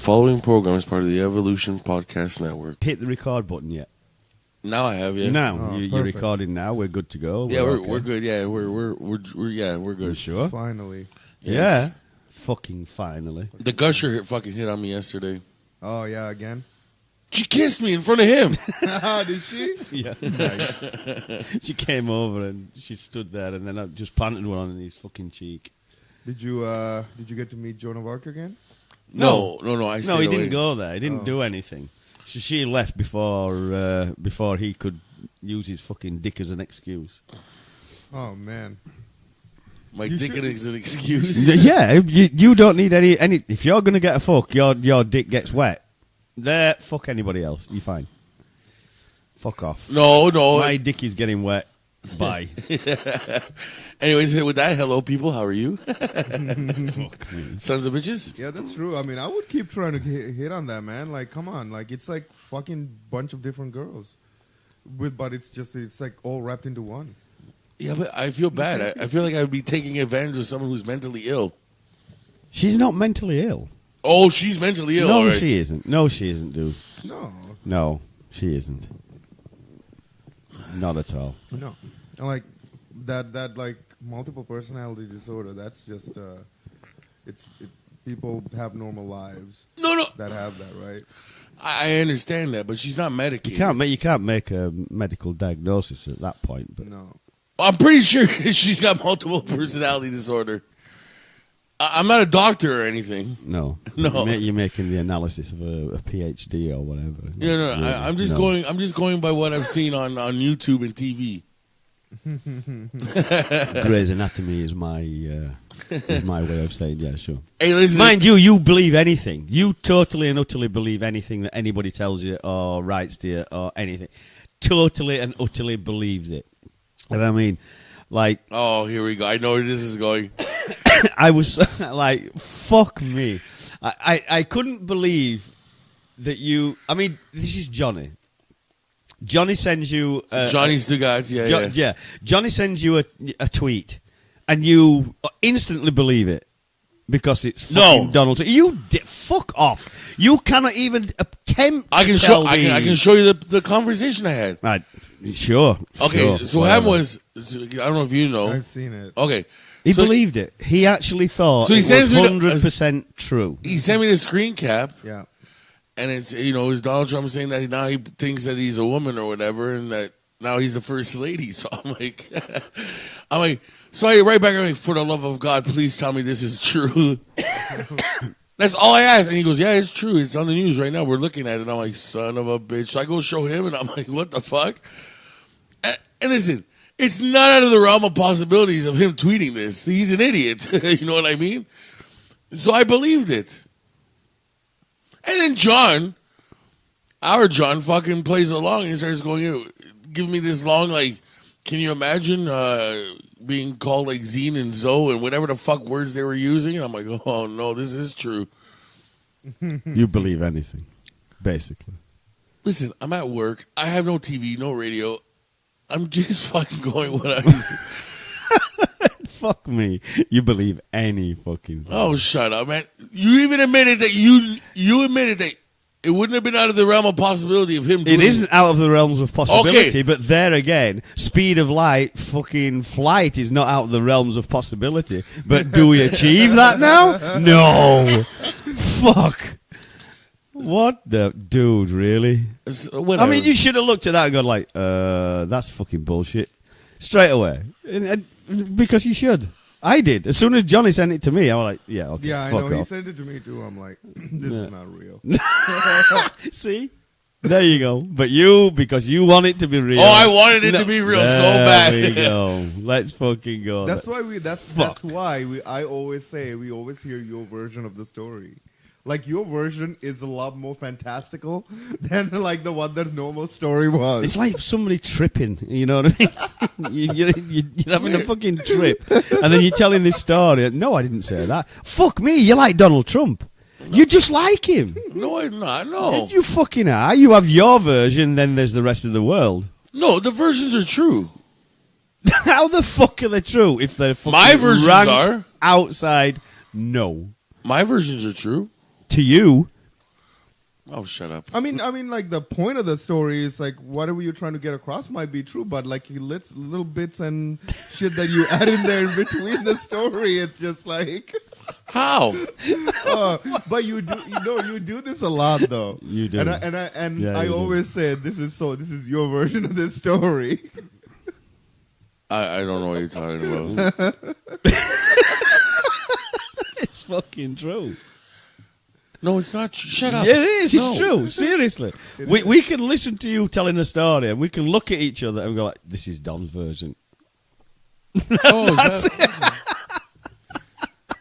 following program is part of the Evolution Podcast Network. Hit the record button yet? Now I have, yeah. Now you're recording. Now we're good to go. Yeah, we're good. Yeah, we're good. You sure? Finally. Yes. Yeah. Fucking finally. The Gusher fucking hit on me yesterday. Oh yeah, again. She kissed me in front of him. Did she? Yeah. She came over and she stood there, and then I just planted one on his fucking cheek. Did you get to meet Joan of Arc again? No. I No, he didn't go there. He didn't do anything. She left before he could use his fucking dick as an excuse. Oh man, my dick is an excuse. Yeah, you don't need any. If you're gonna get a fuck, your dick gets wet. There, fuck anybody else. You're fine. Fuck off. No. My dick is getting wet. Bye. Anyways, with that, hello people. How are you? Fuck me. Sons of bitches. yeah, that's true. I mean, I would keep trying to hit on that, man. Like, come on, like it's like fucking bunch of different girls, but it's like all wrapped into one. Yeah, but I feel bad. I feel like I would be taking advantage of someone who's mentally ill. She's not mentally ill. Oh, she's mentally ill. No, right. she isn't. No, she isn't, dude. No, she isn't. Not at all. No, like that like multiple personality disorder. That's just people have normal lives. No. That have that, right? I understand that, but she's not medicated. You can't make a medical diagnosis at that point. But No. I'm pretty sure she's got multiple personality disorder. I'm not a doctor or anything. no. You're making the analysis of a PhD or whatever. Yeah, no. I'm just going. I'm just going by what I've seen on YouTube and TV. Grey's Anatomy is my way of saying yeah, sure. Hey, listen. Mind you believe anything. You totally and utterly believe anything that anybody tells you or writes to you or anything. Totally and utterly believes it. And I mean, like... Oh, here we go. I know where this is going. I was like, fuck me. I couldn't believe that you... I mean, this is Johnny. Johnny sends you... Johnny's the guy. Yeah. Johnny sends you a tweet, and you instantly believe it because it's fucking Donald Trump. Fuck off. You cannot even attempt I can show you the conversation I had. Right. Sure. Okay, so what happened was... I don't know if you know. I've seen it. Okay. He believed it. He actually thought it was 100% true. He sent me the screen cap. Yeah. And it's, it's Donald Trump saying that now he thinks that he's a woman or whatever, and that now he's the first lady. So I'm like, so I write back, I'm like, for the love of God, please tell me this is true. That's all I asked. And he goes, yeah, it's true. It's on the news right now. We're looking at it. And I'm like, son of a bitch. So I go show him, and I'm like, what the fuck? And listen, it's not out of the realm of possibilities of him tweeting this. He's an idiot. You know what I mean? So I believed it. And then our John fucking plays along and starts going, give me this long, like, can you imagine being called like Zine and Zoe and whatever the fuck words they were using? And I'm like, oh no, this is true. You believe anything, basically. Listen, I'm at work. I have no TV, no radio. I'm just fucking going what I was. Fuck me. You believe any fucking thing. Oh, shut up, man. You even admitted that you admitted that it wouldn't have been out of the realm of possibility of him doing it. Isn't out of the realms of possibility, okay. But there again, speed of light, fucking flight is not out of the realms of possibility. But do we achieve that now? No. Fuck. What the dude, really? I mean, you should have looked at that and gone like, that's fucking bullshit. Straight away. Because you should. I did. As soon as Johnny sent it to me, I was like, yeah, okay. Yeah, I fuck know. off. He sent it to me too. I'm like, this is not real. See? There you go. But because you want it to be real. Oh, I wanted it to be real so bad. There we go. Let's fucking go. That's why I always say we always hear your version of the story. Like, your version is a lot more fantastical than, like, the one that normal story was. It's like somebody tripping, you know what I mean? you're having a fucking trip, and then you're telling this story. No, I didn't say that. Fuck me, you're like Donald Trump. No. You just like him. No, I'm not, no. You fucking are. You have your version, then there's the rest of the world. No, the versions are true. How the fuck are they true if they're fucking My versions are. Outside, no. My versions are true. To you, Oh, shut up. I mean, like the point of the story is like whatever you're trying to get across might be true, but like little bits and shit that you add in there in between the story, it's just like How? But you do this a lot though. You do. And Yeah, I you do. always said this is your version of this story. I don't know what you're talking about. It's fucking true. No, it's not. Shut up. It is. No. It's true. Seriously, we can listen to you telling a story, and we can look at each other and go like, "This is Don's version." Oh,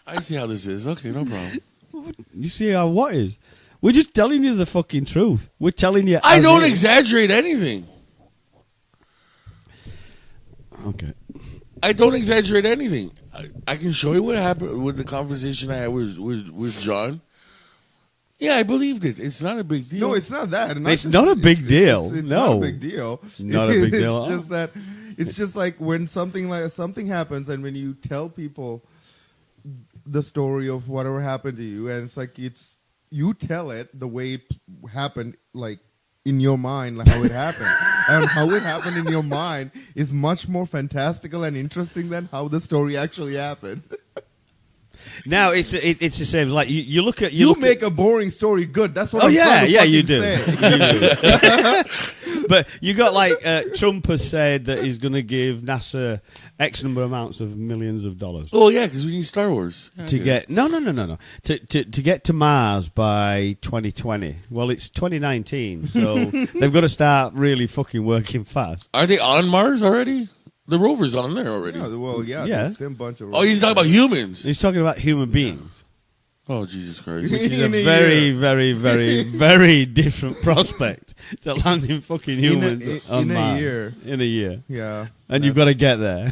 I see how this is. Okay, no problem. You see how what is? We're just telling you the fucking truth. We're telling you. I as don't is. exaggerate anything. Okay. I don't exaggerate anything. I can show you what happened with the conversation I had with John. Yeah, I believed it. It's not a big deal. No, it's not that. And It's not a big deal. It's No. not a big deal. Not a big deal at It's all. just that. It's just like when something happens, and when you tell people the story of whatever happened to you, and it's like you tell it the way it happened, like in your mind, like how it happened, and how it happened in your mind is much more fantastical and interesting than how the story actually happened. Now it's the same. Like you look at You look make a boring story good. That's what Oh I'm trying to you fucking do. say. But you got like Trump has said that he's going to give NASA X number amounts of millions of dollars Oh, yeah, because we need Star Wars. to get no to get to Mars by 2020. Well, it's 2019, so they've got to start really fucking working fast. Are they on Mars already? The rover's on there already. Yeah, well, yeah, Yeah. the same bunch of. Oh, he's talking about humans. He's talking about human beings, Oh, Jesus Christ. which is a In a very, year. very, very, very different prospect to landing fucking humans on in a Mars year. in a year. Yeah, And you've got to get there.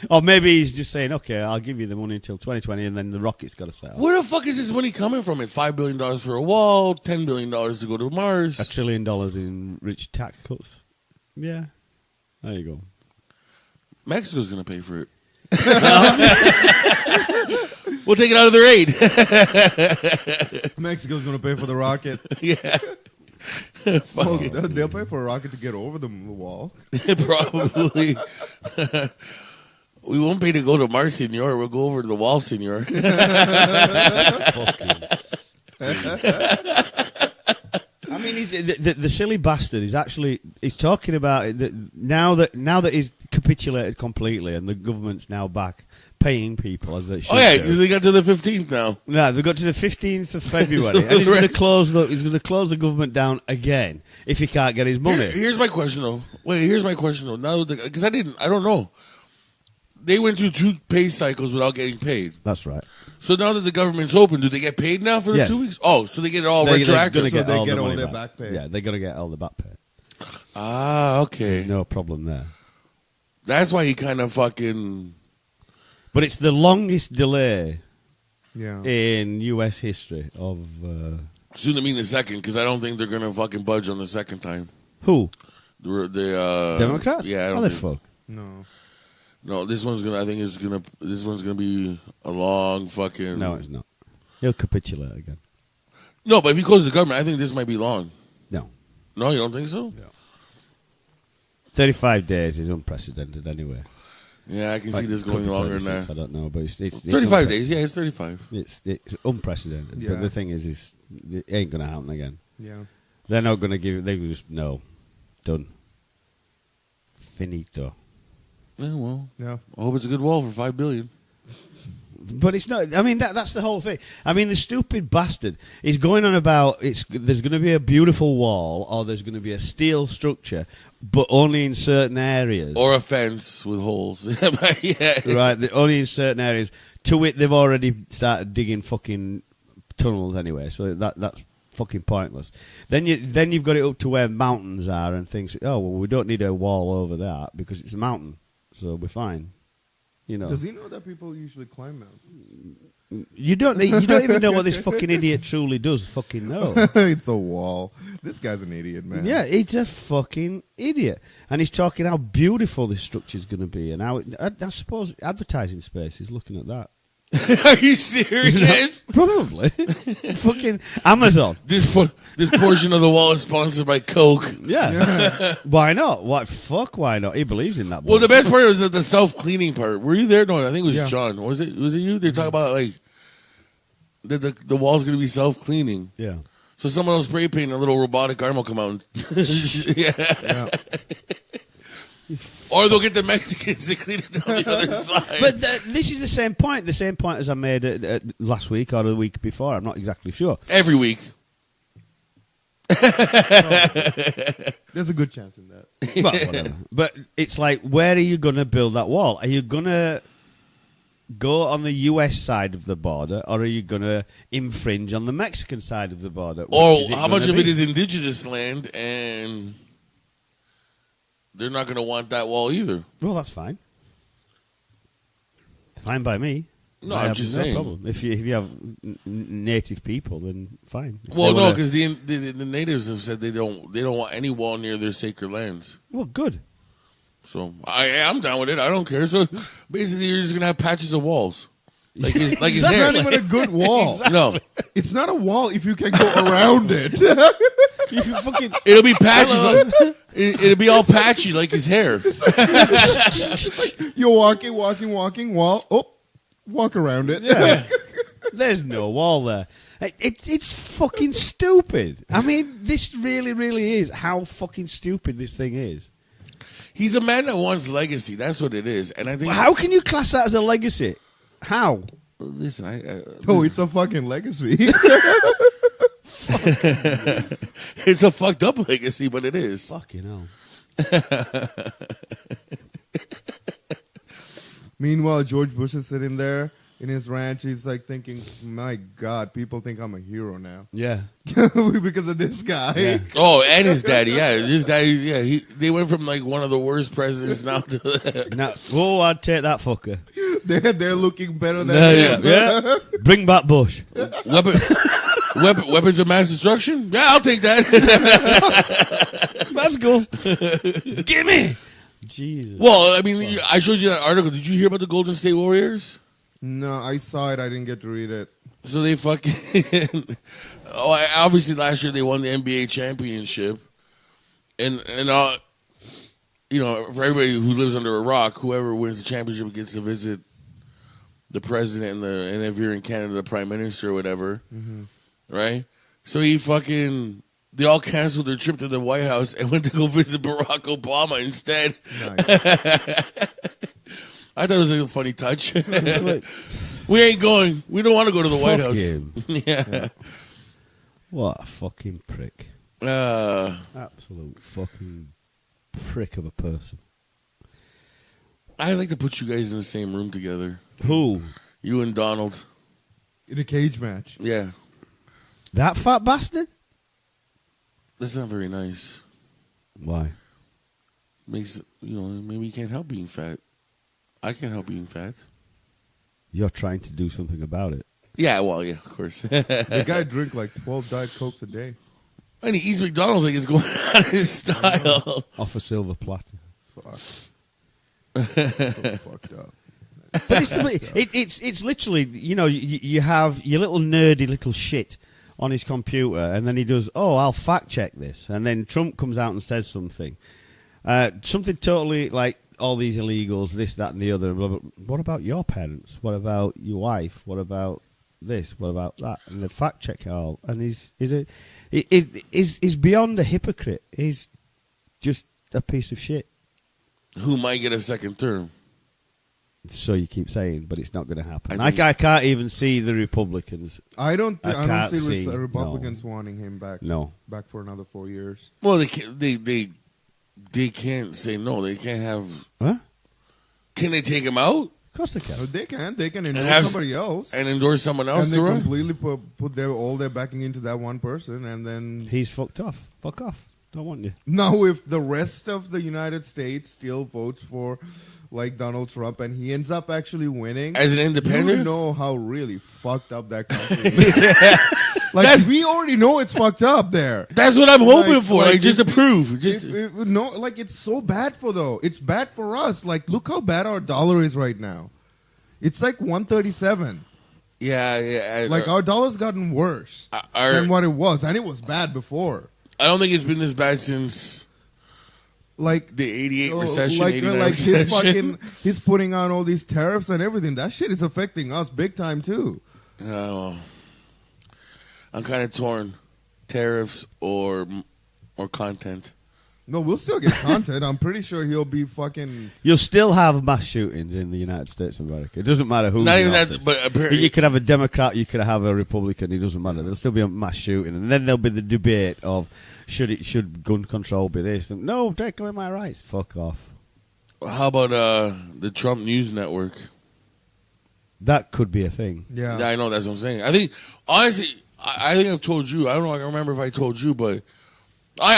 Or maybe he's just saying, okay, I'll give you the money until 2020 and then the rocket's got to set up. Where the fuck is this money coming from? At $5 billion for a wall, $10 billion to go to Mars. $1 trillion in rich tax cuts. Yeah. There you go. Mexico's going to pay for it. We'll take it out of their aid. Mexico's gonna pay for the rocket. Yeah. Well, they'll pay for a rocket to get over the wall. Probably. We won't pay to go to Mars, senor. We'll go over to the wall, senor. I mean, the silly bastard is actually he's talking about it that now that he's capitulated completely and the government's now back paying people as they should. Oh, yeah. do. They got to the 15th now. No, they got to the 15th of February, and he's going to close the government down again if he can't get his money. Here's my question, though. Here's my question, though. Now, because I don't know. They went through 2 pay cycles without getting paid. That's right. So now that the government's open, do they get paid now for the Yes. 2 weeks? Oh, so they get it all They're retroactive. gonna So they all get the all money their back pay. Yeah, they're going to get all the back pay. Ah, okay. There's no problem there. That's why he kind of fucking... But it's the longest delay Yeah. in U.S. history of Soon to mean the second, because I don't think they're going to fucking budge on the second time. who? The Democrats? Yeah, I How don't the think... fuck? No. No, this one's gonna. I think it's gonna. This one's gonna be a long fucking. No, it's not. He'll capitulate again. No, but if he closes the government, I think this might be long. No. No, you don't think so? 35 days is unprecedented anyway. Yeah, I can see Like, this could going be longer than 36, that. I don't know, but it's 35 days. Yeah, it's 35. It's unprecedented. Yeah. But the thing is it ain't going to happen again. Yeah. They're not going to give it. They will just, no. Done. Finito. Yeah, well, Yeah. I hope it's a good wall for $5 billion. But it's not. I mean, that's the whole thing. I mean, the stupid bastard is going on about there's going to be a beautiful wall or there's going to be a steel structure, but only in certain areas. Or a fence with holes. Yeah. Right, only in certain areas. To it, they've already started digging fucking tunnels anyway, so that's fucking pointless. Then you've got it up to where mountains are and things. Oh well, we don't need a wall over that because it's a mountain, so we're fine. You know. Does he know that people usually climb mountains? You don't even know what this fucking idiot truly does. Fucking know. It's a wall. This guy's an idiot, man. Yeah, he's a fucking idiot, and he's talking how beautiful this structure is going to be, and how I suppose advertising space is looking at that. Are you serious? Probably. Fucking Amazon. This portion of the wall is sponsored by Coke. Yeah. Why not? Why not? He believes in that. Well, the bullshit. best part was the self-cleaning part. Were you there? No, I think it was Yeah. John. Was it you? They talk about like the wall's going to be self-cleaning. Yeah. So someone will spray paint, a little robotic arm will come out. Yeah. Or they'll get the Mexicans to clean it on the other side. But this is the same point. The same point as I made last week or the week before. I'm not exactly sure. Every week. There's a good chance in that. Well, whatever. But it's like, where are you going to build that wall? Are you going to go on the US side of the border, or are you going to infringe on the Mexican side of the border? Or Which is how much gonna of it be? is indigenous land, and they're not going to want that wall either. Well, that's fine. Fine by me. No, I I'm have just no saying. problem. If you have native people, then fine. If Well, they no, wanna- because the natives have said they don't want any wall near their sacred lands. well, good. So I'm down with it. I don't care. So basically, you're just gonna have patches of walls, like his It's hair. not even a good wall. No, It's not a wall if you can go around it. You fucking it'll be patches. It'll be all patchy like his hair. You're walking, wall. Oh, walk around it. yeah. There's no wall there. It's fucking stupid. I mean, this really, really is how fucking stupid this thing is. He's a man that wants legacy. That's what it is. And I think How can you class that as a legacy? How? Listen, Oh, it's a fucking legacy. it's a fucked up legacy, but it is. Fucking hell. Meanwhile, George Bush is sitting there in his ranch. He's like thinking, my God, people think I'm a hero now. Yeah. Because of this guy. Yeah. Oh, and his daddy, his daddy, they went from like one of the worst presidents now to Now, I'd take that fucker. They're looking better than Yeah, him. yeah. Bring back Bush. weapons of mass destruction. Yeah, I'll take that. Let's go. Gimme. Jesus. Well, I mean, I showed you that article. Did you hear about the Golden State Warriors? No, I saw it. I didn't get to read it. So they fucking. Obviously, last year they won the NBA championship, and you know, for everybody who lives under a rock, whoever wins the championship gets to visit the president and if you're in Canada, the prime minister or whatever, right? So they all canceled their trip to the White House and went to go visit Barack Obama instead. Nice. I thought it was a funny touch. It's like, We ain't going. We don't want to go to the White fuck House. him. Yeah. What a fucking prick. Absolute fucking prick of a person. I'd like to put you guys in the same room together. Who? You and Donald. In a cage match. Yeah. That fat bastard? That's not very nice. Why? Makes, maybe you can't help being fat. I can't help being fat. You're trying to do something about it. Yeah, well, yeah, of course. The guy drink like 12 Diet Cokes a day. And he eats McDonald's like it's going out of his style. Off a silver platter. Fuck. So fucked up. But it's literally, you have your little nerdy little shit on his computer, and then he does, I'll fact check this. And then Trump comes out and says something. Something totally like, all these illegals, this, that, and the other. Blah, blah. What about your parents? What about your wife? What about this? What about that? And they fact check it all. And he's beyond a hypocrite. He's just a piece of shit. Who might get a second term. So you keep saying, but it's not going to happen. I I can't even see the Republicans. I don't can't see see, Republicans wanting him back. No. Back for another 4 years. Well, they can't say no. They can't have. Huh? Can they take him out Of course they can. No, they can. They can endorse have somebody else. and endorse someone else And they to run? completely put all their backing into that one person. And then He's fucked off. Fuck off. Don't want you. now if the rest of the United States still votes for like Donald Trump and he ends up actually winning, As an independent? you know how really fucked up that country is. Like we already know it's fucked up there. That's what I'm hoping Like- for. like Just to prove. Just No, like it's so bad for though. It's bad for us. Like look how bad our dollar is right now. It's like 137. Yeah. Like our dollar's gotten worse than what it was, and it was bad before. I don't think it's been this bad since like the 88 recession, 89 like recession. he's putting on all these tariffs and everything. That shit is affecting us big time too. I'm kind of torn. Tariffs or content. No, we'll still get content. I'm pretty sure he'll be fucking. You'll still have mass shootings in the United States of America. It doesn't matter who's Not in even office. that, but apparently You could have a Democrat, you could have a Republican. It doesn't matter. There'll still be a mass shooting, and then there'll be the debate of should gun control be this? And, no, take away my rights. Fuck off. How about the Trump News Network? That could be a thing. Yeah, I know, that's what I'm saying. I think honestly, I think I've told you. I don't know. I can remember if I told you, but I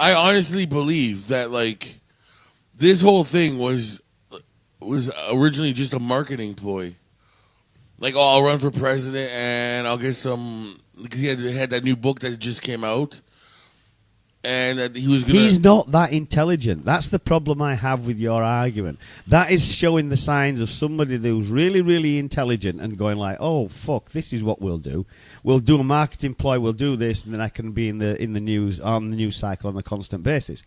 honestly believe that like this whole thing was originally just a marketing ploy. Like, oh, I'll run for president and I'll get some, because he had that new book that just came out, and that he was gonna. He's not that intelligent. That's the problem I have with your argument. That is showing the signs of somebody who's really, really intelligent and going like, "Oh fuck, this is what we'll do. We'll do a marketing ploy. We'll do this, and then I can be in the news on the news cycle on a constant basis."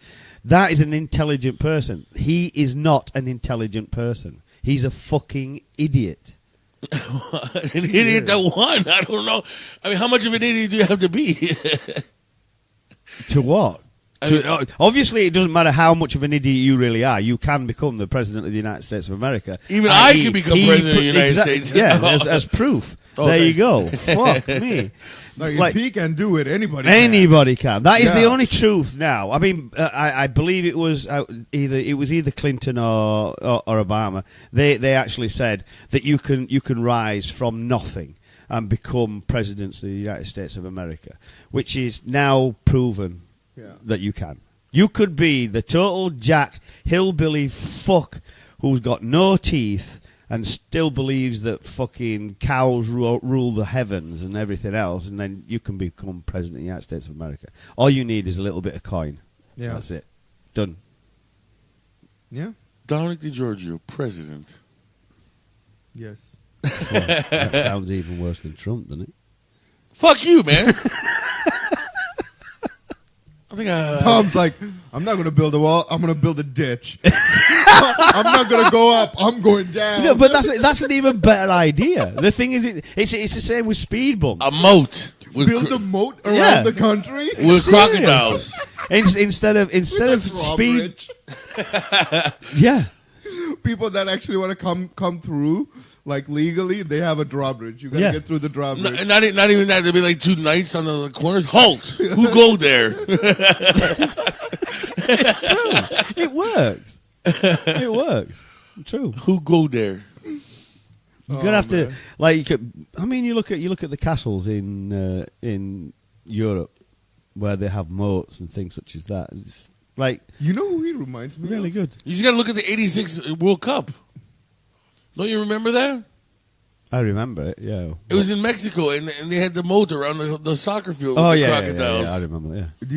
That is an intelligent person. He is not an intelligent person. He's a fucking idiot. An idiot that won. I don't know. I mean, how much of an idiot do you have to be? To what? Obviously, it doesn't matter how much of an idiot you really are. You can become the president of the United States of America. Even I can become president of the United States. Yeah, as proof. There you go. Fuck me. Like, if he can do it, anybody can. That is the only truth now. I mean, I believe it was either Clinton or Obama. They actually said that you can rise from nothing and become presidents of the United States of America, which is now proven that you can. You could be the total jack hillbilly fuck who's got no teeth and still believes that fucking cows rule the heavens and everything else, and then you can become president of the United States of America. All you need is a little bit of coin. Yeah. That's it. Done. Yeah. Domenic DiGiorgio, president. Yes. Well, that sounds even worse than Trump, doesn't it? Fuck you, man. I think Tom's like, I'm not going to build a wall. I'm going to build a ditch. I'm not going to go up. I'm going down. No, but that's an even better idea. The thing is, it's the same with speed bumps. a moat. Build a moat around the country. With Serious. crocodiles. Instead of speed. Yeah. People that actually want to come through, like legally, they have a drawbridge. You got to get through the drawbridge. Not even that. There'll be like two knights on the corners. Halt! Who go there? It's true. It works. It works. True. Who go there? You're gonna have to like. You look at the castles in Europe where they have moats and things such as that. It's like, you know who he reminds me really of? good. You just got to look at the '86 World Cup. Don't you remember that? I remember it. Yeah. It was in Mexico, and they had the moat around the soccer field with Oh the yeah, crocodiles. I remember. Yeah. Do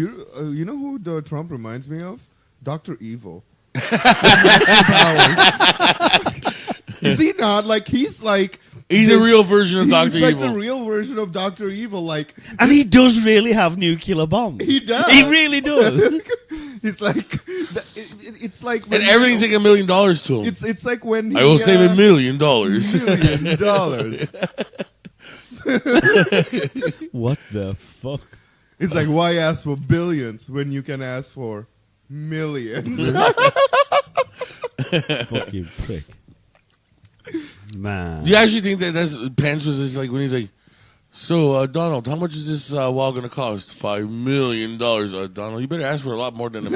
you know who Trump reminds me of? Dr. Evil. Is he not? Like, he's a real version of Dr. He's like Evil. the real version of Dr. Evil. Like, And he does really have nuclear bombs. he does. He really does. It's like it's like And everything's like $1 million to him. it's like when he, I will save $1 million. $1 million. What the fuck? It's like, why ask for billions when you can ask for millions? Fucking prick. Man. Do you actually think that's Pence was just like when he's like, so Donald, how much is this wall going to cost? $5 million. Donald, you better ask for a lot more than $1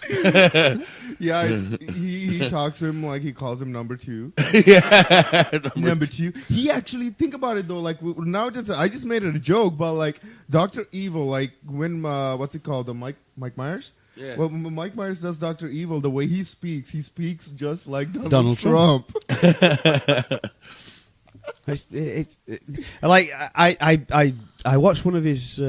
million. Yeah, he talks to him like he calls him number two. Yeah, Number two. He actually, think about it though. Like now, I just made it a joke, but like Dr. Evil, like when what's it called? The Mike Myers. Yeah. Well, when Mike Myers does Dr. Evil, the way he speaks just like Donald Trump. Like I watched one of his,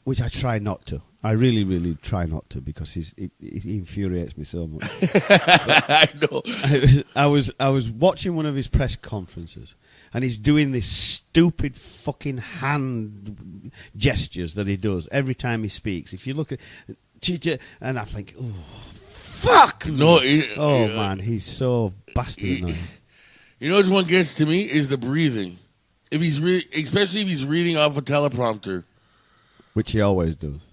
which I try not to. I really, really try not to because he infuriates me so much. I know. I was watching one of his press conferences, and he's doing this stupid fucking hand gestures that he does every time he speaks. If you look at, and I think, oh, fuck! No, man, he's so bastard annoying. You know what one gets to me is the breathing. If he's especially if he's reading off a teleprompter, which he always does.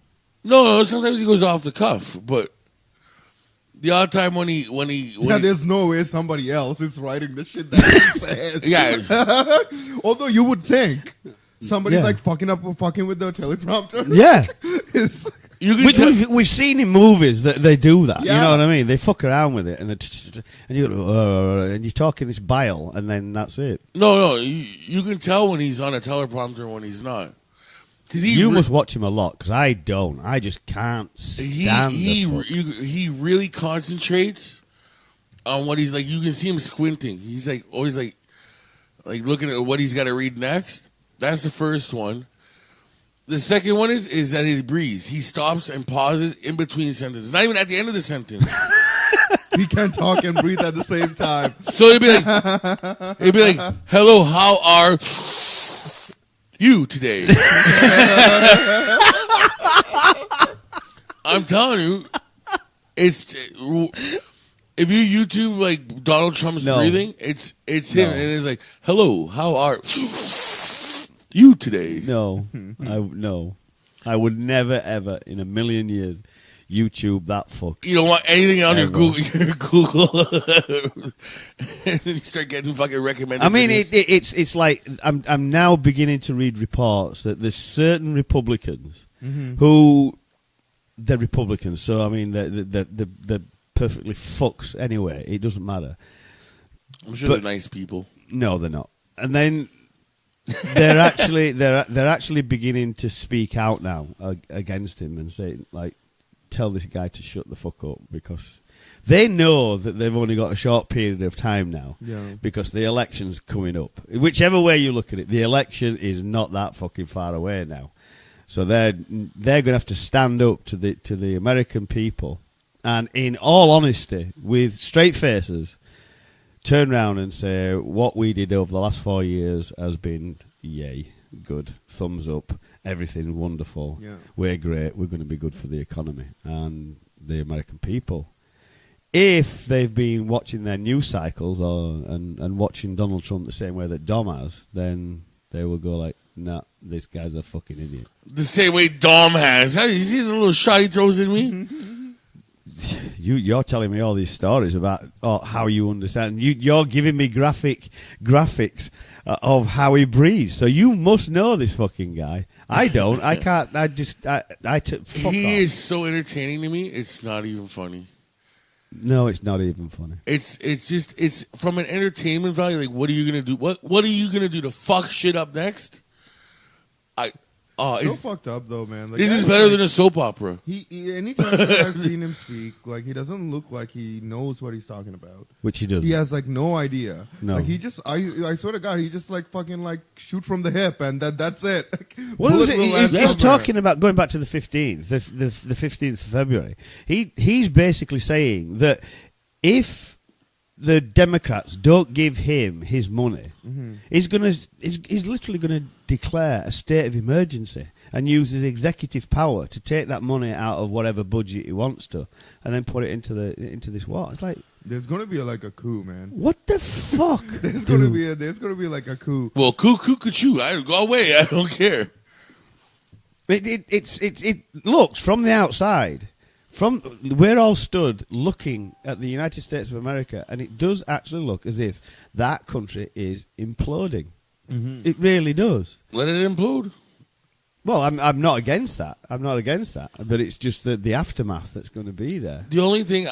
No, sometimes he goes off the cuff, but the odd time when he there's no way somebody else is writing the shit that he says. Yeah. Although you would think somebody's like fucking with the teleprompter. Yeah. We've seen in movies that they do that. Yeah. You know what I mean? They fuck around with it, and you go, and you're talking this bile, and then that's it. No, you can tell when he's on a teleprompter and when he's not. You must watch him a lot because I don't. I just can't stand he really concentrates on what he's like. You can see him squinting. He's like always like looking at what he's got to read next. That's the first one. The second one is that he breathes. He stops and pauses in between sentences. Not even at the end of the sentence. He can't talk and breathe at the same time. So it'd be like, hello, how are you today? I'm telling you, it's if you YouTube like Donald Trump's breathing, it's him, and it's like, hello, how are you today? No, I would never ever in a million years YouTube that fuck. You don't want anything on your Google. And then you start getting fucking recommended. I mean, it's like I'm now beginning to read reports that there's certain Republicans who they're Republicans. So I mean, they're perfectly fucks anyway. It doesn't matter. I'm sure they're nice people. No, they're not. And then they're actually beginning to speak out now against him and say like, tell this guy to shut the fuck up because they know that they've only got a short period of time now because the election's coming up. Whichever way you look at it, the election is not that fucking far away now. So they're going to have to stand up to the American people and in all honesty, with straight faces, turn around and say what we did over the last 4 years has been yay, good, thumbs up. Everything wonderful. Yeah. We're great. We're going to be good for the economy and the American people. If they've been watching their news cycles and watching Donald Trump the same way that Dom has, then they will go like, nah, this guy's a fucking idiot. The same way Dom has. You see the little shot he throws in me? You're telling me all these stories about how you understand. You're giving me graphics of how he breathes. So you must know this fucking guy. I don't. I can't. Fuck he off. is so entertaining to me. It's not even funny. No, it's not even funny. It's from an entertainment value. Like, what are you gonna do? What are you gonna do to fuck shit up next? So fucked up though, man. Like, this is better than a soap opera. He anytime that I've seen him speak, like he doesn't look like he knows what he's talking about. Which he does. He has like no idea. No. Like he just, I swear to God, he just like fucking like shoot from the hip and that's it. What was it? He's talking about going back to the 15th, the 15th of February. He's basically saying that if the Democrats don't give him his money, he's literally gonna declare a state of emergency and use his executive power to take that money out of whatever budget he wants to, and then put it into this war. It's like there's gonna be like a coup, man. What the fuck? There's gonna be like a coup. Well, coup, I go away. I don't care. It looks from the outside. We're all stood looking at the United States of America, and it does actually look as if that country is imploding. It really does. Let it implode. Well, I'm not against that. But it's just the aftermath that's going to be there. The only thing,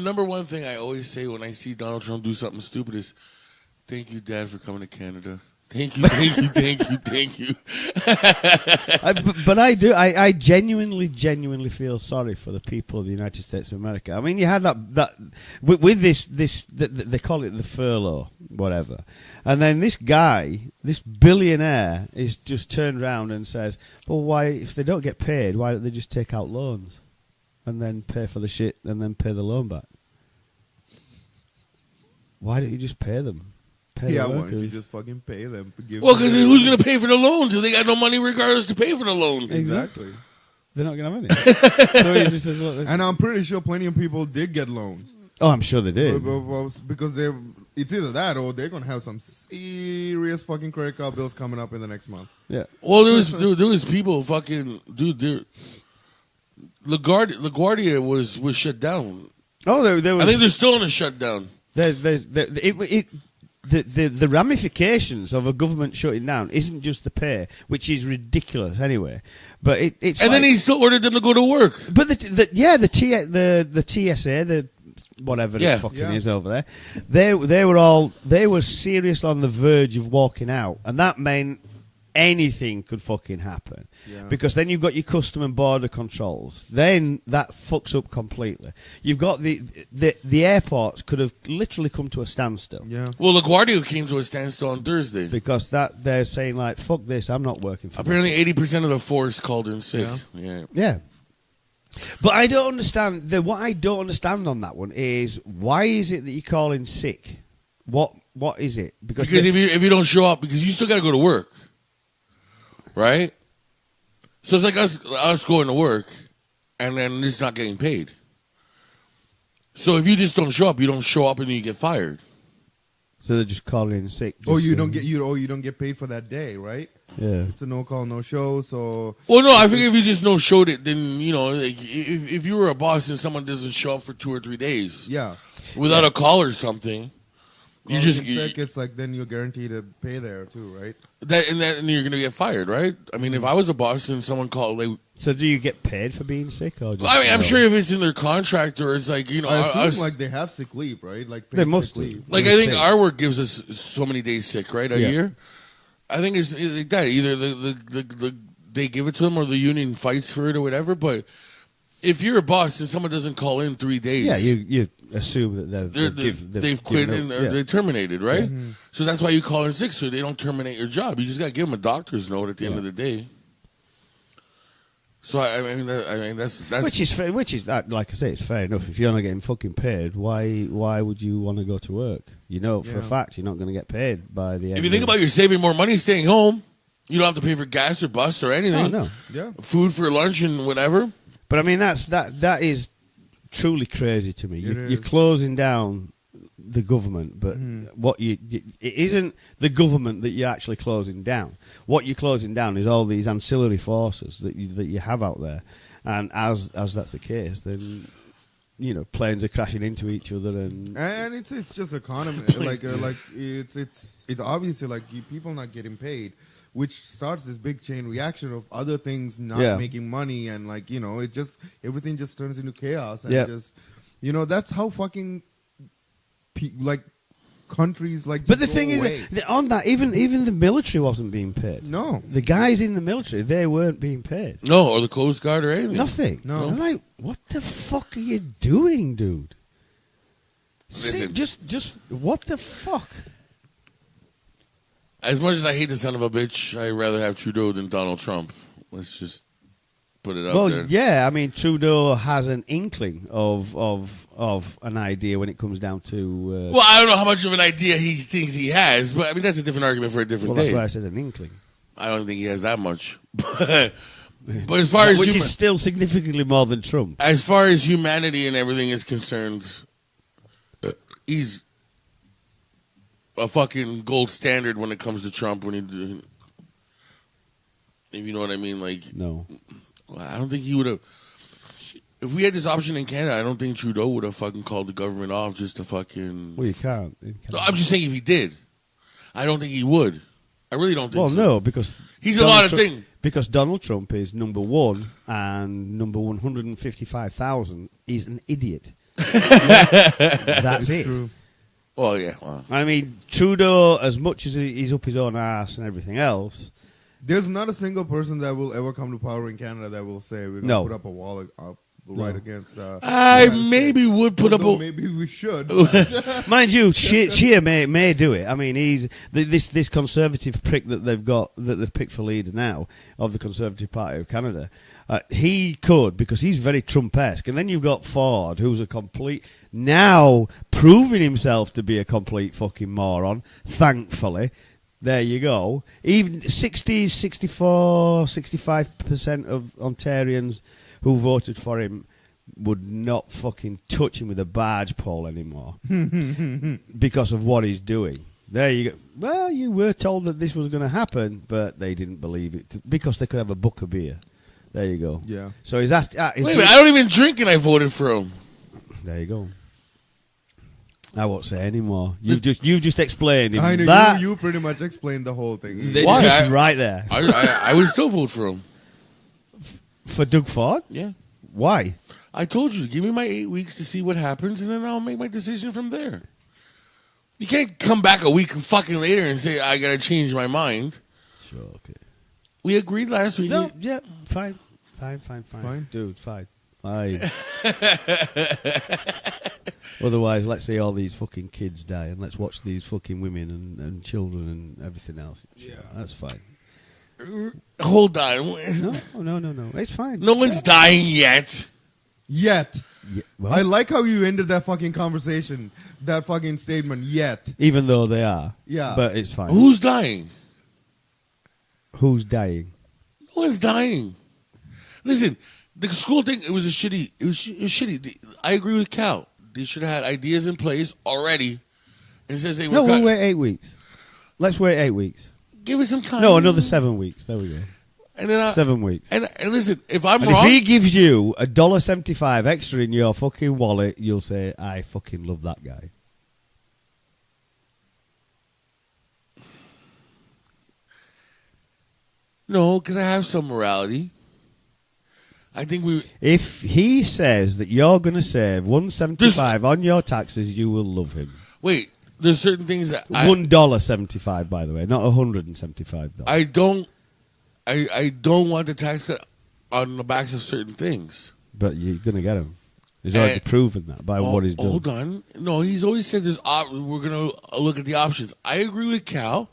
number one thing I always say when I see Donald Trump do something stupid is, "Thank you, Dad, for coming to Canada. Thank you. But I genuinely feel sorry for the people of the United States of America. I mean, you had that with this they call it the furlough, whatever, and then this guy, this billionaire, is just turned around and says, "Well, why if they don't get paid, why don't they just take out loans and then pay for the shit and then pay the loan back? Why don't you just pay them?" Yeah, why don't you just fucking pay them? Well, because who's going to pay for the loans? They got no money regardless to pay for the loan. Exactly. They're not going to have any. So he just says, "Look." And I'm pretty sure plenty of people did get loans. Oh, I'm sure they did. Because it's either that or they're going to have some serious fucking credit card bills coming up in the next month. Yeah. Well, there was people fucking... Dude, LaGuardia was shut down. Oh, there was... I think they're still in a shutdown. The ramifications of a government shutting down isn't just the pay, which is ridiculous anyway. But it's and then he still ordered them to go to work. But the TSA, the whatever it fucking is over there, they were seriously on the verge of walking out, and that meant anything could fucking happen. Yeah. Because then you've got your custom and border controls. Then that fucks up completely. You've got the airports could have literally come to a standstill. Yeah. Well, LaGuardia came to a standstill on Thursday. Because they're saying, like, fuck this, I'm not working for Apparently 80% of the force called in sick. Yeah. But I don't understand. What I don't understand on that one is, why is it that you call in sick? What is it? Because if you don't show up, because you still got to go to work. Right? So it's like us going to work and then it's not getting paid. So if you just don't show up, you don't show up and you get fired. So they're just calling in sick. You don't get paid for that day, right? Yeah. It's a no call, no show. So well, no, I think if you just no showed it, then like, if you were a boss and someone doesn't show up for 2 or 3 days, without a call or something. It's like then you're guaranteed to pay there too, right? And you're gonna get fired, right? I mean, if I was a boss and someone called, so do you get paid for being sick, or? Just I'm sure if it's in their contract or it's like I assume like they have sick leave, right? Like they must leave. Like I think our work gives us so many days sick, right? A year. I think it's like that. Either they give it to them or the union fights for it or whatever. But if you're a boss and someone doesn't call in 3 days, you assume that they've quit and they're terminated, right? Mm-hmm. So that's why you call in sick, so they don't terminate your job. You just got to give them a doctor's note at the end of the day. So I mean that's which is like I say, it's fair enough. If you're not getting fucking paid, why would you want to go to work? You know for a fact you're not going to get paid by the end. If you think about you're saving more money staying home, you don't have to pay for gas or bus or anything. Oh, no, food for lunch and whatever. But I mean that is truly crazy to me. You're closing down the government, but it isn't the government that you're actually closing down. What you're closing down is all these ancillary forces that you have out there, and as that's the case, then planes are crashing into each other, and it's just economy. it's obviously like people not getting paid, which starts this big chain reaction of other things not making money, and everything just turns into chaos, and that's how fucking countries like. But the thing is, on that, even the military wasn't being paid. No, the guys in the military, they weren't being paid. No, or the Coast Guard or anything. Nothing. No. I'm like, what the fuck are you doing, dude? Just what the fuck? As much as I hate the son of a bitch, I'd rather have Trudeau than Donald Trump. Let's just put it out there. Well, yeah, I mean, Trudeau has an inkling of an idea when it comes down to... well, I don't know how much of an idea he thinks he has, but I mean, that's a different argument for a different day. That's why I said an inkling. I don't think he has that much. But as far as... Which is still significantly more than Trump. As far as humanity and everything is concerned, he's a fucking gold standard when it comes to Trump. If you know what I mean, no, I don't think he would have. If we had this option in Canada, I don't think Trudeau would have fucking called the government off just to fucking. Well, you can't. No, I'm just saying if he did, I don't think he would. I really don't think. Well, so. no, because he's a lot of things. Because Donald Trump is number one, and number 155,000 is an idiot. That's it. True. Oh, yeah. Well, I mean, Trudeau, as much as he's up his own ass and everything else, There's not a single person that will ever come to power in Canada that will say we're going to No. put up a wall right against. I United maybe States. would put up Although a... maybe we should. mind you, Scheer may do it. I mean, he's this conservative prick that they've picked for leader now of the Conservative Party of Canada. He could, because he's very Trump-esque. And then you've got Ford, who's a complete, now proving himself to be a complete fucking moron, thankfully. There you go. Even 60, 64, 65% of Ontarians who voted for him would not fucking touch him with a barge pole anymore because of what he's doing. There you go. Well, you were told that this was going to happen, but they didn't believe it because they could have a buck of beer. There you go. Yeah. So he's asked. Wait a minute, I don't even drink and I voted for him. There you go. I won't say anymore. You've just explained I know that. you pretty much explained the whole thing. Why? Just right there. I would still vote for him. For Doug Ford? Yeah. Why? I told you, give me my 8 weeks to see what happens, and then I'll make my decision from there. You can't come back a week fucking later and say, I got to change my mind. Sure, okay. We agreed last week. No, yeah, fine. Dude, fine. Otherwise, let's see all these fucking kids die, and let's watch these fucking women and children and everything else. Yeah. That's fine. Hold on. No. It's fine. No one's dying yet. Yet. Yeah, well, I like how you ended that fucking conversation, that fucking statement, yet. even though they are. Yeah. But it's fine. Who's dying? Who's dying? No one's dying. Listen, the school thing, it was shitty. It was shitty. I agree with Cal. They should have had ideas in place already. And says they were No, we'll wait 8 weeks. Let's wait 8 weeks. Give it some time. No, another 7 weeks. There we go. And then 7 weeks. And listen, if I'm And wrong, if he gives you $1.75 extra in your fucking wallet, you'll say, I fucking love that guy. no, because I have some morality. I think we. If he says that you're going to save $1.75 on your taxes, you will love him. Wait, there's certain things that $1.75, by the way, not $175. I don't want the tax cut on the backs of certain things. But you're going to get him. He's already proven that by what he's done. Hold on. No, he's always said we're going to look at the options. I agree with Cal.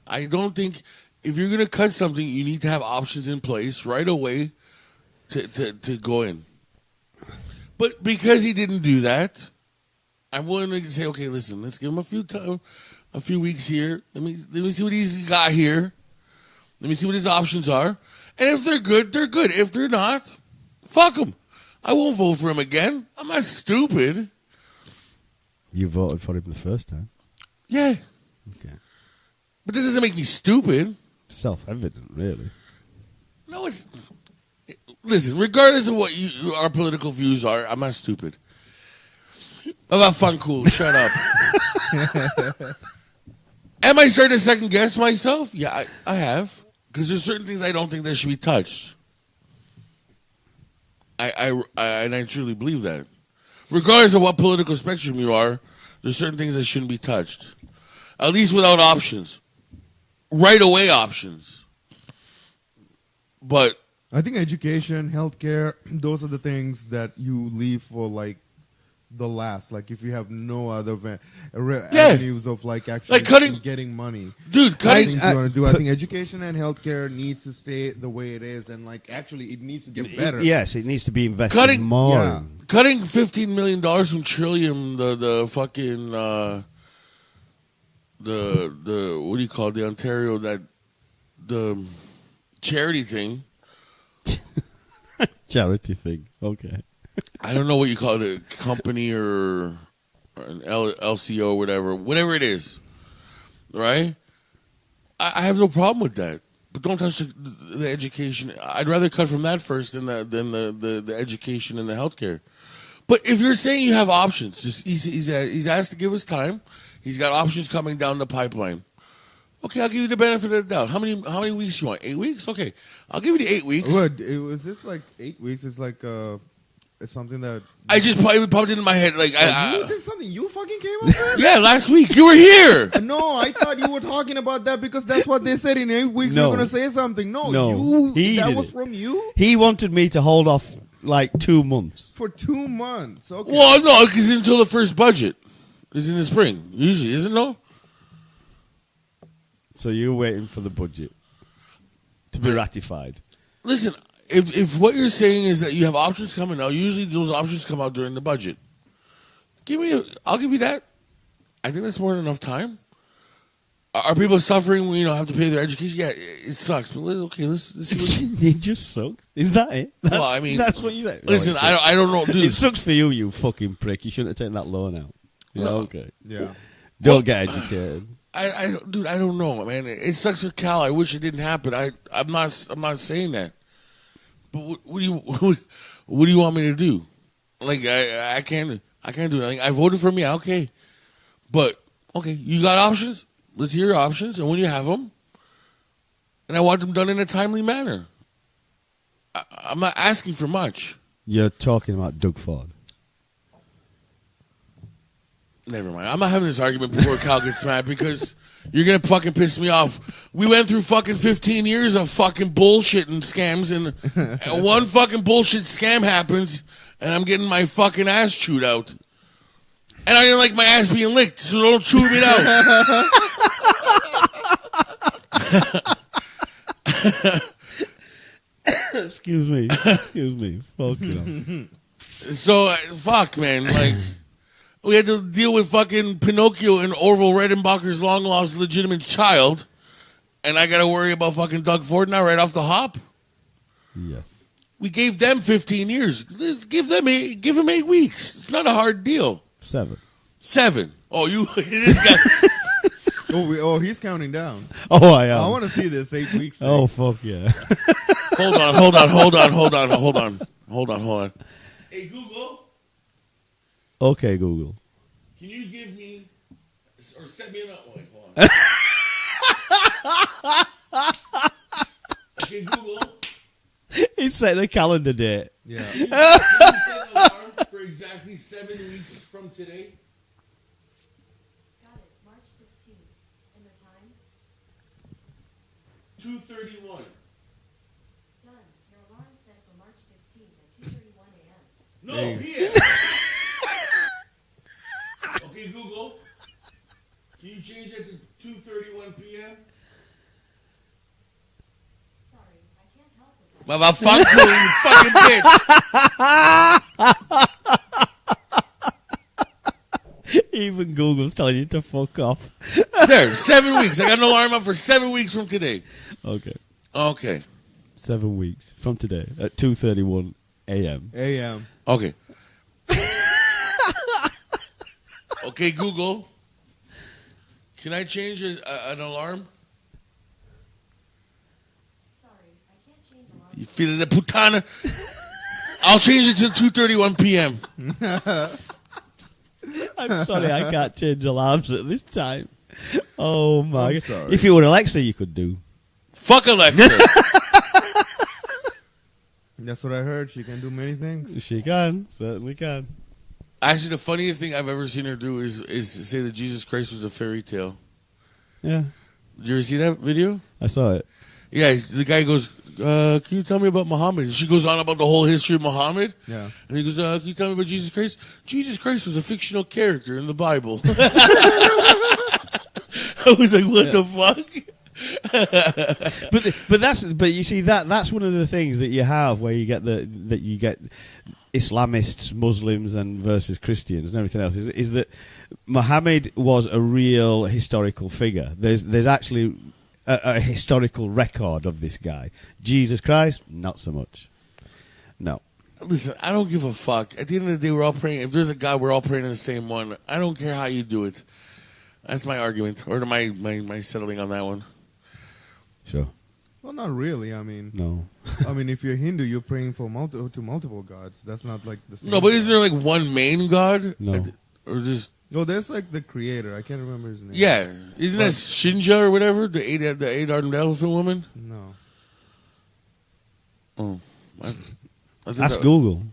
I don't think if you're going to cut something, you need to have options in place right away to go in. But because he didn't do that, I'm willing to say, okay, listen, let's give him a few weeks here. Let me see what he's got here. Let me see what his options are. And if they're good, they're good. If they're not, fuck them. I won't vote for him again. I'm not stupid. You voted for him the first time. Yeah. Okay. But that doesn't make me stupid. Self-evident, really. No, it's... Listen, regardless of what our political views are, I'm not stupid. I'm not fun cool. Shut up. Am I starting to second guess myself? Yeah, I have. Because there's certain things I don't think that should be touched. And I truly believe that. Regardless of what political spectrum you are, there's certain things that shouldn't be touched. At least without options. Right away options. But I think education, healthcare, those are the things that you leave for like the last. Like if you have no other avenues of like actually getting money. Dude, things you want to do. I think education and healthcare needs to stay the way it is, and like actually it needs to get better. Yes, it needs to be invested more. Yeah. Cutting $15 million from Trillium, the fucking the what do you call it? The Ontario the charity thing. Charity thing. Okay. I don't know what you call it, a company or an LCO or whatever it is, right? I have no problem with that, but don't touch the education. I'd rather cut from that first than the education and the healthcare. But if you're saying you have options, just he's asked to give us time. He's got options coming down the pipeline. Okay, I'll give you the benefit of the doubt. How many weeks do you want? 8 weeks? Okay, I'll give you the 8 weeks. What? It was just like 8 weeks. It's like It's something that I just it popped into my head. Like, this is something you fucking came up with? yeah, last week you were here. No, I thought you were talking about that because that's what they said in 8 weeks. No. We're gonna say something. No, that was from you He wanted me to hold off like 2 months. for 2 months. Okay. Well, no, because until the first budget is in the spring. Usually, isn't it? No. So you're waiting for the budget to be ratified. Listen, if what you're saying is that you have options coming out, usually those options come out during the budget. I'll give you that. I think that's more than enough time. Are people suffering when have to pay their education? Yeah, it sucks. But let's see. It just sucks. Is that it? Well, I mean, that's what you say. Listen, I don't know, dude. It sucks for you fucking prick. You shouldn't have taken that loan out. Yeah, No. okay. Yeah. Don't get educated. Dude, I don't know, man. It sucks for Cal. I wish it didn't happen. I'm not saying that. But what do you want me to do? Like I can't do anything. I voted for me. Okay, but okay, you got options. Let's hear your options, and when you have them, and I want them done in a timely manner. I'm not asking for much. You're talking about Doug Ford. Never mind. I'm not having this argument before Cal gets mad because you're going to fucking piss me off. We went through fucking 15 years of fucking bullshit and scams, and one fucking bullshit scam happens, and I'm getting my fucking ass chewed out. And I didn't like my ass being licked, so don't chew me out. Excuse me. Fucking So, fuck, man. Like, we had to deal with fucking Pinocchio and Orville Redenbacher's long-lost legitimate child, and I got to worry about fucking Doug Ford now right off the hop? Yeah. We gave them 15 years. Give him 8 weeks. It's not a hard deal. 7. Oh, this guy. He's counting down. Oh, I am. I want to see this 8 weeks thing. Oh, fuck yeah. Hold on. Hey, Google. Okay, Google. Can you give me or set me up? Wait, hold on. Okay, Google. He set a calendar date. Yeah. Can you set an alarm for exactly 7 weeks from today? Got it. March 16th. And the time? 2:31. Done. Your alarm is set for March 16th at 2:31 a.m. No, p.m. Okay, Google. Can you change that to 2:31 p.m.? Sorry, I can't help with that. Well, fuck you, you fucking bitch. Even Google's telling you to fuck off. There, 7 weeks. I got an alarm up for 7 weeks from today. Okay. 7 weeks from today at 2:31 a.m. A.M. Okay. Okay, Google. Can I change an alarm? Sorry, I can't change alarm. You feel the putana? I'll change it to 2:31 p.m. I'm sorry, I can't change alarms at this time. Oh my I'm God. sorry. If you were Alexa, you could do. Fuck Alexa. That's what I heard. She can do many things. She can, certainly can. Actually, the funniest thing I've ever seen her do is say that Jesus Christ was a fairy tale. Yeah, Did you ever see that video? I saw it. Yeah, the guy goes, can you tell me about Muhammad? And she goes on about the whole history of Muhammad. Yeah. And he goes, can you tell me about Jesus Christ? Jesus Christ was a fictional character in the Bible. I was like, what the fuck? but you see that's one of the things that you have where you get you get Islamists, Muslims, and versus Christians and everything else is that Muhammad was a real historical figure. There's actually a historical record of this guy. Jesus Christ, not so much. No. Listen, I don't give a fuck. At the end of the day, we're all praying. If there's a God, we're all praying to the same one. I don't care how you do it. That's my argument, or my settling on that one. Sure. Well, not really. I mean, No. if you're Hindu, you're praying for multiple gods. That's not like the same. No, but isn't there like one main God? No. Or just No, there's like the creator. I can't remember his name. yeah? Isn't that Shinja or whatever? The eight-armed elephant woman? No. Oh, I think Ask that- Google.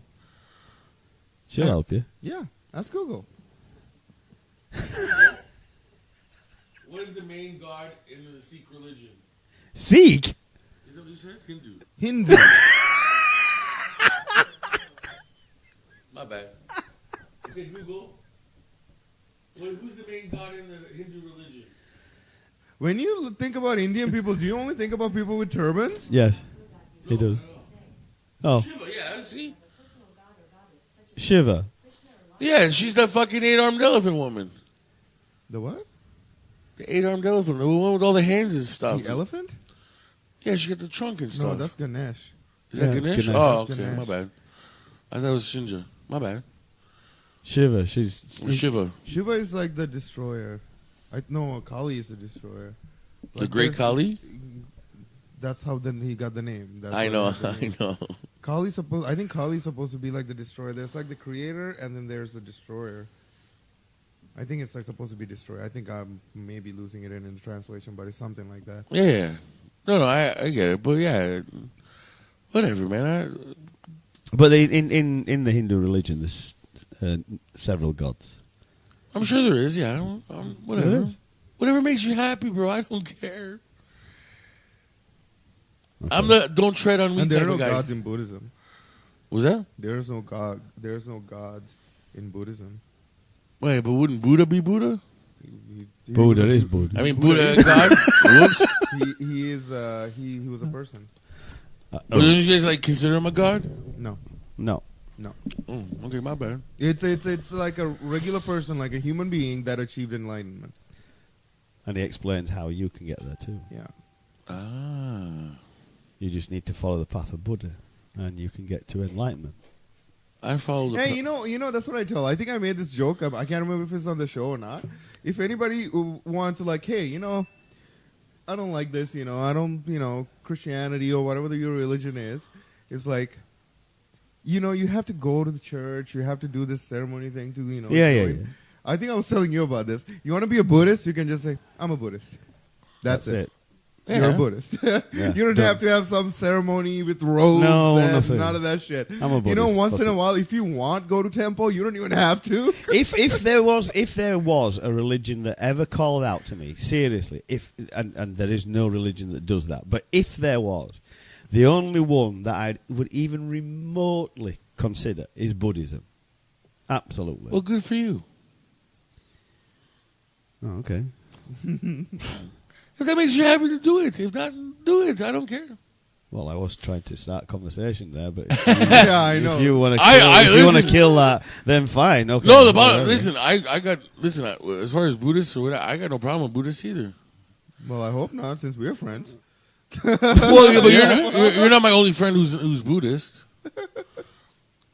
She'll help you. Yeah, ask Google. What is the main god in the Sikh religion? Sikh? Is that what you said? Hindu. Hindu. My bad. Okay, Google. Who's the main god in the Hindu religion? When you think about Indian people, do you only think about people with turbans? Yes. He does. Oh, Shiva, yeah, see? Shiva. Yeah, she's the fucking 8-armed elephant woman. The what? The 8-armed elephant, the one with all the hands and stuff. The elephant? Yeah, she got the trunk and stuff. No, that's Ganesh. Is that Yeah, it's Ganesh? Ganesh. Oh, That's okay, Ganesh. my bad. I thought it was Shinja. My bad. Shiva. She's Shiva. Shiva is like the destroyer. No, Kali is the destroyer. The Like, great there's- Kali? That's how then he got the name. That's I how know, he got the name. I know. I think Kali's supposed to be like the destroyer. There's like the creator, and then there's the destroyer. I think it's like supposed to be destroyer. I think I'm maybe losing it in the translation, but it's something like that. Yeah. No, I get it. But yeah, whatever, man. But in the Hindu religion, there's several gods. I'm sure there is, yeah. Whatever. There is? Whatever makes you happy, bro. I don't care. Okay. I'm the don't tread on me And there type are no of guy. gods in Buddhism. Was that? There's no god. There's no gods in Buddhism. Wait, but wouldn't Buddha be Buddha? Buddha is Buddha. I mean, Buddha is God. Whoops. He is. He was a person. But don't you guys like consider him a god? No, No. no. Okay, my bad. It's like a regular person, like a human being that achieved enlightenment. And he explains how you can get there too. Yeah. Ah, You just need to follow the path of Buddha, and you can get to enlightenment. I follow the. Hey, you know, that's what I tell. I think I made this joke. I can't remember if it's on the show or not. If anybody wants to, like, hey, I don't like this, I don't, Christianity or whatever your religion is, it's like, you have to go to the church, you have to do this ceremony thing to, Yeah. join. I think I was telling you about this. You want to be a Buddhist, you can just say, I'm a Buddhist. That's it. You're a Yeah. Buddhist. Yeah. You don't have to have some ceremony with robes No, and nothing. none of that shit. I'm a Buddhist. Once Fuck in a it. while, if you want, go to temple. You don't even have to. If there was a religion that ever called out to me seriously, and there is no religion that does that, but if there was, the only one that I would even remotely consider is Buddhism. Absolutely. Well, good for you. Oh, okay. If that makes you happy to do it. If not, do it. I don't care. Well, I was trying to start conversation there, but Yeah, I know. if you want to listen. kill that, then fine. Okay. No, the bottom. Whatever. Listen. As far as Buddhists or whatever, I got no problem with Buddhists either. Well, I hope not, since we're friends. Well, yeah, but you're not my only friend who's Buddhist.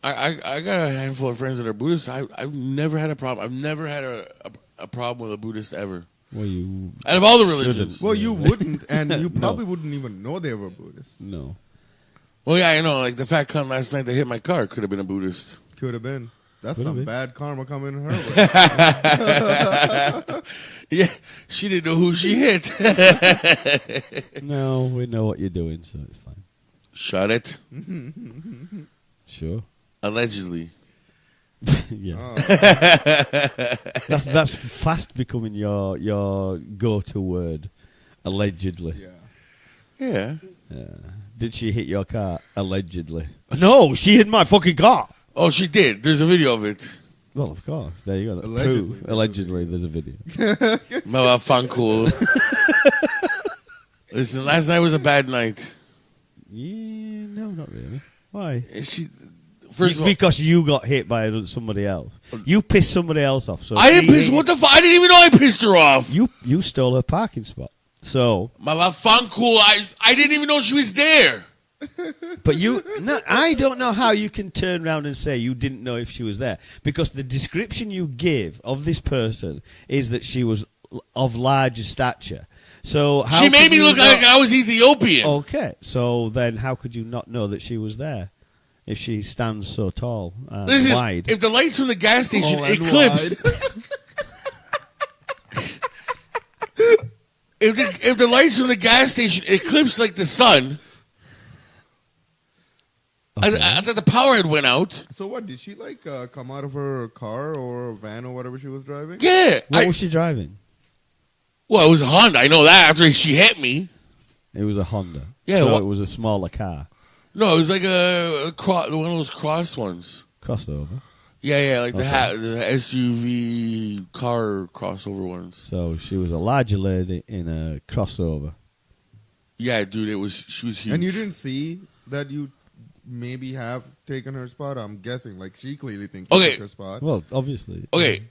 I got a handful of friends that are Buddhists. I've never had a problem. I've never had a problem with a Buddhist ever. Well, you Out of all the religions. Well, you wouldn't, and you probably wouldn't even know they were Buddhist. no. Well, yeah, I know. Like the fat cunt last night that hit my car could have been a Buddhist. Could have been. That's Could have some been. bad karma coming her way. Yeah, she didn't know who she hit. No, we know what you're doing, so it's fine. Shut it. Sure. Allegedly. Yeah. Oh. That's fast becoming your go-to word. Allegedly. Yeah. Yeah. Did she hit your car? Allegedly. No, she hit my fucking car. Oh, she did. There's a video of it. Well, of course. There you go. That's Allegedly. proof. Allegedly, there's a video. Motherfucker. Listen, last night was a bad night. Yeah, no, not really. Why? First of all, Because you got hit by somebody else. You pissed somebody else off. So I didn't she piss. hit What the fuck? I didn't even know I pissed her off. you stole her parking spot. So, Motherfucker. I didn't even know she was there. but I don't know how you can turn around and say you didn't know if she was there, because the description you give of this person is that she was of larger stature. So how She made could me you look not- like I was Ethiopian. Okay, so then how could you not know that she was there if she stands so tall and Listen, wide? if the lights from the gas station Tall and eclipse, if the lights from the gas station eclipse like the sun, I thought the power had went out. So what? Did she like come out of her car or van or whatever she was driving? Yeah. What was she driving? Well, it was a Honda. I know that after she hit me. It was a Honda. Yeah, so well- it was a smaller car. No, it was like one of those cross ones. Crossover. Yeah, like the Okay. the SUV car crossover ones. So she was a larger lady in a crossover. Yeah, dude, she was huge. And you didn't see that you maybe have taken her spot? I'm guessing. Like, she clearly thinks you Okay. took her spot. Well, obviously. Okay,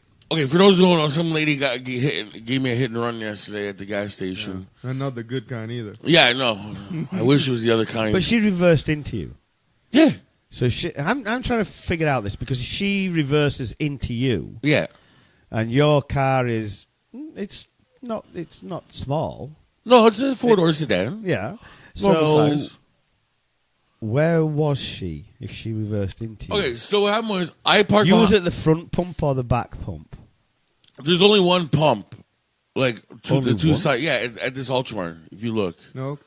for those who don't know, some lady gave me a hit and run yesterday at the gas station. And not the good kind either. Yeah, I know. I wish it was the other kind. But she reversed into you. Yeah, So I'm trying to figure out this because she reverses into you, yeah. and your car is it's not small. No, it's a 4-door sedan. Yeah. Normal So size. where was she if she reversed into you? Okay, so what happened was I parked. You was behind- at the front pump or the back pump? There's only one pump, like to Only the two one? sides. Yeah, at this Ultramar. If you look, No?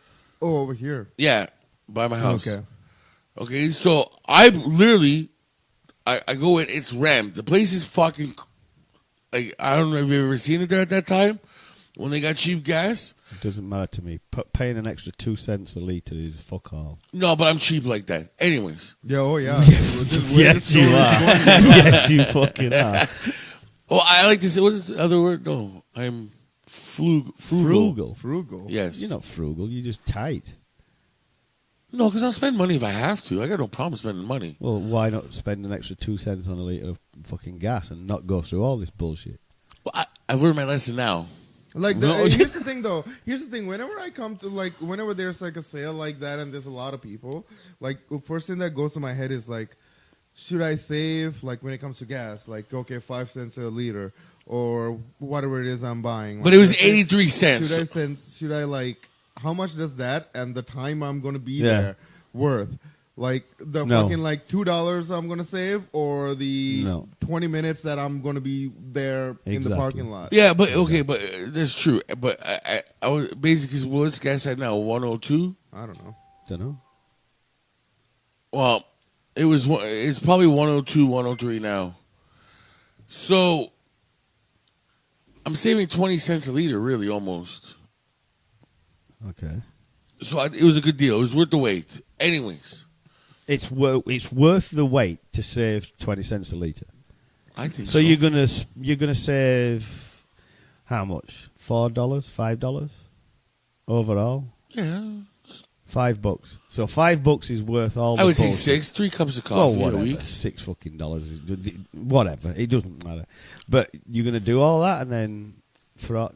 Oh, over here. yeah, by my house. Okay. Okay, so I literally, I go in. It's rammed. The place is fucking. Like, I don't know if you've ever seen it there at that time when they got cheap gas. It doesn't matter to me. Paying an extra 2 cents a litre is fuck all. No, but I'm cheap like that. Anyways, Yeah, oh yeah. Yes, you are. Yes, you fucking are. well, I like to say, what is the other word? No, I'm frugal. Frugal. Frugal. Yes. You're not frugal. You're just tight. No, because I'll spend money if I have to. I got no problem spending money. Well, why not spend an extra 2 cents on a litre of fucking gas and not go through all this bullshit? Well, I've learned my lesson now. Like, No. here's the thing, though. Here's the thing. Whenever I come to, like, whenever there's, like, a sale like that and there's a lot of people, like, the first thing that goes to my head is, like, should I save, like, when it comes to gas, like, okay, 5 cents a liter or whatever it is I'm buying. But Like, it was should I save- 83 cents. Should I, like, how much does that and the time I'm going to be Yeah. there worth? Like, the No. fucking, like, $2 I'm going to save or the No. 20 minutes that I'm going to be there in the Exactly. parking lot? Yeah, but okay, but that's true. But I was basically what's gas at now? 102. I don't know. Don't know. Well, it's probably 102, 103 now. So I'm saving 20 cents a liter, really, almost. Okay. So it was a good deal. It was worth the wait. Anyways, It's worth the wait to save 20 cents a litre. I think So you're gonna save how much? $4, $5 overall. yeah. $5. So $5 is worth all. I the would say bullshit. 6, 3 cups of Well, coffee a whatever. week. $6 fucking dollars is whatever. It doesn't matter. But you're gonna do all that, and then for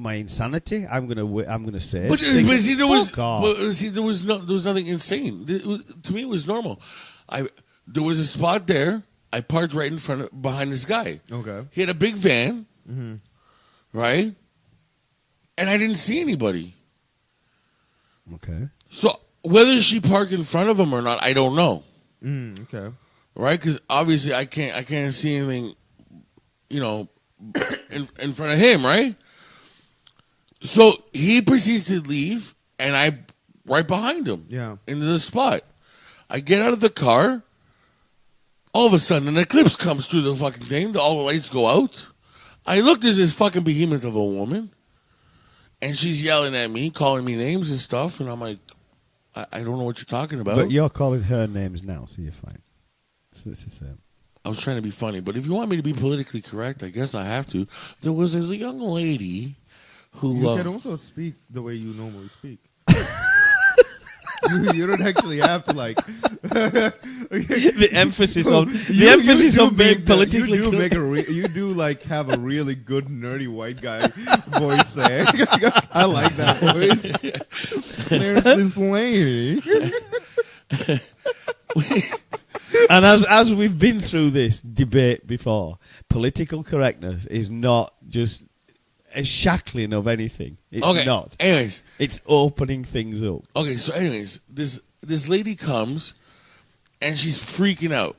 my insanity, I'm gonna save. But six- see, there was Fuck off. there was nothing insane. To me, it was normal. There was a spot there. I parked right in front behind this guy. Okay. He had a big van, right? And I didn't see anybody. Okay. So whether she parked in front of him or not, I don't know. Okay. Right? Because obviously I can't see anything, in front of him, right? So he proceeds to leave, and I right behind him. Yeah. Into the spot. I get out of the car. All of a sudden, an eclipse comes through the fucking thing. All the lights go out. I look, there's this fucking behemoth of a woman, and she's yelling at me, calling me names and stuff, and I'm like, I don't know what you're talking about. But you're calling her names now, so you're fine. So it's the same. I was trying to be funny, but if you want me to be politically correct, I guess I have to. There was a young lady who... You can also speak the way you normally speak. you don't actually have to like The emphasis on You do being make politically you do correct. you do like have a really good nerdy white guy voice saying. I like that voice. There's this lady. And as we've been through this debate before, political correctness is not just a shackling of anything. It's Okay. not. Anyways, It's opening things up. okay. So, anyways, this lady comes, and she's freaking out,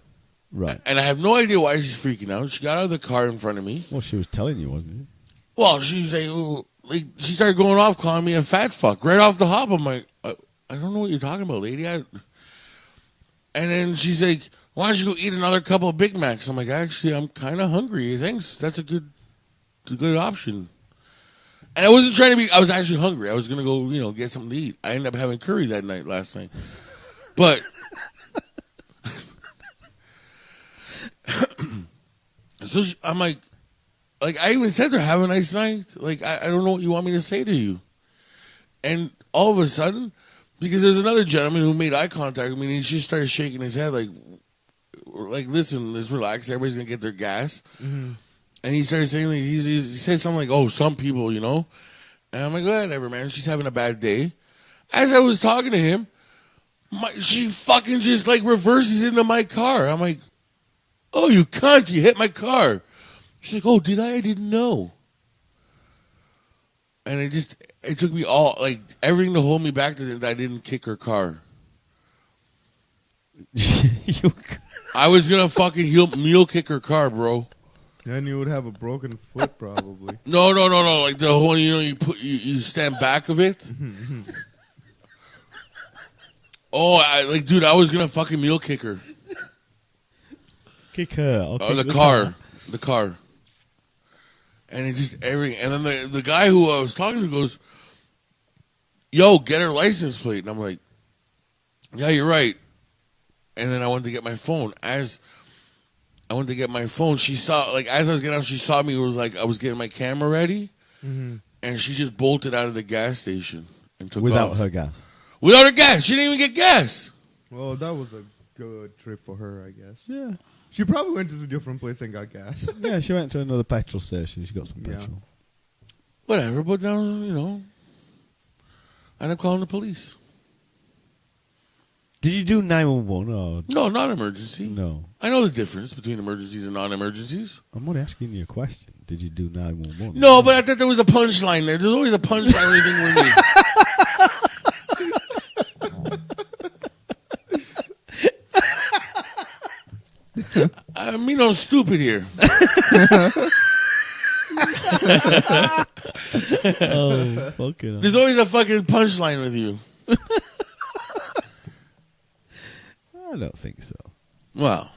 Right. and I have no idea why she's freaking out. She got out of the car in front of me. Well, she was telling you, wasn't Well, she was like she started going off, calling me a fat fuck right off the hop. I'm like, I don't know what you're talking about, lady. And then she's like, why don't you go eat another couple of Big Macs? I'm like, actually, I'm kind of hungry. Thanks. That's a good option. And I wasn't trying to be, I was actually hungry. I was going to go, get something to eat. I ended up having curry that night last night. But, so I'm like, I even said to her, have a nice night. Like, I don't know what you want me to say to you. And all of a sudden, because there's another gentleman who made eye contact with me, and he just started shaking his head like listen, let's relax. Everybody's going to get their gas. Mm-hmm. And he started saying, he said something like, oh, some people, And I'm like, whatever, man. She's having a bad day. As I was talking to him, she fucking just, reverses into my car. I'm like, oh, you cunt. You hit my car. She's like, oh, did I? I didn't know. And it took me everything to hold me back to that I didn't kick her car. I was going to fucking mule kick her car, bro. Then you would have a broken foot, probably. No. Like the whole, you stand back of it. Oh, dude, I was gonna fucking mule kick her. Kick her. The car. And it just everything. And then the guy who I was talking to goes, "Yo, get her license plate." And I'm like, "Yeah, you're right." And then I went to get my phone. She saw, as I was getting out, she saw me. It was I was getting my camera ready, and she just bolted out of the gas station and took without off. her gas. Without her gas, she didn't even get gas. Well, that was a good trip for her, I guess. Yeah, she probably went to a different place and got gas. Yeah, she went to another petrol station. She got some petrol. Yeah. Whatever, but now I ended up calling the police. Did you do 911 or No, not emergency. no? I know the difference between emergencies and non-emergencies. I'm only asking you a question. Did you do 911? No, but I thought there was a punchline there. There's always a punchline when anything with me. I mean, I'm stupid here. Oh, fucking hell. There's always a fucking punchline with you. I don't think so. Well,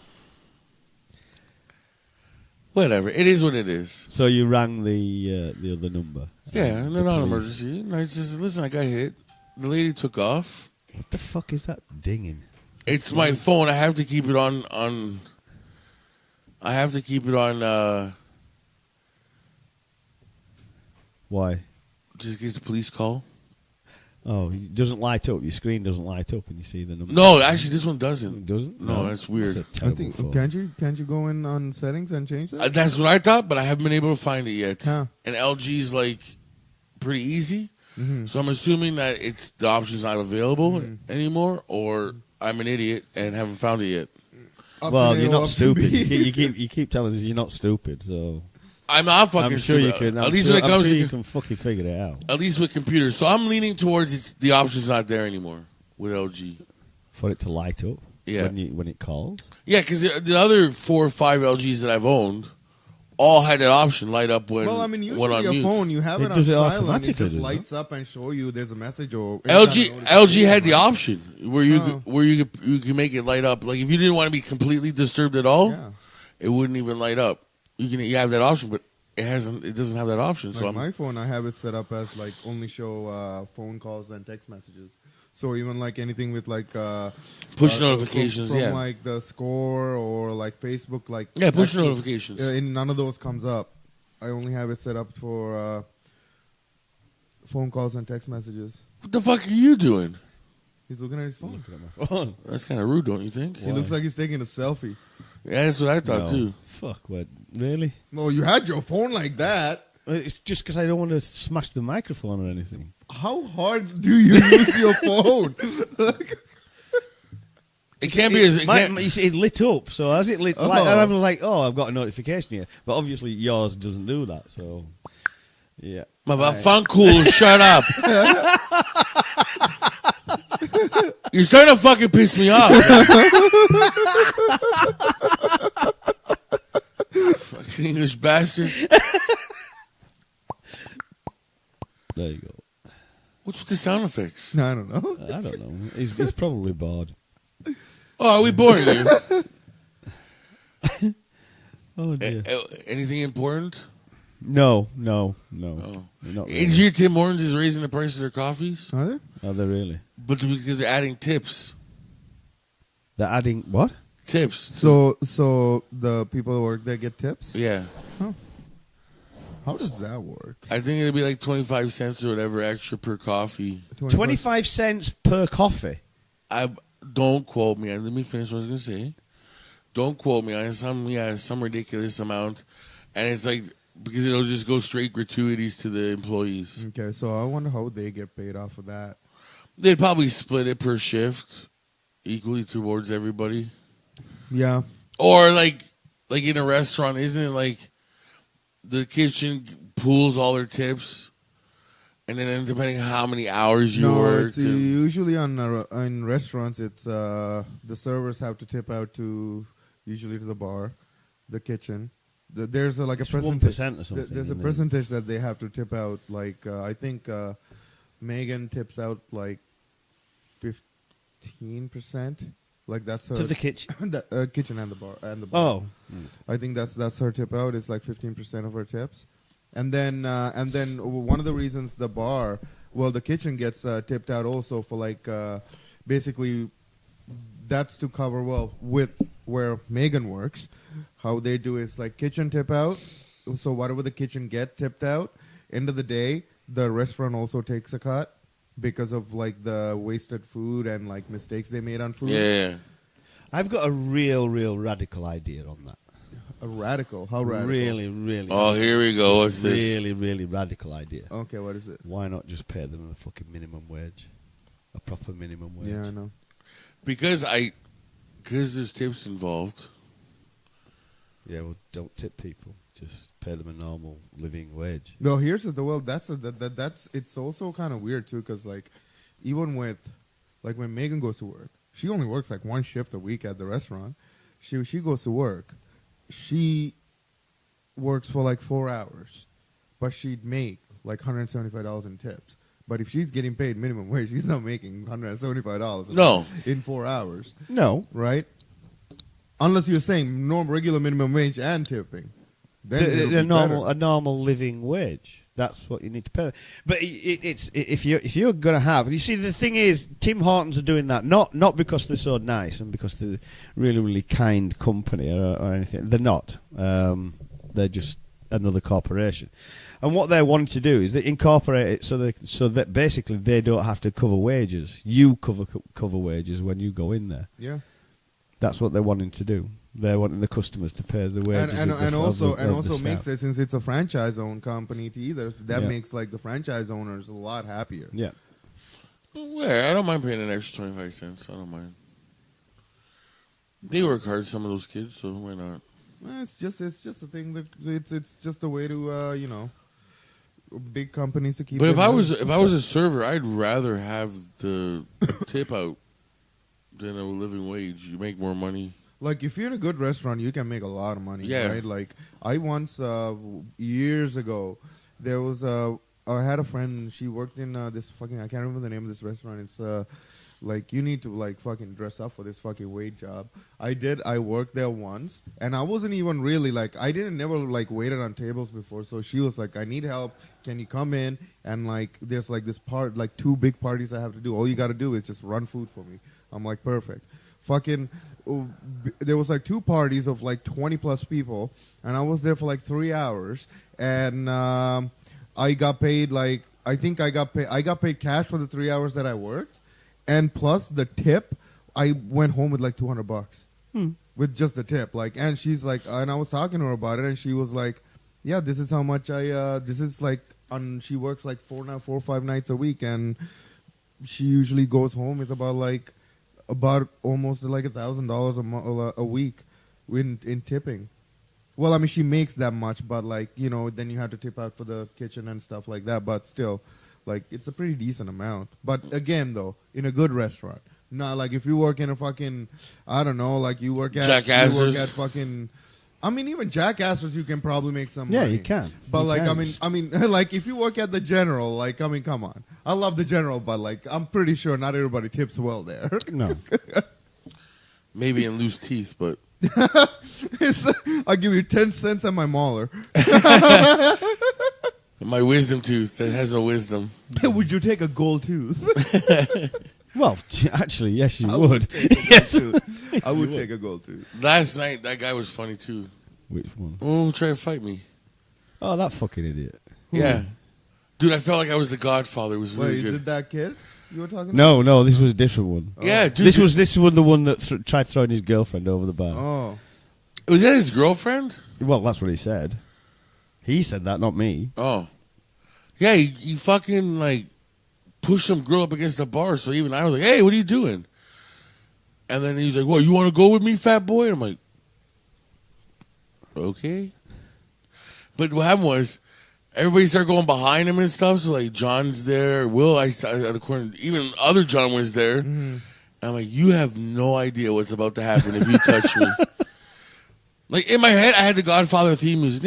whatever. It is what it is. So you rang the other number? Yeah, and they're the not an police. emergency. And I just listen. I got hit. The lady took off. What the fuck is that dinging? It's my phone. I have to keep it on. I have to keep it on. Why? Just in case the police call. Oh, it doesn't light up. Your screen doesn't light up when you see the number. No, actually, this one doesn't. It doesn't. No, that's weird. That's a I terrible think phone. can't you go in on settings and change that? That's what I thought, but I haven't been able to find it yet. Huh. And LG's pretty easy, Mm-hmm. so I'm assuming that the option's not available anymore, or I'm an idiot and haven't found it yet. Option Well, A you're or not option stupid. B? You keep telling us you're not stupid. So I'm not fucking I'm sure stupid. you can. At least when it comes you to can fucking figure it out at least with computers. So I'm leaning towards the option's not there anymore with LG. for it to light up. Yeah. When it calls. Yeah, because the other 4 or 5 LGs that I've owned all had that option light up when Well, I mean, when on usually mute. your phone, you have It it on does it silent. It automatically, just doesn't it? lights up and show you there's a message or LG had the option where you Oh. you can make it light up. Like if you didn't want to be completely disturbed at all, Yeah. it wouldn't even light up. You have that option, but it doesn't have that option. So Like my phone, I have it set up as only show phone calls and text messages. So even anything with push notifications, from yeah, the score or Facebook, push actually, notifications. and none of those comes up. I only have it set up for phone calls and text messages. What the fuck are you doing? He's looking at his phone. Looking at my phone. That's kind of rude, don't you think? He looks like he's taking a selfie. Yeah, that's what I thought too. Fuck, what? Really? Well, you had your phone like that. It's just because I don't want to smash the microphone or anything. How hard do you use your phone? It can't be as You see, it lit up, so as it lit, I'm like, oh, I've got a notification here. But obviously yours doesn't do that, so yeah. Fun cool, shut up. You're starting to fucking piss me off. Fucking English bastard. There you go. What's with the sound effects? I don't know. I don't know. He's probably bored. Oh, are we boring you? Oh dear. Anything important? No. Oh. Not Did you really. hear Tim Hortons is raising the price of their coffees? Are they? Are they really? But because they're adding tips. They're adding what? Tips. So the people who work there get tips? Yeah. How does that work? I think it'll be like 25 cents or whatever extra per coffee. 25 cents per coffee. Don't quote me. Let me finish what I was going to say. Don't quote me on some ridiculous amount. And it's like, because it'll just go straight gratuities to the employees. Okay, so I wonder how they get paid off of that. They'd probably split it per shift equally towards everybody. Yeah. Or like in a restaurant, isn't it like the kitchen pools all their tips? And then depending on how many hours you work. It's usually in restaurants, it's the servers have to tip out usually to the bar, the kitchen. There's like a percentage. 1% or something. There's a percentage that they have to tip out. Like I think Megan tips out like 15%. Like that's her To the kitchen. the kitchen and the bar Oh. I think that's her tip out. It's like 15% of her tips, and then one of the reasons the kitchen gets tipped out also for like basically that's to cover with where Megan works. How they do is like kitchen tip out. So whatever the kitchen get tipped out, end of the day, the restaurant also takes a cut because of like the wasted food and like mistakes they made on food. Yeah. I've got a real radical idea on that. A radical? How radical? Really. Oh, here we go. What's this? Really radical idea. Okay, what is it? Why not just pay them a fucking minimum wage? A proper minimum wage. Yeah, I know. Because there's tips involved. Yeah, well, don't tip people. Just pay them a normal living wage. Well, here's that's it's also kind of weird too, because like even with like when Megan goes to work, she only works like one shift a week at the restaurant. She goes to work, she works for like 4 hours, but she'd make like $175 in tips. But if she's getting paid minimum wage, she's not making $175 No. in 4 hours, No. right? Unless you're saying regular minimum wage and tipping. Then it'll be A normal living wage. That's what you need to pay. But it's if you're going to have, you see, the thing is, Tim Hortons are doing that not because they're so nice and because they're really kind company or anything. They're not. They're just another corporation. And what they're wanting to do is they incorporate it so that basically they don't have to cover wages. You cover wages when you go in there. Yeah. That's what they're wanting to do. They're wanting the customers to pay the wages and also staff. makes it, since it's a franchise-owned company to either, so that Yeah. makes like the franchise owners a lot happier. Yeah. Well, I don't mind paying an extra 25 cents. I don't mind. They work hard, some of those kids, so why not? It's just a thing that it's just a way to big companies to keep. But if their I money. was a server, I'd rather have the tip out than a living wage. You make more money. Like if you're in a good restaurant, you can make a lot of money. Yeah. Right? Like I once years ago, there was I had a friend. She worked in this fucking, I can't remember the name of this restaurant. It's like you need to like fucking dress up for this fucking wait job. I worked there once, and I wasn't even really like, I didn't never like waited on tables before. So she was like, I need help. Can you come in? And like there's like this part, like 2 big parties I have to do. All you got to do is just run food for me. I'm like, perfect. Fucking, there was like 2 parties of like 20 plus people, and I was there for like 3 hours, and I got paid like, I think I got paid cash for the 3 hours that I worked, and plus the tip, I went home with like $200 with just the tip. Like, and she's like, and I was talking to her about it, and she was like, yeah, this is how much this is like, she works like 4 or 5 nights a week, and she usually goes home with about almost like $1,000 a week in tipping. Well, I mean, she makes that much, but like, then you have to tip out for the kitchen and stuff like that. But still, like, it's a pretty decent amount. But again, though, in a good restaurant, not like if you work in a fucking, I don't know, like you work at fucking. I mean, even Jackassers, you can probably make some money. Yeah, you can. But You like, can. I mean, like if you work at the General, like, I mean, come on. I love the General, but like, I'm pretty sure not everybody tips well there. No. Maybe in loose teeth, but I'll give you 10 cents and my molar. my wisdom tooth that has no wisdom. Would you take a gold tooth? Well, actually, yes, you I would. take a gold Yes. tooth. I would take a gold tooth. Last night, that guy was funny too. Which one? Oh, try to fight me. Oh, that fucking idiot. Yeah. Dude, I felt like I was the Godfather. It was really Wait, good. is it that kid you were talking No, this was a different one. Yeah, dude. This was the one that tried throwing his girlfriend over the bar. about? Oh. Was that his girlfriend? Well, that's what he said. He said that, not me. Oh. Yeah, he fucking, like, pushed some girl up against the bar, so even I was like, hey, what are you doing? And then he was like, what, you want to go with me, fat boy? And I'm like, okay. But what happened was, everybody started going behind him and stuff, so, like, John's there, Will, even other John was there. Mm-hmm. I'm like, you have no idea what's about to happen if you touch me. Like, in my head, I had the Godfather theme music.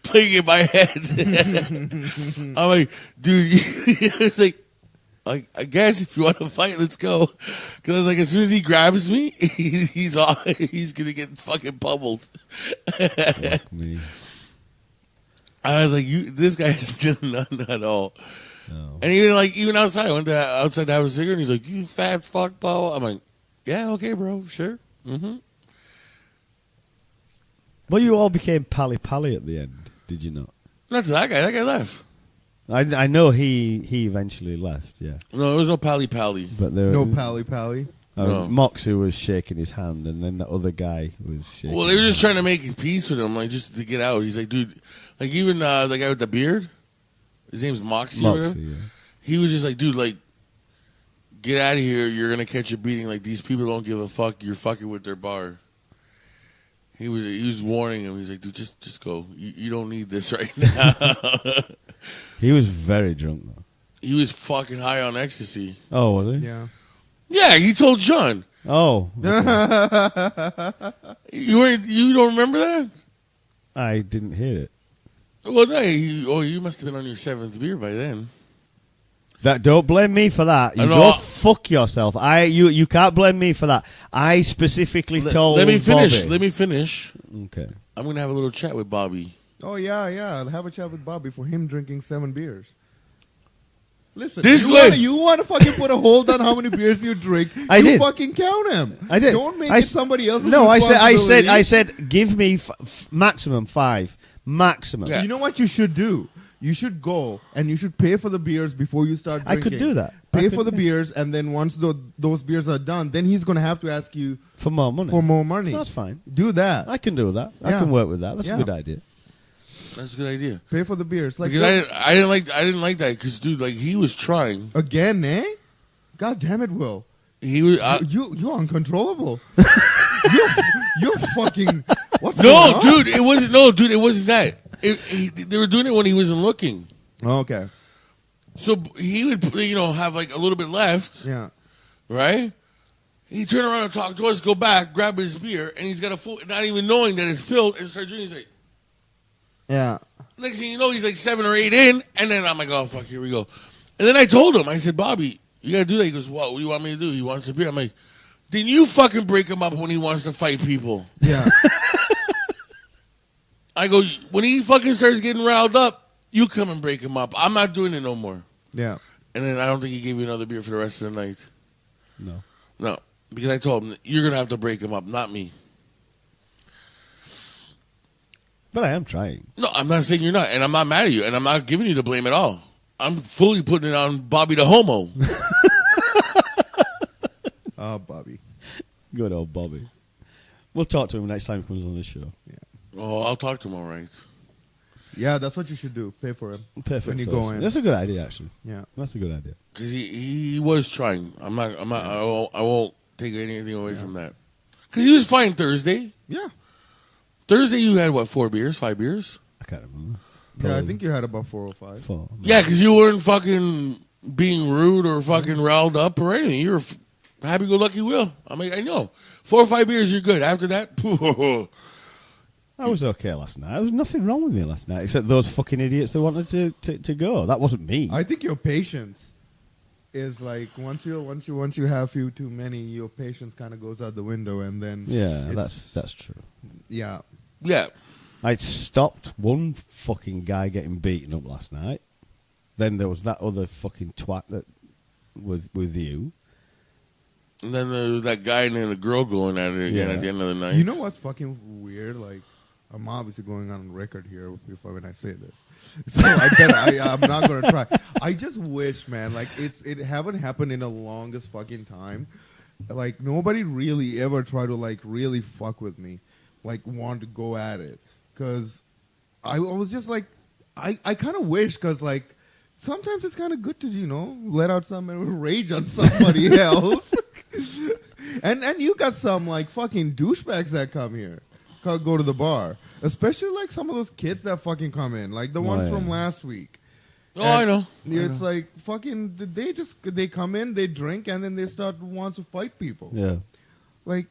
Playing in my head. I'm like, dude, it's like, I guess if you want to fight, let's go. Because I was like, as soon as he grabs me, he's going to get fucking pummeled. Fuck me. I was like, this guy has done none at all. No. And even outside, I went outside to have a cigarette, and he's like, you fat fuck, ball. I'm like, yeah, okay, bro, sure. Mm-hmm. Well, you all became pally at the end, did you not? Not to that guy. That guy left. I know he eventually left, yeah. No, there was no pally. But there No pally. No. Moxie was shaking his hand, and then the other guy was shaking. Well, they were just trying to make peace with him, like, just to get out. He's like, dude, like, even the guy with the beard, his name's Moxie. Or whatever, yeah. he was just like, dude, like, get out of here. You're going to catch a beating. Like, these people don't give a fuck. You're fucking with their bar. He was warning him. He's like, dude, just go. You don't need this right now. He was very drunk, though. He was fucking high on ecstasy. Oh, was he? Yeah. Yeah, he told John. Oh. Okay. You don't remember that? I didn't hear it. Well, no. You must have been on your 7th beer by then. Don't blame me for that. You go fuck yourself. You can't blame me for that. I specifically told Let me finish. Bobby. Let me finish. Okay. I'm going to have a little chat with Bobby. Oh, yeah. I'll have a chat with Bobby for him drinking 7 beers. Listen, This you way- wanna- you want to fucking put a hold on how many beers you drink? I you did. fucking count them. I did. Don't make I it s- somebody else's No, I responsibility. said, give me maximum 5. Maximum. Yeah. You know what you should do? You should go and you should pay for the beers before you start I drinking. could do that. Pay for the beers, and then once those beers are done, then he's going to have to ask you For more money. for more money. That's fine. Do that. I can do that. I Yeah. can work with that. That's Yeah. a good idea. That's a good idea. Pay for the beers. Like Because I didn't like that because, dude, like, he was trying. again, eh? God damn it, Will. He was. You're uncontrollable. you're fucking. What's No, going on? dude, it wasn't. No, dude, it wasn't that. They were doing it when he wasn't looking. Oh, okay. So he would, have like a little bit left, Yeah. right? He turn around and talk to us, go back, grab his beer, and he's got a full, not even knowing that it's filled, and start drinking. He's like, Yeah. next thing you know, he's like 7 or 8 in, and then I'm like, oh fuck, here we go. And then I told him, I said, Bobby, you gotta do that. He goes, what do you want me to do? He wants a beer. I'm like, then you fucking break him up when he wants to fight people. Yeah. I go, when he fucking starts getting riled up, you come and break him up. I'm not doing it no more. Yeah. And then I don't think he gave you another beer for the rest of the night. No. No, because I told him, you're going to have to break him up, not me. But I am trying. No, I'm not saying you're not, and I'm not mad at you, and I'm not giving you the blame at all. I'm fully putting it on Bobby the homo. Oh, Bobby. Good old Bobby. We'll talk to him next time he comes on the show. Oh, I'll talk to him all right. Yeah, that's what you should do. Pay for him. Perfect. When you first. go in. That's a good idea, actually. Yeah. That's a good idea. Because he was trying. I won't take anything away from that. Because he was fine Thursday. Yeah. Thursday you had, what, 4 beers, 5 beers? I can't remember. Yeah, I Probably think you had about 4 or 5. 4. Yeah, because you weren't fucking being rude or fucking riled up or anything. You were happy-go-lucky Will. I mean, I know. 4 or 5 beers, you're good. After that, I was okay last night. There was nothing wrong with me last night, except those fucking idiots that wanted to go. That wasn't me. I think your patience. is like once you have few too many, your patience kind of goes out the window, and then Yeah, it's- that's true. yeah. Yeah. I stopped one fucking guy getting beaten up last night. Then there was that other fucking twat that was with you. And then there was that guy and then the girl going at it again Yeah. at the end of the night. You know what's fucking weird? Like, I'm obviously going on record here before when I say this, so I'm not gonna try. I just wish, man, like it haven't happened in the longest fucking time. Like nobody really ever tried to like really fuck with me, like want to go at it, because I was just like, I kind of wish, because like sometimes it's kind of good to let out some rage on somebody else. And you got some like fucking douchebags that come here, go to the bar, especially like some of those kids that fucking come in, like the ones from last week. Oh, I know. It's like fucking they come in, they drink, and then they start wants to fight people. Yeah. Like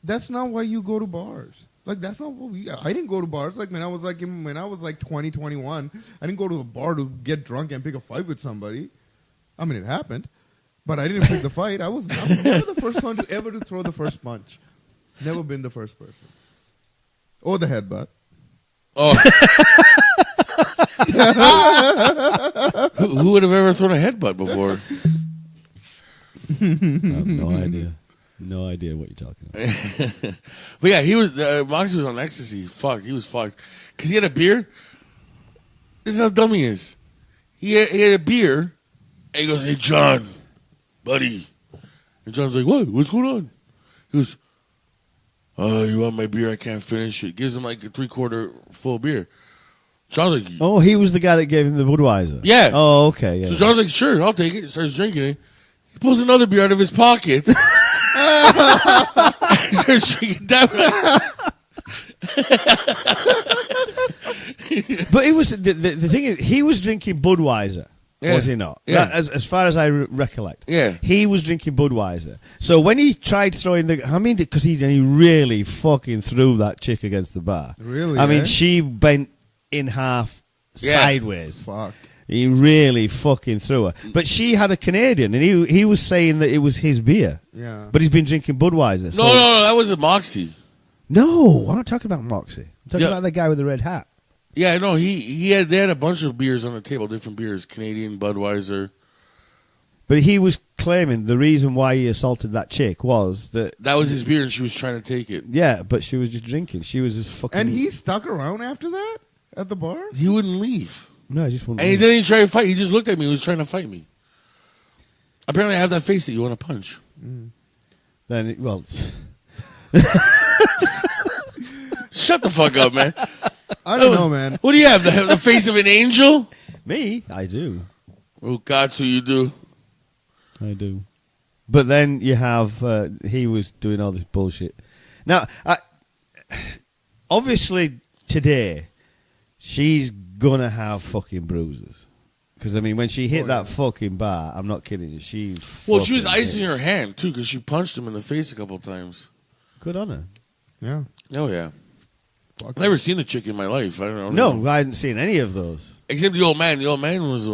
that's not why you go to bars. Like that's not what I didn't go to bars. Like when I was like 20, 21, I didn't go to a bar to get drunk and pick a fight with somebody. I mean, it happened. But I didn't pick the fight. I was never the first one to ever to throw the first punch. Never been the first person. Or the headbutt. Oh. Who would have ever thrown a headbutt before? I have no idea. No idea what you're talking about. But yeah, he was Moxie was on ecstasy. Fuck, he was fucked because he had a beer. This is how dumb he is. He had a beer, and he goes, "Hey, John, buddy," and John's like, "What? What's going on?" He goes, "Oh, you want my beer? I can't finish it." Gives him like a 3/4 full beer. John's like, Oh, he was the guy that gave him the Budweiser. Yeah. Oh, okay. Yeah. So John's like, "Sure, I'll take it." Starts drinking it. He pulls another beer out of his pocket. He starts drinking that one. But it was the thing is, he was drinking Budweiser, Yeah. was he not? Yeah. As far as I recollect. Yeah. He was drinking Budweiser. So when he tried throwing because he really fucking threw that chick against the bar. Really, I mean, eh? she bent in half Yeah. sideways. Fuck. He really fucking threw her. But she had a Canadian, and he was saying that it was his beer. Yeah. But he's been drinking Budweiser. So No, that was a Moxie. No, I'm not talking about Moxie. I'm talking Yeah. about the guy with the red hat. Yeah, no, they had a bunch of beers on the table, different beers, Canadian, Budweiser. But he was claiming the reason why he assaulted that chick was that... That was his beer, and she was trying to take it. Yeah, but she was just drinking. She was just fucking... And he stuck around after that at the bar? He wouldn't leave. No, I just wouldn't... And he didn't even try to fight. He just looked at me. He was trying to fight me. Apparently, I have that face that you want to punch. Then, well... Shut the fuck up, man. I don't know, man. What do you have? The face of an angel? Me? I do. Oh, God, so you do. I do. But then you have... he was doing all this bullshit. Now, obviously, today, she's gonna have fucking bruises. Because, I mean, when she hit that fucking bar, I'm not kidding you, she... Well, she was fucking icing hit. her hand, too, because she punched him in the face a couple times. Good on her. Yeah. Oh, yeah. Fuck. I've never seen a chick in my life. I don't know. No, I hadn't seen any of those. Except the old man. The old man was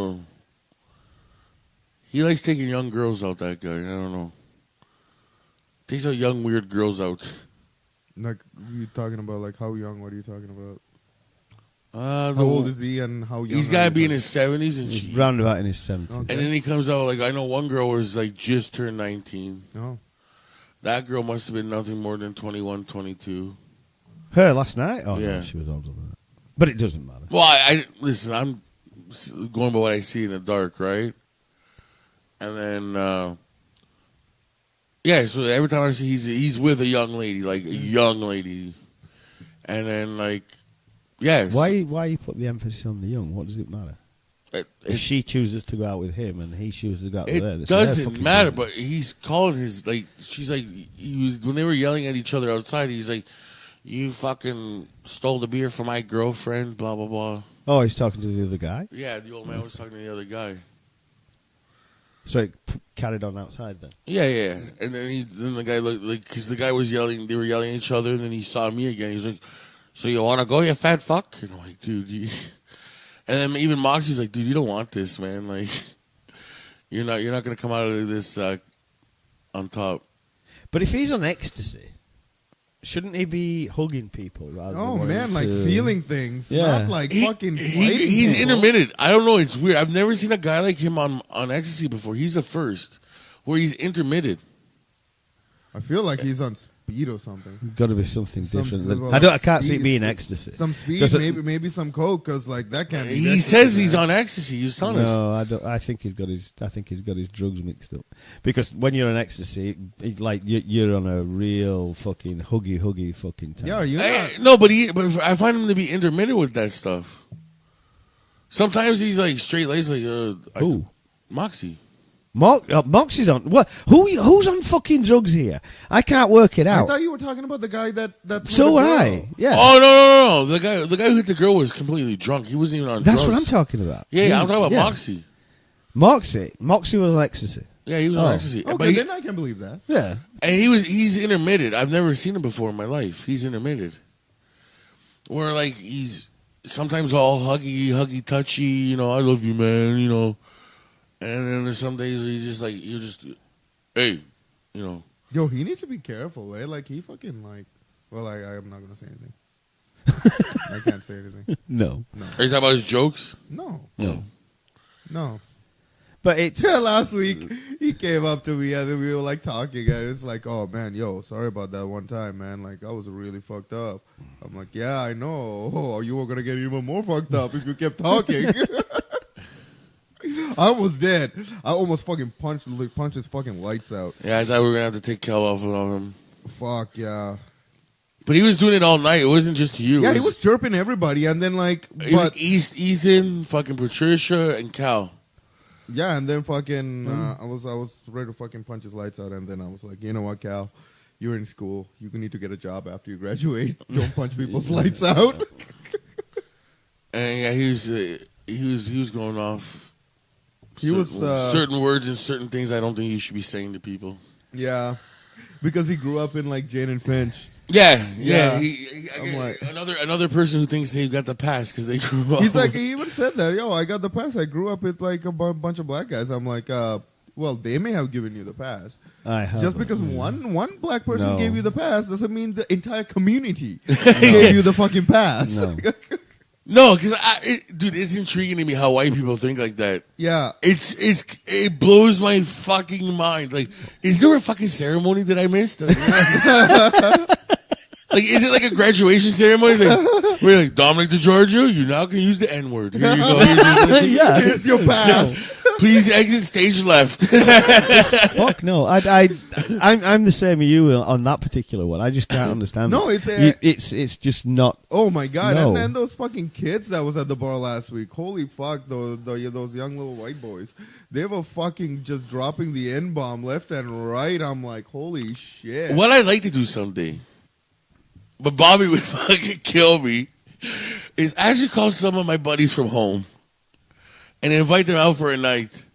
he likes taking young girls out, that guy. I don't know. Takes out young, weird girls out. Like, you talking about, like, how young? What are you talking about? How How old is he and how young? He's got to be in his 70s. And, He's round about in his 70s. Okay. and then he comes out, like, I know one girl was, like, just turned 19. Oh. That girl must have been nothing more than 21, 22. Her last night? Oh, Yeah. no, she was older than that. But it doesn't matter. Well, I listen, I'm going by what I see in the dark, right? And then, yeah, so every time I see he's with a young lady, like a young lady. And then, like, yeah. Why you put the emphasis on the young? What does it matter? If she chooses to go out with him and he chooses to go out with her, It that's their doesn't fucking matter, business. but he's calling his, like, she's like, when they were yelling at each other outside, he's like, you fucking stole the beer from my girlfriend, blah, blah, blah. Oh, he's talking to the other guy? Yeah, the old man was talking to the other guy. So it carried on outside then? Yeah. And then the guy looked, like, because the guy was yelling, they were yelling at each other, and then he saw me again. He was like, so you want to go, you fat fuck? And I'm like, dude, and then even Moxie's like, dude, you don't want this, man. Like, You're not going to come out of this on top. But if he's on ecstasy, shouldn't he be hugging people rather than wanting man, like to- feeling things, Yeah. not like fucking. fighting He's people. intermittent. I don't know. It's weird. I've never seen a guy like him on ecstasy before. He's the first where he's intermittent. I feel like he's on speed or something. Got to be something Some- different. well, I can't see it speed- being ecstasy. Some speed, 'Cause it- maybe some coke, because like that can't be. He ecstasy, says he's man. on ecstasy. He was telling us. No, I don't. I think he's got his drugs mixed up. Because when you're on ecstasy, it's like you're on a real fucking huggy fucking time. Yeah, you're not. No, but I find him to be intermittent with that stuff. Sometimes he's like straight laced, like Who? Moxie. Moxie's on. What? Who's on fucking drugs here? I can't work it I out. thought you were talking about the guy that. So threw would the girl. I. Yeah. Oh no! The guy who hit the girl was completely drunk. He wasn't even on That's drugs. what I'm talking about. Yeah, I'm talking about Yeah. Moxie. Moxie was on ecstasy. Yeah, he was Oh. on ecstasy. But Okay, then I can believe that. Yeah. and he's intermittent. I've never seen him before in my life. He's intermittent. Where like he's sometimes all huggy, touchy. You know, I love you, man. You know, and then there's some days where he's just like hey, you know. Yo, he needs to be careful, eh? Like he fucking like. Well, I'm not gonna say anything. I can't say anything. No. Are you talking about his jokes? No. No. But it's Yeah, last week he came up to me and then we were like talking and it's like, oh man, yo, sorry about that one time, man. Like I was really fucked up. I'm like, yeah, I know. Oh, you were gonna get even more fucked up if you kept talking. I almost did. I almost fucking punched his fucking lights out. Yeah, I thought we were gonna have to take Kel off of him. Fuck yeah. But he was doing it all night. It wasn't just to you. Yeah, It he was chirping everybody and then like, It was but Ethan, fucking Patricia, and Cal. yeah, and then fucking I was ready to fucking punch his lights out and then I was like, you know what, Cal? You're in school. You need to get a job after you graduate. Don't punch people's lights out. And yeah, he was going off. He was, certain words and certain things I don't think you should be saying to people. Yeah, because he grew up in like Jane and Finch. Yeah. I'm like- another person who thinks they've got the pass because they grew up. He's like, he even said that, yo, I got the pass. I grew up with like a bunch of black guys. I'm like, well, they may have given you the pass. I have Just because one black person No. gave you the pass doesn't mean the entire community gave you the fucking pass. No. no, because dude, it's intriguing to me how white people think like that. Yeah. It blows my fucking mind. Like, is there a fucking ceremony that I missed? Like, is it like a graduation ceremony? Like, we're like, Dominic DeGiorgio, you now can use the N-word. Here you go. Yeah. Here's your pass. Please exit stage left. Fuck no. I'm the same as you on that particular one. I just can't understand. No, it. It's just not. Oh my god! No. And then those fucking kids that was at the bar last week. Holy fuck! Those young little white boys. They were fucking just dropping the N-bomb left and right. I'm like, holy shit! What I'd like to do someday, but Bobby would fucking kill me, is actually call some of my buddies from home and invite them out for a night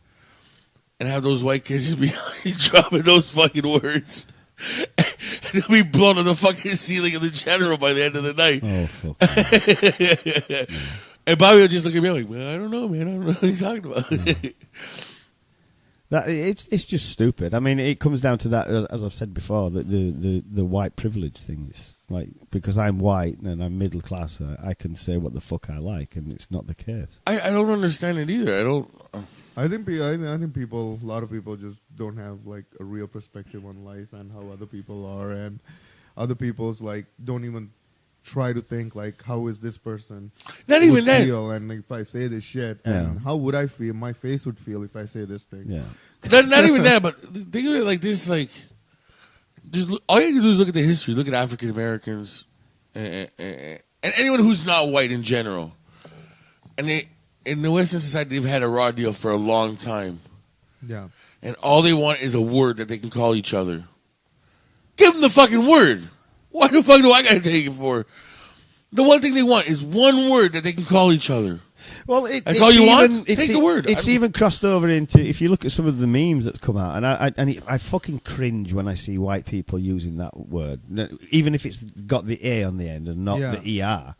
and have those white kids just be dropping those fucking words. They'll be blown on the fucking ceiling of the general by the end of the night. Oh fuck. And Bobby will just look at me like, well, I don't know, man. I don't know what he's talking about. It's just stupid. I mean, it comes down to that, as I've said before, that the white privilege thing is like, because I'm white and I'm middle class, I can say what the fuck I like, and it's not the case. I don't understand it either. I think people, a lot of people just don't have like a real perspective on life and how other people are, and other people's like don't even try to think like, how is this person Not would even that. feel, and if I say this shit, and how would I feel? My face would feel if I say this thing. Yeah. Not even that, but think of it like this: like, just all you have to do is look at the history, look at African Americans, and anyone who's not white in general. And they, in the Western society, they've had a raw deal for a long time, Yeah. and all they want is a word that they can call each other. Give them the fucking word. Why the fuck do I gotta take it for? The one thing they want is one word that they can call each other. Well, That's it's all you want? even, Take the word. It's even crossed over into, if you look at some of the memes that's come out, and I fucking cringe when I see white people using that word, even if it's got the A on the end and not the ER.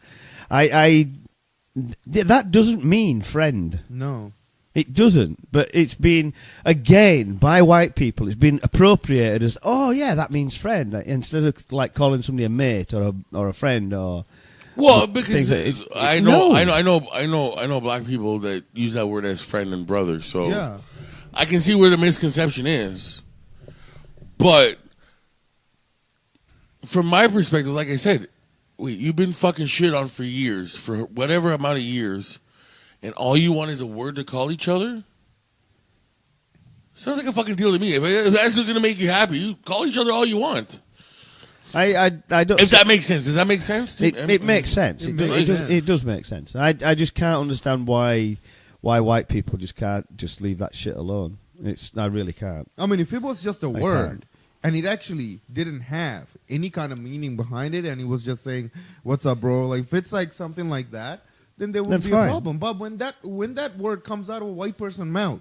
That doesn't mean friend. No. It doesn't, but it's been, again, by white people, it's been appropriated as, oh yeah, that means friend, instead of like calling somebody a mate or a friend or. Well, because I know black people that use that word as friend and brother, so Yeah. I can see where the misconception is. But from my perspective, like I said, wait, you've been fucking shit on for years, for whatever amount of years, and all you want is a word to call each other? Sounds like a fucking deal to me. If that's going to make you happy, you call each other all you want. I don't. If that makes sense, does that make sense? It makes sense. It does make sense. I just can't understand why white people just can't just leave that shit alone. I really can't. I mean, if it was just a I word can't. and it actually didn't have any kind of meaning behind it, and he was just saying, "What's up, bro?" Like if it's like something like that, then there would be fine. a problem. But when that word comes out of a white person's mouth,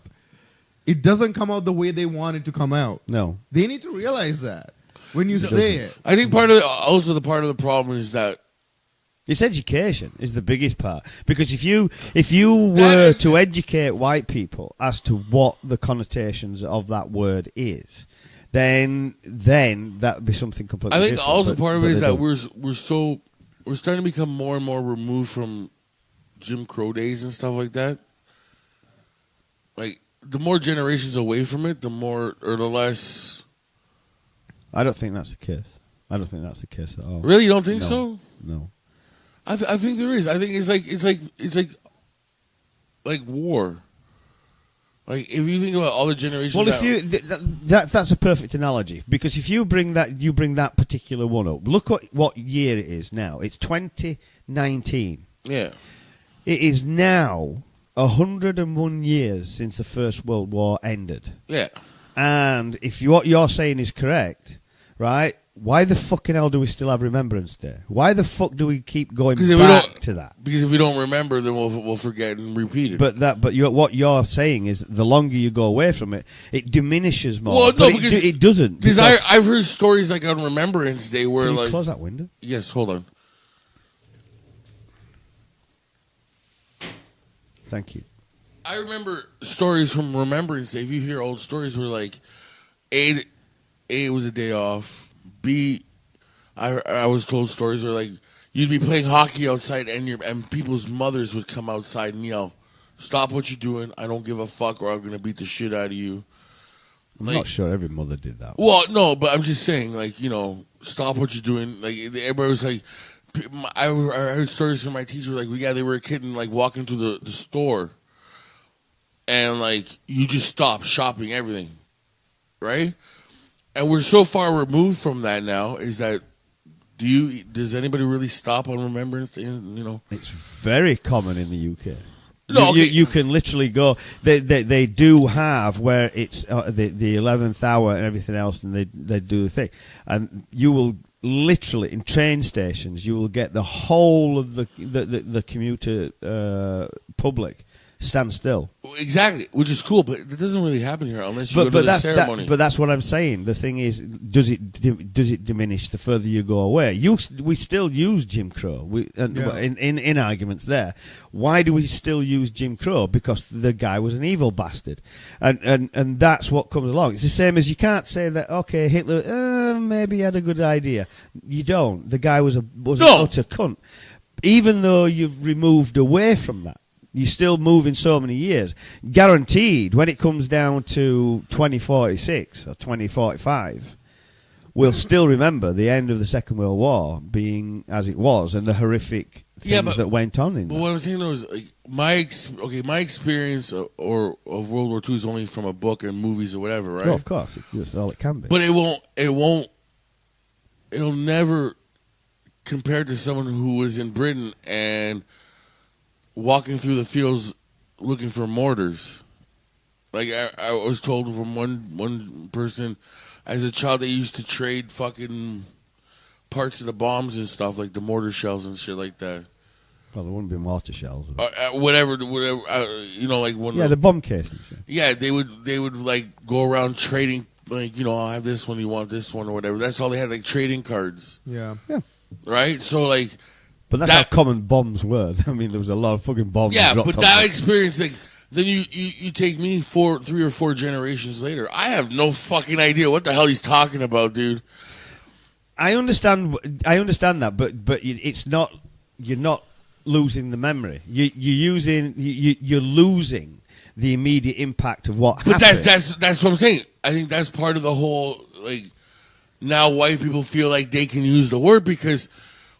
it doesn't come out the way they want it to come out. No. They need to realize that when you say it. I think part of the problem is that It's education is the biggest part, because if you were to educate white people as to what the connotations of that word is, then that would be something completely I think different. also part of it is that don't. we're starting to become more and more removed from Jim Crow days and stuff like that. Like the more generations away from it, the more or the less. I don't think that's the case. I don't think that's the case at all. Really, you don't think No. so? No. I think there is. I think it's like war. Like if you think about all the generations. Well, if you that's a perfect analogy, because if you bring that particular one up, look at what year it is now. It's 2019. yeah. It is now 101 years since the First World War ended. Yeah. And if what you're saying is correct, right? Why the fucking hell do we still have Remembrance Day? Why the fuck do we keep going back to that? Because if we don't remember, then we'll forget and repeat it. But what you're saying is the longer you go away from it, it diminishes more. Well, no, But because it doesn't. Because I've heard stories like on Remembrance Day where Can you like close that window? yes, hold on. Thank you. I remember stories from Remembrance Day. If you hear old stories where like A, it was a day off. B, I was told stories where like you'd be playing hockey outside and people's mothers would come outside and yell, "Stop what you're doing! I don't give a fuck, or I'm gonna beat the shit out of you." I'm Like, not sure every mother did that. well, no, but I'm just saying, like, stop what you're doing. Like everybody was like, I heard stories from my teacher like, they were a kid and like walking through the store, and like you just stop shopping everything, right? And we're so far removed from that now. Is that does anybody really stop on Remembrance Day? It's very common in the UK. No, okay. You can literally go. They do have where it's the 11th hour and everything else, and they do the thing, and you will literally in train stations you will get the whole of the commuter public stand still. Exactly, which is cool, but it doesn't really happen here unless you go to the ceremony. But that's what I'm saying. The thing is, does it diminish the further you go away? We still use Jim Crow in arguments there. Why do we still use Jim Crow? Because the guy was an evil bastard, and that's what comes along. It's the same as you can't say that. Okay, Hitler maybe had a good idea. You don't. The guy was an utter cunt. Even though you've removed away from that, you're still moving so many years. Guaranteed, when it comes down to 2046 or 2045, we'll still remember the end of the Second World War being as it was and the horrific things that went on in But that. what I'm saying though is, like, my experience of World War II is only from a book and movies or whatever, right? Well, of course, that's all it can be. But it'll never compare to someone who was in Britain and walking through the fields looking for mortars. Like I was told from one person, as a child they used to trade fucking parts of the bombs and stuff, like the mortar shells and shit like that. Well, there wouldn't be mortar shells. Whatever, like one. Yeah, the bomb casings. Yeah, they would like go around trading, like, I'll have this one, you want this one or whatever. That's all they had, like trading cards. Yeah. Right? So like, but that's how common bombs were. I mean, there was a lot of fucking bombs. yeah, dropped but on that them. experience, like Then you take me 3 or 4 generations later. I have no fucking idea what the hell he's talking about, dude. I understand that, but it's not. You're not losing the memory. You're losing the immediate impact of what happened. But that's what I'm saying. I think that's part of the whole, like, now white people feel like they can use the word because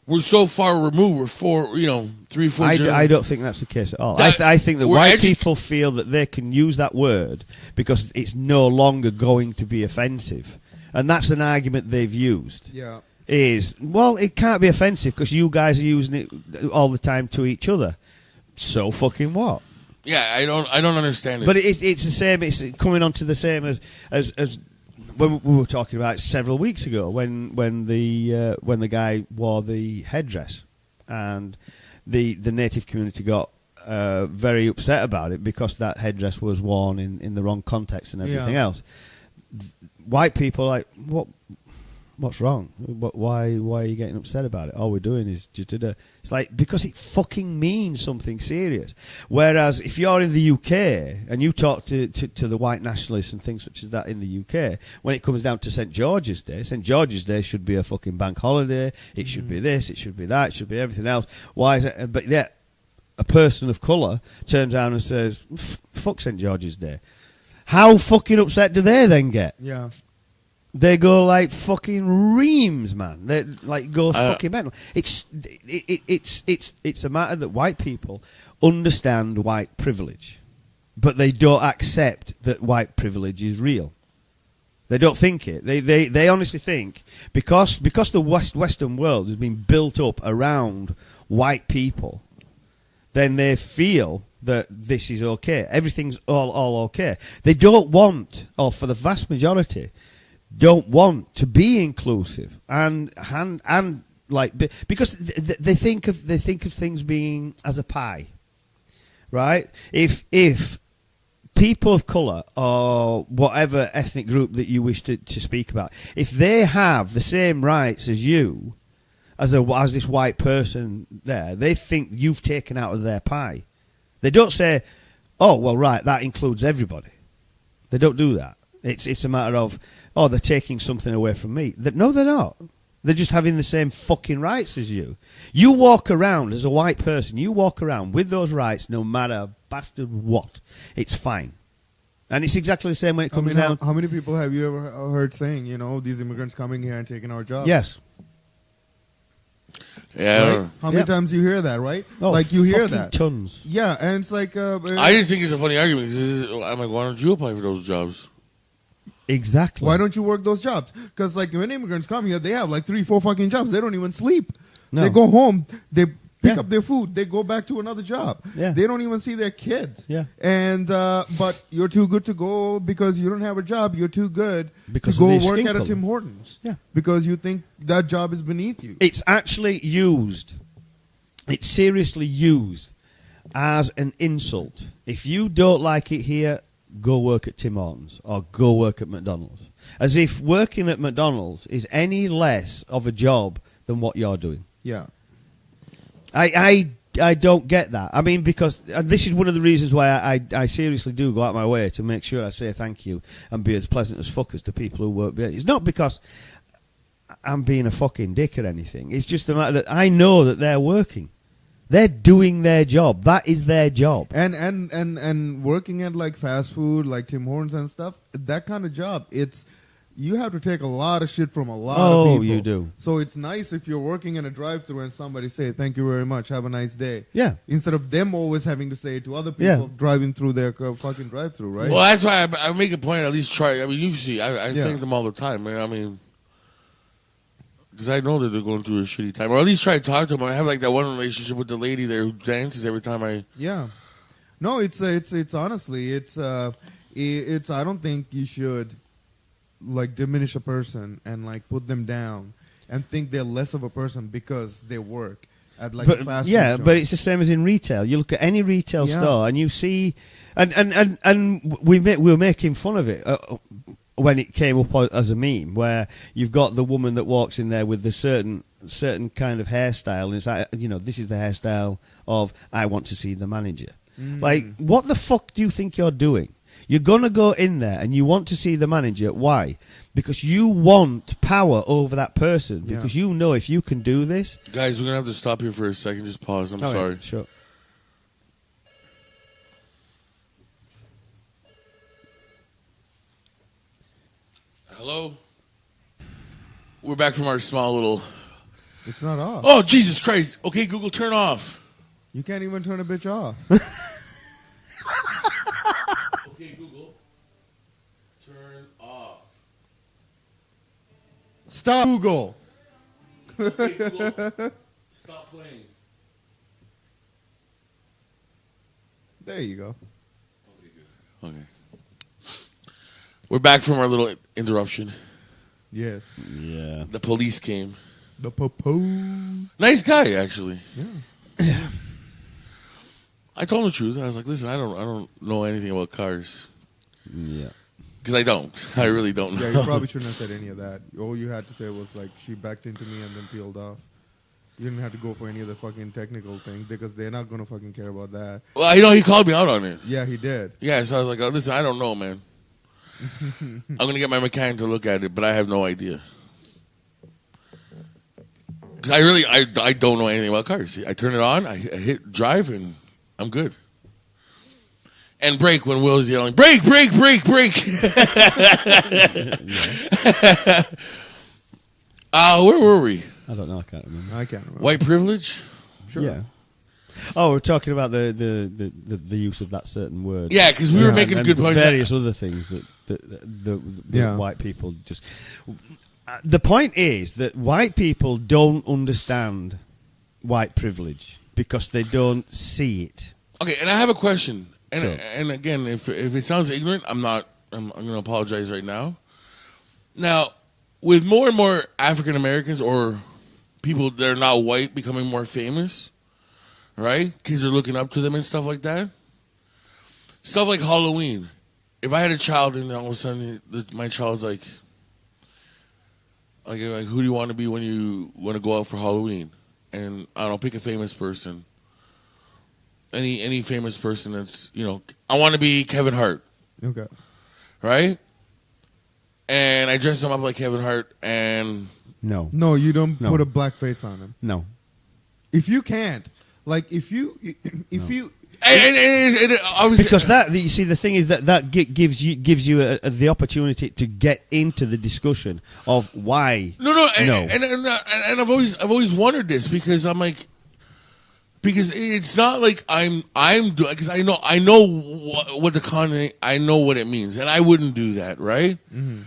we're so far removed. We're 3, 4. I don't think that's the case at all. I think that white people feel that they can use that word because it's no longer going to be offensive, and that's an argument they've used. Yeah. It can't be offensive because you guys are using it all the time to each other. So fucking what? Yeah, I don't understand it. But it's the same. It's coming on to the same as when we were talking about several weeks ago when the guy wore the headdress and the native community got very upset about it because that headdress was worn in the wrong context and everything else. White people are like, what's wrong? Why are you getting upset about it? All we're doing is just it's like, because it fucking means something serious. Whereas if you're in the UK and you talk to the white nationalists and things such as that in the UK, when it comes down to St. George's Day should be a fucking bank holiday. It should be this, it should be that, it should be everything else. Why is it? But yet a person of colour turns around and says, fuck St. George's Day. How fucking upset do they then get? Yeah. They go like fucking reams, man. They like go fucking mental. It's a matter that white people understand white privilege, but they don't accept that white privilege is real. They don't think it. They honestly think because the Western world has been built up around white people, then they feel that this is okay. Everything's all okay. They don't want, or for the vast majority, don't want to be inclusive and like, because they think of things being as a pie, right? If people of colour or whatever ethnic group that you wish to speak about, if they have the same rights as you, as this white person there, they think you've taken out of their pie. They don't say, oh, well, right, that includes everybody. They don't do that. It's a matter of, oh, they're taking something away from me. No, they're not. They're just having the same fucking rights as you. You walk around as a white person, you walk around with those rights no matter bastard what. It's fine. And it's exactly the same when it comes down. How many people have you ever heard saying, these immigrants coming here and taking our jobs? Yes. Yeah. Right? How many times you hear that, right? Oh, like you hear fucking that. tons. Yeah, and it's like... I just think it's a funny argument. I'm like, why don't you apply for those jobs? Exactly. Why don't you work those jobs? Because like when immigrants come here, they have like 3, 4 fucking jobs. They don't even sleep. No. They go home. They pick up their food. They go back to another job. Yeah. They don't even see their kids. Yeah. And but you're too good to go because you don't have a job. You're too good because to go of the work skin at a colour. Tim Hortons. Yeah. Because you think that job is beneath you. It's actually used. It's seriously used as an insult. If you don't like it here, go work at Tim Hortons or go work at McDonald's. As if working at McDonald's is any less of a job than what you're doing. Yeah. I don't get that. I mean, because this is one of the reasons why I seriously do go out my way to make sure I say thank you and be as pleasant as fuck as to people who work there. It's not because I'm being a fucking dick or anything. It's just the matter that I know that they're working. They're doing their job. That is their job. And working at like fast food, like Tim Hortons and stuff, that kind of job, you have to take a lot of shit from a lot of people. Oh, you do. So it's nice if you're working in a drive-thru and somebody say, thank you very much, have a nice day. Yeah. Instead of them always having to say it to other people driving through their fucking drive-thru, right? Well, that's why I make a point at least try. I mean, you see, I thank them all the time. I mean, because I know that they're going through a shitty time. Or at least try to talk to them. I have like that one relationship with the lady there who dances every time I... Yeah. No, it's honestly, it's I don't think you should like diminish a person and like put them down and think they're less of a person because they work at like a fast food shop. But it's the same as in retail. You look at any retail store and you see, and we were making fun of it when it came up as a meme, where you've got the woman that walks in there with the certain kind of hairstyle, and it's like, this is the hairstyle of I want to see the manager. Like, what the fuck do you think you're doing? You're going to go in there and you want to see the manager. Why? Because you want power over that person. Yeah. Because you know if you can do this. Guys, we're going to have to stop here for a second. Just pause. I'm sorry. Yeah, sure. Hello? We're back from our small little... It's not off. Oh, Jesus Christ. Okay, Google, turn off. You can't even turn a bitch off. Okay, Google, turn off. Stop Google. Okay, Google, stop playing. There you go. Okay, good. Okay. We're back from our little interruption. Yes. Yeah. The police came. The popo. Nice guy, actually. Yeah. I told him the truth. I was like, listen, I don't know anything about cars. Yeah. Because I don't. I really don't know. Yeah, you probably shouldn't have said any of that. All you had to say was like, she backed into me and then peeled off. You didn't have to go for any of the fucking technical thing because they're not going to fucking care about that. Well, I know he called me out on it. Yeah, he did. Yeah, so I was like, oh, listen, I don't know, man. I'm going to get my mechanic to look at it, but I have no idea. Because I don't know anything about cars. I turn it on, I hit drive, and I'm good. And brake when Will's yelling, brake, brake, brake, brake. Where were we? I don't know. I can't remember. I can't remember. White privilege? Sure. Yeah. Oh, we're talking about the use of that certain word. Yeah, because we were making and good points. Various other things that the Yeah. white people just. The point is that white people don't understand white privilege because they don't see it. Okay, and I have a question. And Sure. and again, if it sounds ignorant, I'm going to apologize right now. Now, with more and more African Americans or people that are not white becoming more famous, right? Kids are looking up to them and stuff like that. Stuff like Halloween. If I had a child and all of a sudden my child's like, who do you want to be when you want to go out for Halloween? And I don't know, pick a famous person. Any famous person that's, I want to be Kevin Hart, Okay. right? And I dress him up like Kevin Hart, and No. No, you don't No. put a black face on him. No. If you can't, like, if you, and obviously Because you see, the thing is that gives you the opportunity to get into the discussion of why. no, No. and I've always wondered this because I'm like, because it's not like I'm doing, because I know what the content, I know what it means, and I wouldn't do that, right? Mm-hmm.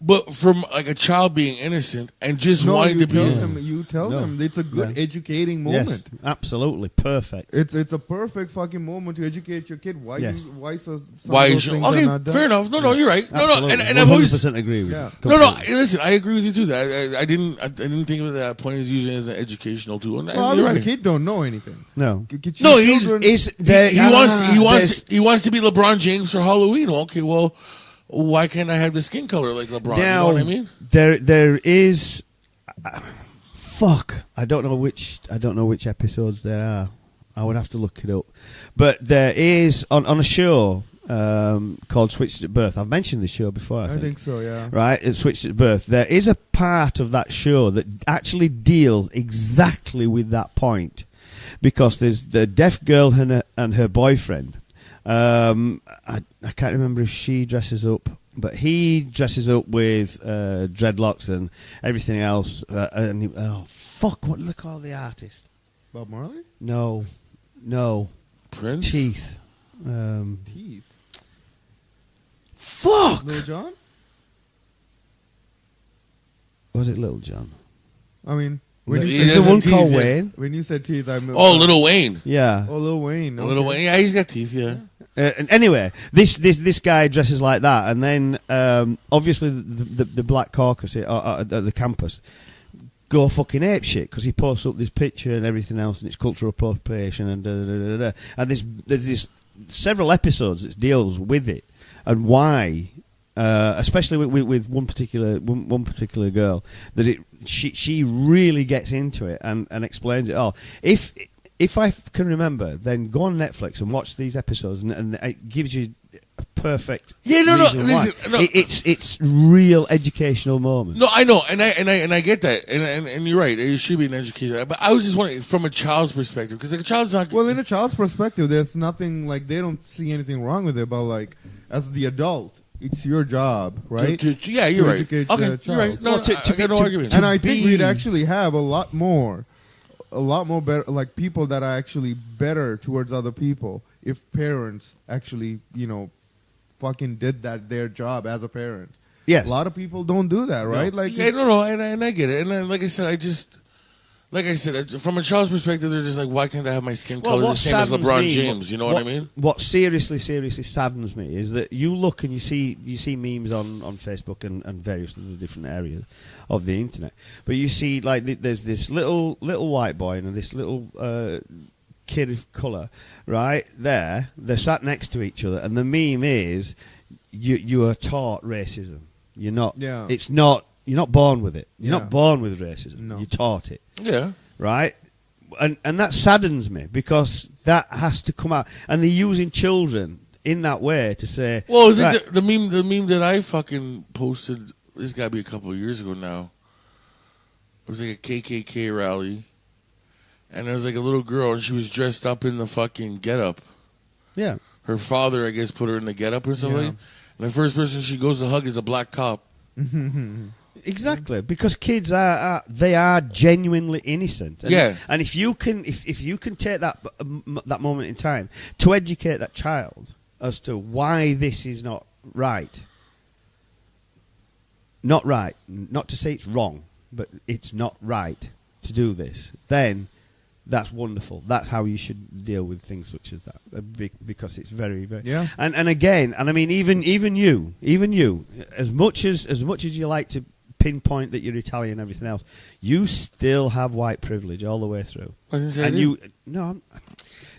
But from like a child being innocent and just wanting to be, you tell No. them it's a good Yeah. educating moment. Yes, absolutely perfect. It's a perfect fucking moment to educate your kid. Why Yes. why some why of you those should, things are okay, not done? fair enough. No, you're right. Absolutely. And I've always 100% agree with Yeah. you. No, Completely. listen, I agree with you too. That I didn't think of that point as using it as an educational tool. And Well, you're obviously, right. the kid don't know anything. No. No, he's- Is He wants to be LeBron James for Halloween. Okay, well, why can't I have the skin color like LeBron? Now, you know what I mean? there is. Fuck, I don't know which episodes there are. I would have to look it up. But there is on a show called Switched at Birth. I've mentioned this show before. I think so. Yeah. right? It's Switched at Birth. There is a part of that show that actually deals exactly with that point, because there's the deaf girl and her boyfriend. I can't remember if she dresses up, but he dresses up with dreadlocks and everything else. Fuck! What do they call the artist? Bob Marley? No, Prince? Teeth. Teeth. Fuck! Lil Jon? Was it Little John? I mean, He There's doesn't the one teeth, called yeah. Wayne. when you said teeth, I meant Little Wayne. Yeah. Oh, Lil Wayne. Okay. Little Wayne. Yeah, he's got teeth. Yeah. And anyway, this guy dresses like that, and then obviously the Black Caucus at the campus go fucking ape shit because he posts up this picture and everything else, and it's cultural appropriation and and there's this several episodes that deals with it and why, especially with one particular girl, that she really gets into it and explains it all. if I can remember, then go on Netflix and watch these episodes, and it gives you a perfect reason why. Listen, no. It's real educational moments. No, I know, and I get that, and you're right. It should be an education, but I was just wondering from a child's perspective, because a child's not. Well, in a child's perspective, there's nothing like they don't see anything wrong with it. But like as the adult, it's your job, right? Yeah, you're to right. educate Okay, the you're right. child. No, I got no argument. And I think be- we'd actually have a lot more better, like people that are actually better towards other people if parents actually, fucking did their job as a parent. Yes. A lot of people don't do that, right? No. Like, yeah, no, and I get it. And then, like I said, from a child's perspective, they're just like, why can't I have my skin color the same as LeBron James? You know what I mean? What seriously saddens me is that you look and you see memes on Facebook and various other different areas of the internet, but you see like there's this little white boy and this little kid of colour right there. They're sat next to each other, and the meme is you are taught racism. You're not. Yeah. It's not. You're not born with it. You're Yeah. not born with racism. No. You're taught it. Yeah. Right? And that saddens me because that has to come out. And they're using children in that way to say... Well, is right, it the meme that I fucking posted, this got to be a couple of years ago now. It was like a KKK rally. And there was like a little girl, and she was dressed up in the fucking getup. yeah. Her father, I guess, put her in the getup or something. Yeah. And the first person she goes to hug is a black cop. Exactly, because kids are genuinely innocent. And, Yeah. And if you can take that moment in time to educate that child as to why this is not right, not to say it's wrong, but it's not right to do this, then that's wonderful. That's how you should deal with things such as that, because it's very, very. Yeah. And again, and I mean, even you, as much as you like to pinpoint that you're Italian and everything else, you still have white privilege all the way through. I didn't say I And did.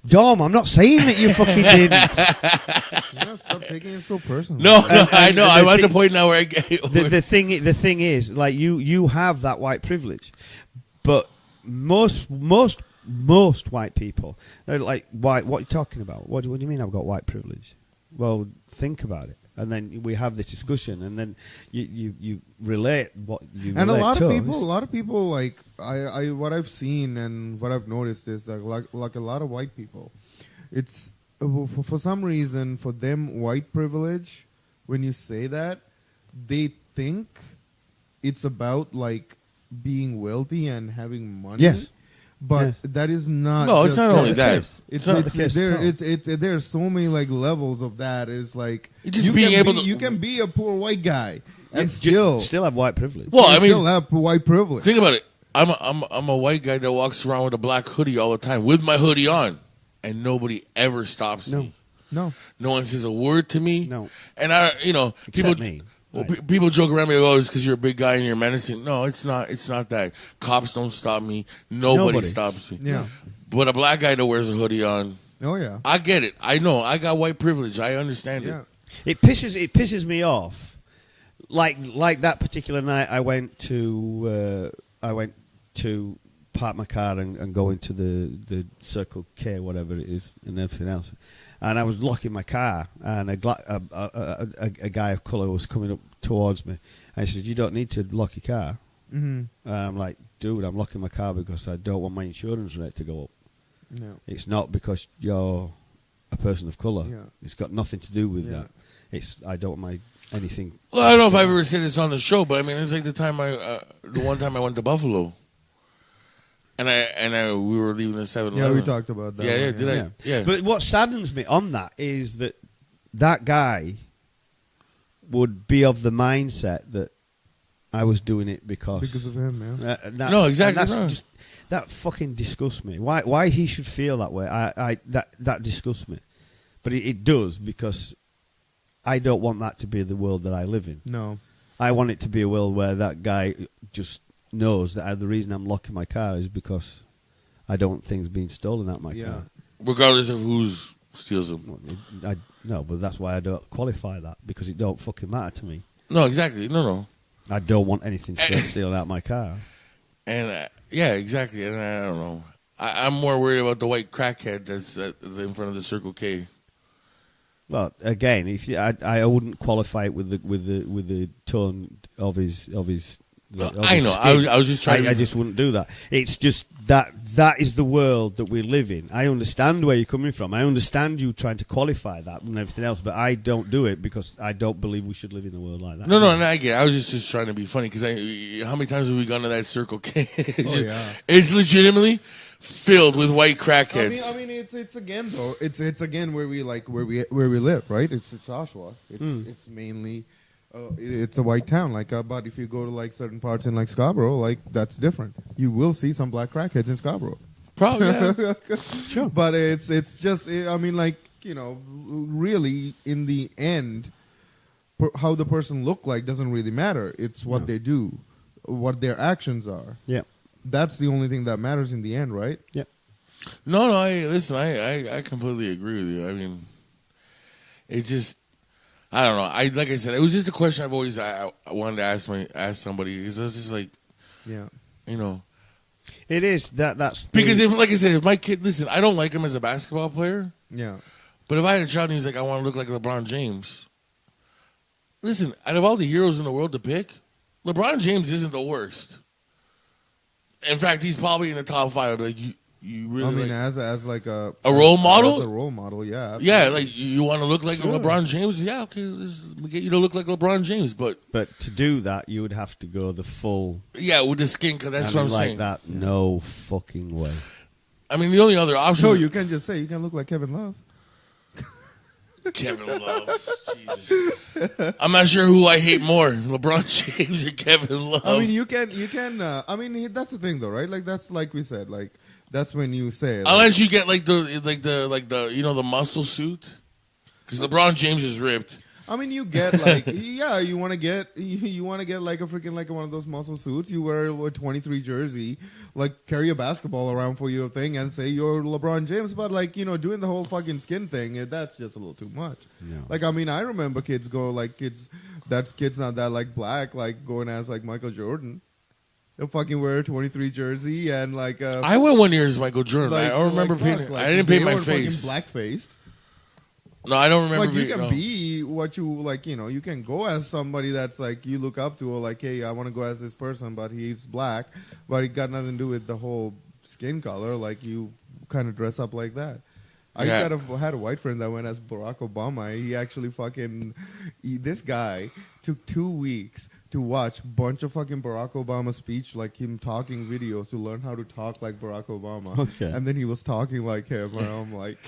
Dom, I'm not saying that you fucking didn't. Stop taking it so personal. No, I know. and I'm the at the thing- point now where I get the thing is, like you have that white privilege, but most white people are like, why? What are you talking about? What do you mean I've got white privilege? Well, think about it, and then we have this discussion, and then you relate what you And relate a lot to. of people like I what I've seen and what I've noticed is that like a lot of white people, it's for some reason for them white privilege, when you say that, they think it's about like being wealthy and having money. Yes. But Yes. that is not. No, it's just not only that. It's not the case there. at all. There are so many like levels of that. It's like Just you being can able be, to- you can be a poor white guy and still still have white privilege. Well, I still mean, have white privilege. think about it. I'm a white guy that walks around with a black hoodie all the time, with my hoodie on, and nobody ever stops No. me. No. No one says a word to me. No. And people Except me. Well, Right. people joke around me, oh, it's because you're a big guy and you're menacing. No, it's not. It's not that. Cops don't stop me. Nobody stops me. Yeah. But a black guy that wears a hoodie on, Oh yeah. I get it. I know. I got white privilege. I understand Yeah. it. It pisses me off. Like that particular night, I went to park my car and go into the Circle K, whatever it is, and everything else. And I was locking my car, and a guy of colour was coming up towards me. And he said, "You don't need to lock your car." Mm-hmm. And I'm like, "Dude, I'm locking my car because I don't want my insurance rate to go up. No. It's not because you're a person of colour. Yeah. It's got nothing to do with Yeah. that. I don't want anything." Well, I don't know if I've ever said this on the show, but I mean, it's like the one time I went to Buffalo, and we were leaving the 7-Eleven. Yeah, we talked about that. Yeah, one, did I? Yeah. But what saddens me on that is that guy would be of the mindset that I was doing it because of him, man. No, exactly, and that's no. just, that fucking disgusts me. Why he should feel that way? That disgusts me. But it does, because I don't want that to be the world that I live in. No. I want it to be a world where that guy just knows that the reason I'm locking my car is because I don't want things being stolen out my Yeah. car. Regardless of who steals them. No, but that's why I don't qualify that, because it don't fucking matter to me. No, exactly. No. I don't want anything stolen out my car. And yeah, exactly. And I don't know. I'm more worried about the white crackhead that's in front of the Circle K. Well, again, if you, I wouldn't qualify it with the tone of his. I know. I was just trying. I just wouldn't do that. It's just that is the world that we live in. I understand where you're coming from. I understand you trying to qualify that and everything else, but I don't do it because I don't believe we should live in a world like that. No, and I get it. I was just trying to be funny because how many times have we gone to that Circle K? It's legitimately filled with white crackheads. I mean, it's again though. It's again where we live, right? It's Oshawa. It's mainly. It's a white town, but if you go to like certain parts in like Scarborough, like that's different. You will see some black crackheads in Scarborough. Probably, yeah. Sure. But it's just, I mean, like, you know, really in the end, how the person look like doesn't really matter. It's what they do, what their actions are. Yeah, that's the only thing that matters in the end, right? Yeah. No, I completely agree with you. I mean, it's just. I don't know. Like I said, it was just a question I've always I wanted to ask somebody because I was just like, yeah, you know, it is that's because if, like I said, if my kid, listen, I don't like him as a basketball player, yeah, but if I had a child and he's like, I want to look like LeBron James, listen, out of all the heroes in the world to pick, LeBron James isn't the worst. In fact, he's probably in the top 5. Like you really. I mean, like, as like a role model. As a role model, yeah. Absolutely. Yeah, like you want to look like LeBron James. Yeah, okay, let's get you to look like LeBron James. But to do that, you would have to go the full. Yeah, with the skin. Cause that's what I'm saying. Like that, no fucking way. I mean, the only other option. So you can just say you can look like Kevin Love. Kevin Love, Jesus. I'm not sure who I hate more, LeBron James or Kevin Love. I mean, you can. I mean, that's the thing, though, right? Like that's like we said, like. That's when you say it. Unless you get like the you know the muscle suit, because LeBron James is ripped. I mean, you get like yeah, you want to get like a freaking like one of those muscle suits. You wear a 23 jersey, like carry a basketball around for your thing and say you're LeBron James. But like, you know, doing the whole fucking skin thing, that's just a little too much. Yeah. Like, I mean, I remember kids not that like black, like going as like Michael Jordan. They'll fucking wear a 23 jersey and like. I went one year as Michael Jordan. I don't remember painting. I didn't paint my face. Black faced. No, I don't remember. Like you can be what you like. You know, you can go as somebody that's like you look up to, or like, hey, I want to go as this person, but he's black, but it got nothing to do with the whole skin color. Like you kind of dress up like that. I had a white friend that went as Barack Obama. He actually this guy took 2 weeks to watch a bunch of fucking Barack Obama speech, like him talking videos to learn how to talk like Barack Obama. Okay. And then he was talking like him, and I'm like,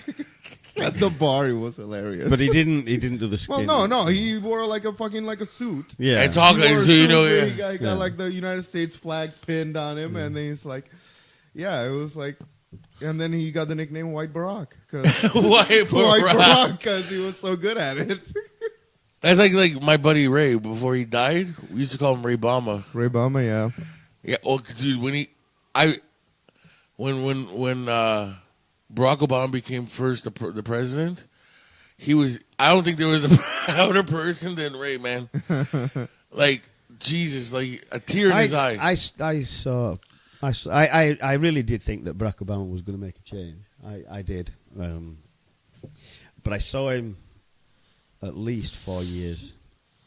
at the bar, it was hilarious. But he didn't do the skin. Well, no, he wore like a suit. Yeah. And talk like so, you know. Yeah. He got like the United States flag pinned on him, and then he's like, yeah, it was like. And then he got the nickname White Barack. White Barack. Because he was so good at it. That's like my buddy Ray. Before he died, we used to call him Ray Bama. Ray Bama, yeah. Yeah, well, dude, when Barack Obama became the president, he was. I don't think there was a prouder person than Ray, man. Like Jesus, like a tear in his eye. I really did think that Barack Obama was going to make a change. I did. But I saw him at least 4 years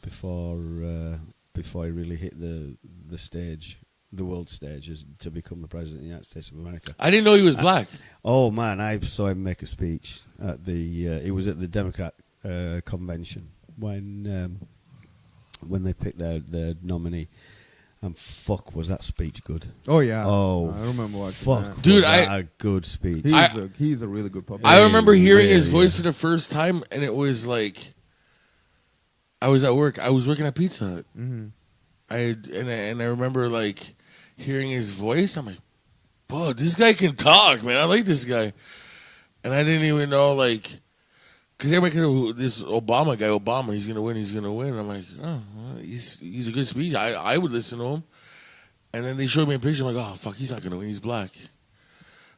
before he really hit the stage, the world stage, to become the president of the United States of America. I didn't know he was black. Oh man, I saw him make a speech at the. It was at the Democrat convention when they picked their nominee. And fuck, was that speech good? Oh yeah. Oh, I remember watching fuck, that. Dude, a good speech. He's a really good public. I remember hearing his voice for the first time, and it was like I was at work. I was working at Pizza Hut. Mm-hmm. I remember like hearing his voice. I'm like, "Whoa, this guy can talk, man! I like this guy." And I didn't even know like because everybody this Obama guy, he's gonna win. I'm like, oh, well, he's a good speech. I would listen to him. And then they showed me a picture. I'm like, oh fuck, he's not gonna win. He's black.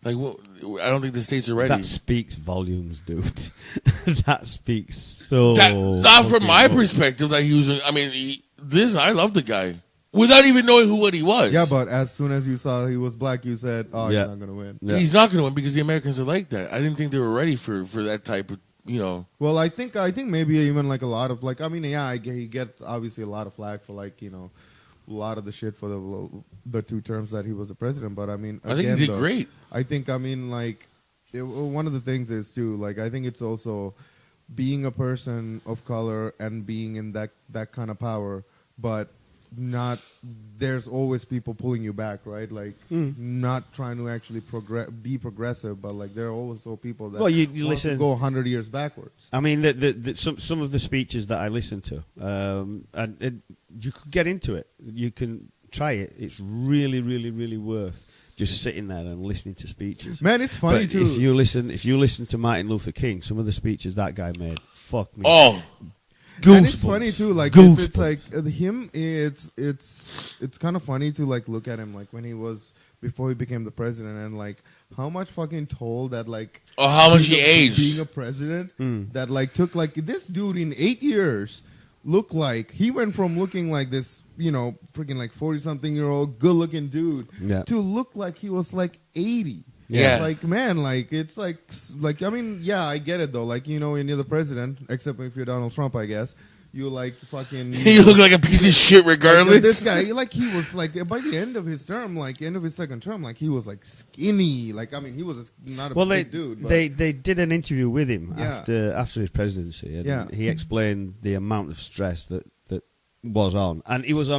Like, well, I don't think the states are ready. That speaks volumes, dude. That speaks so. Not from my perspective. That he was. I mean, listen, I love the guy. without even knowing what he was. Yeah, but as soon as you saw he was black, you said, "Oh, Yeah. he's not gonna win." Yeah. He's not going to win because the Americans are like that. I didn't think they were ready for that type of, Well, I think maybe even like a lot of like, I mean, yeah, he gets obviously a lot of flack for like, a lot of the shit for the 2 terms that he was the president. But I mean, I think he did great. I think, I mean, like, one of the things is too, like, I think it's also being a person of color and being in that kind of power, but not, there's always people pulling you back, right? Like, not trying to actually be progressive, but like there are also people that you want listen to go 100 years backwards. I mean, some of the speeches that I listen to, and you could get into it. You can try it. It's really, really, really worth just sitting there and listening to speeches. Man, it's funny but too. If you listen to Martin Luther King, some of the speeches that guy made, fuck me. Oh, And it's funny too, like it's like him. It's kind of funny to like look at him like when he was before he became the president, and like how much fucking toll that like how much he aged being a president that like took like this dude in 8 years looked like he went from looking like this freaking like 40-something-year-old good looking dude to look like he was like 80. Yeah. Like, man, like, it's like, I mean, yeah, I get it, though. Like, when you're the president, except if you're Donald Trump, I guess, you, like, fucking... You look like a piece of shit regardless. Like, this guy, like, he was, like, by the end of his term, like, end of his second term, like, he was, like, skinny. Like, I mean, he was not a big dude. But They did an interview with him Yeah. after his presidency, and he explained the amount of stress that was on, and it was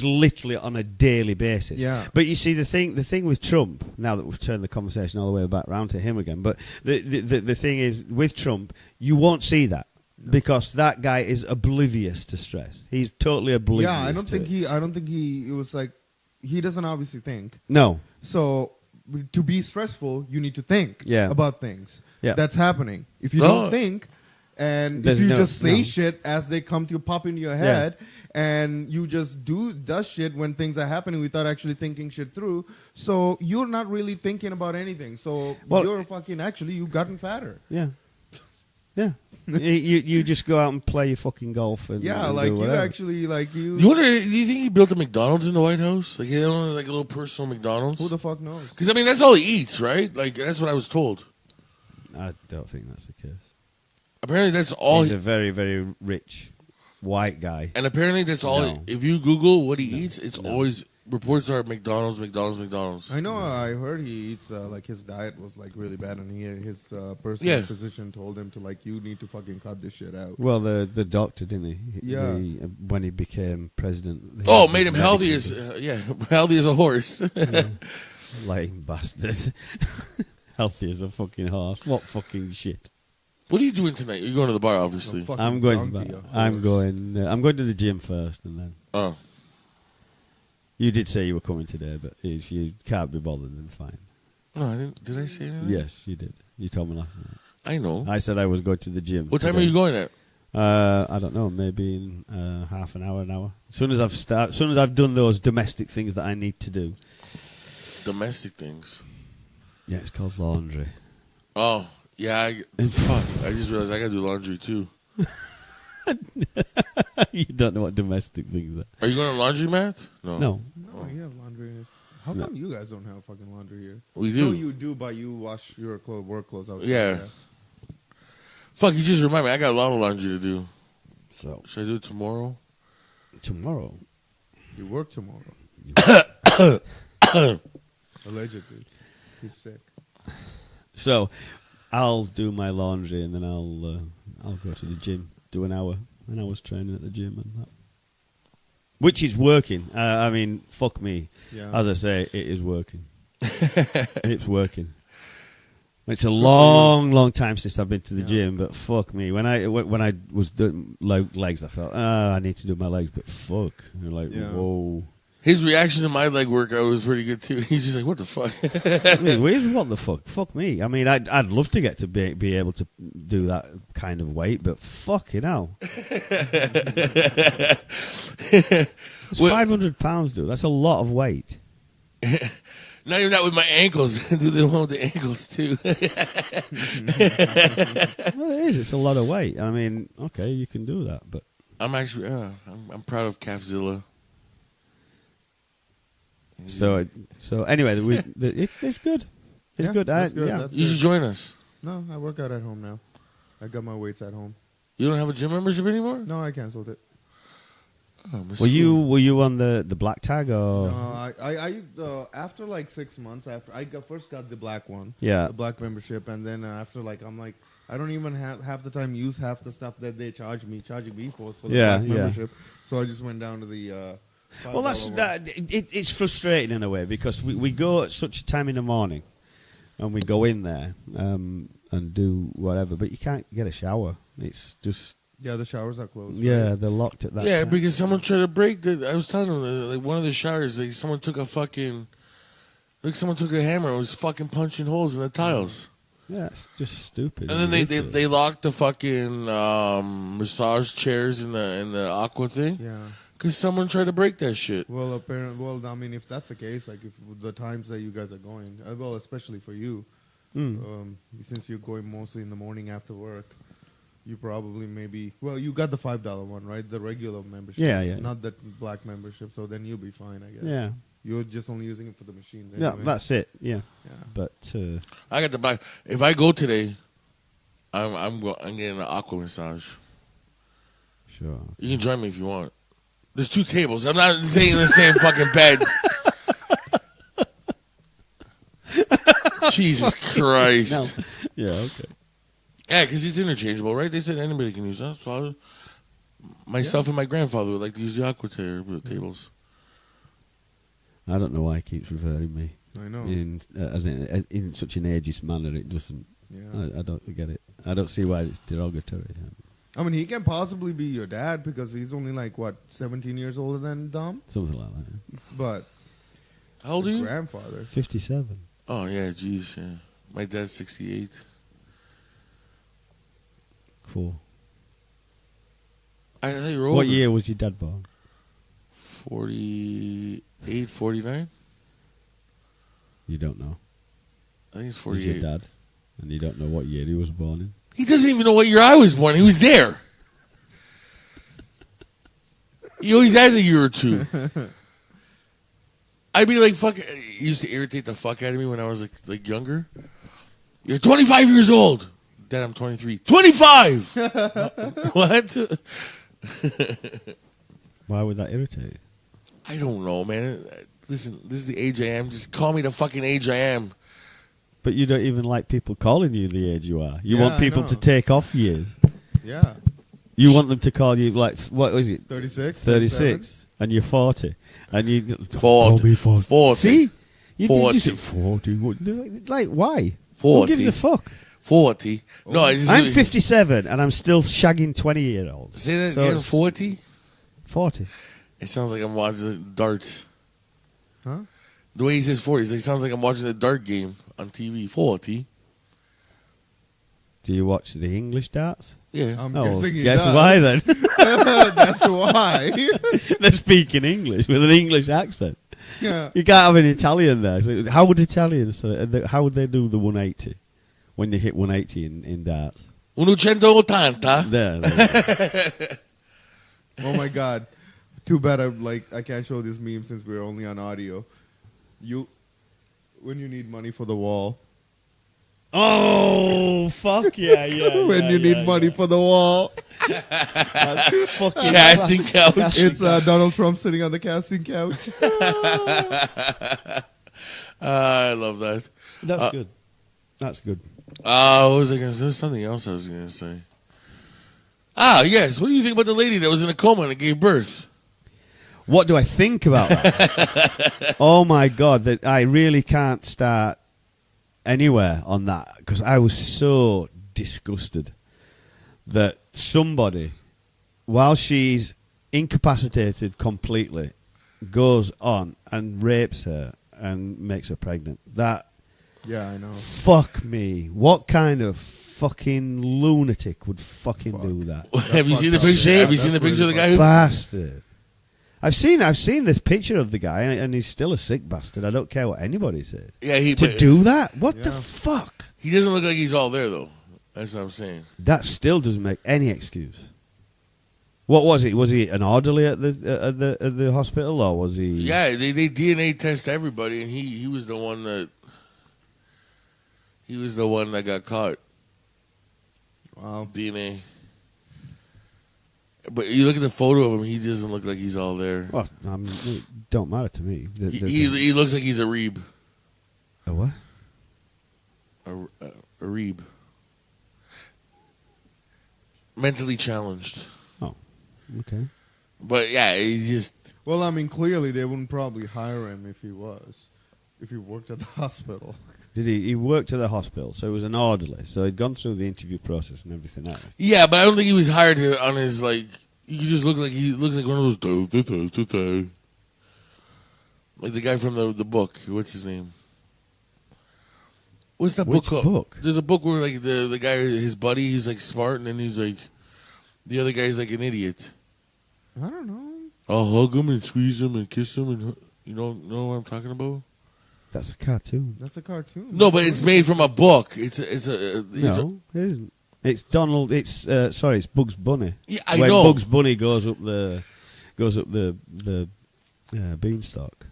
literally on a daily basis. Yeah. But you see, the thing with Trump, now that we've turned the conversation all the way back around to him again, but the thing is with Trump, you won't see that because that guy is oblivious to stress. He's totally oblivious. Yeah, I don't think it. he. It was like he doesn't obviously think. No. So to be stressful, you need to think about things that's happening. If you don't think. And if you just say shit as they come to you, pop into your head, and you just does shit when things are happening without actually thinking shit through, so you're not really thinking about anything. So you're you've gotten fatter. Yeah. Yeah. you just go out and play your fucking golf. And, yeah, and like do you whatever. actually, like you... Do you think he built a McDonald's in the White House? Like, he had like a little personal McDonald's? Who the fuck knows? Because, I mean, that's all he eats, right? Like, that's what I was told. I don't think that's the case. Apparently, that's all. He's a very, very rich white guy. And apparently, that's all. No. If you Google what he eats, it's always reports are McDonald's, McDonald's, McDonald's. I know. I heard he eats like his diet was like really bad, and his personal physician told him to like you need to fucking cut this shit out. Well, the doctor didn't he? Yeah. When he became president. Made him healthy as healthy as a horse. Lying bastard. Healthy as a fucking horse. What fucking shit. What are you doing tonight? You're going to the bar, obviously. I'm going to the gym first, and then. Oh. You did say you were coming today, but if you can't be bothered, then fine. No, I didn't. Did I say anything? Yes, you did. You told me last night. I know. I said I was going to the gym. What time today. are you going at? I don't know. Maybe in half an hour, an hour. As soon as I've done those domestic things that I need to do. Domestic things. Yeah, it's called laundry. Oh. Yeah, fuck. I just realized I gotta do laundry too. You don't know what domestic things are. Are you going to laundromat? No. No, you have laundry. How come you guys don't have fucking laundry here? We do. No, you do, but you wash your work clothes out. Yeah. Fuck, you just remind me. I got a lot of laundry to do. So should I do it tomorrow? Tomorrow? You work tomorrow. Allegedly. He's sick. So I'll do my laundry and then I'll go to the gym, do an hour's training at the gym and that. Which is working. I mean, fuck me. Yeah. As I say, it is working. It's working. It's a long time since I've been to the gym, but fuck me. When I was doing legs, I thought, I need to do my legs, but fuck. And like, whoa. His reaction to my leg workout was pretty good too. He's just like, "What the fuck?" What the fuck? Fuck me. I mean, I'd love to get to be able to do that kind of weight, but fuck it now. It's 500 pounds, dude. That's a lot of weight. Not even that with my ankles. Do the one with the ankles too? Well, it is. It's a lot of weight. I mean, okay, you can do that, but I'm actually, I'm proud of Calfzilla. So anyway, it's good. It's Yeah, good. that's good. Yeah. That's You should join us. No, I work out at home now. I got my weights at home. You don't have a gym membership anymore? No, I canceled it. Oh, Miss Were School. you on the black tag or? No, I after like 6 months after first got the black one, Yeah. the black membership, and then after I'm like I don't even have half the time use half the stuff that they charging me for the Yeah, black yeah. membership. So I just went down to the. Well, that's $5 one. that. It's frustrating in a way because we go at such a time in the morning, and we go in there and do whatever, but you can't get a shower. It's just Yeah, the showers are closed. yeah, right? they're locked at that. Yeah, time. because someone tried to break the. I was telling them, like, one of the showers, like, someone took a fucking. Like, someone took a hammer and was fucking punching holes in the tiles. Yeah, it's just stupid. And then they locked the fucking massage chairs in the aqua thing. Yeah. Because someone tried to break that shit. Well, apparently, I mean, if that's the case, like if the times that you guys are going, well, especially for you, since you're going mostly in the morning after work, you probably you got the $5 one, right? The regular membership. Yeah, yeah. Not the black membership, so then you'll be fine, I guess. Yeah. You're just only using it for the machines. Yeah, Anyways. that's it. Yeah, Yeah. but I got to buy. If I go today, I'm getting an aqua massage. sure. You can join me if you want. There's 2 tables. I'm not staying in the same fucking bed. Jesus Christ. No. Yeah, okay. Yeah, because it's interchangeable, right? They said anybody can use that. So myself and my grandfather would like to use the aqua tables. I don't know why he keeps referring me I know. in such an ageist manner. It doesn't. Yeah. I don't get it. I don't see why it's derogatory. I mean, he can possibly be your dad because he's only 17 years older than Dom. Something like that. But How old are you? grandfather. 57. Oh, yeah, jeez. Yeah. My dad's 68. Cool. I think you're older. What year was your dad born? 48, 49? You don't know. I think it's He's 48. your dad, and you don't know what year he was born in. He doesn't even know what year I was born. He was there. He always has a year or two. I'd be like, fuck. It used to irritate the fuck out of me when I was like younger. You're 25 years old. Dad, I'm 23. 25! What? Why would that irritate you? I don't know, man. Listen, this is the age I am. Just call me the fucking age I am. But you don't even like people calling you the age you are. You Yeah, want I people know. to take off years. Yeah. You want them to call you what was it? 36? 36, and you're 40, and you 40. Call me 40. See, you 40. just said 40. Like why? 40. Who gives a fuck? 40. No, it's I'm 57, and I'm still shagging 20-year-olds. Say that So again, it's 40? 40. It sounds like I'm watching darts. Huh? The way he says 40, it sounds like I'm watching a dart game on TV. 40. Do you watch the English darts? Yeah. I'm Oh, guessing he guess does. why then? That's why. They're speaking English with an English accent. Yeah. You can't have an Italian there. So how would Italians? How would they do the 180 when they hit 180 in darts? 180. There. Oh my god. Too bad I can't show this meme since we're only on audio. When you need money for the wall. Oh fuck yeah! When you need money for the wall. That's fucking Casting couch. It's Donald Trump sitting on the casting couch. I love that. That's good. That's good. What was I going to say? There was something else I was going to say. Yes. What do you think about the lady that was in a coma and gave birth? What do I think about that? Oh my god! That I really can't start anywhere on that because I was so disgusted that somebody, while she's incapacitated completely, goes on and rapes her and makes her pregnant. That Yeah, I know. fuck me. What kind of fucking lunatic would fucking do that? Have you seen the fucked up. picture? Yeah, Have you seen the that's picture of the really guy who? Bastard. I've seen this picture of the guy, and he's still a sick bastard. I don't care what anybody says. Yeah, To do that? What the Yeah. fuck? He doesn't look like he's all there though. That's what I'm saying. That still doesn't make any excuse. What was it? Was he an orderly at the hospital, or was he? Yeah, they DNA test everybody, and he was the one that got caught. Wow. DNA. But you look at the photo of him; he doesn't look like he's all there. Well, I mean, it don't matter to me. He looks like he's a reeb. A what? A reeb. Mentally challenged. Oh, okay. But yeah, he just. Well, I mean, clearly they wouldn't probably hire him if he worked at the hospital. Did he? He worked at the hospital, so he was an orderly. So he'd gone through the interview process and everything else. Yeah, but I don't think he was hired on his like. He just looks like one of those. Like the guy from the book. What's his name? What's that Which book called? book? There's a book where like the guy, his buddy, he's like smart, and then he's like, the other guy's like an idiot. I don't know. I'll hug him and squeeze him and kiss him, and you don't know what I'm talking about? That's a cartoon. That's a cartoon. No, but it's made from a book. It's No, it isn't. It's Donald. It's sorry, it's Bugs Bunny. Yeah, I when know. Bugs Bunny goes up the beanstalk,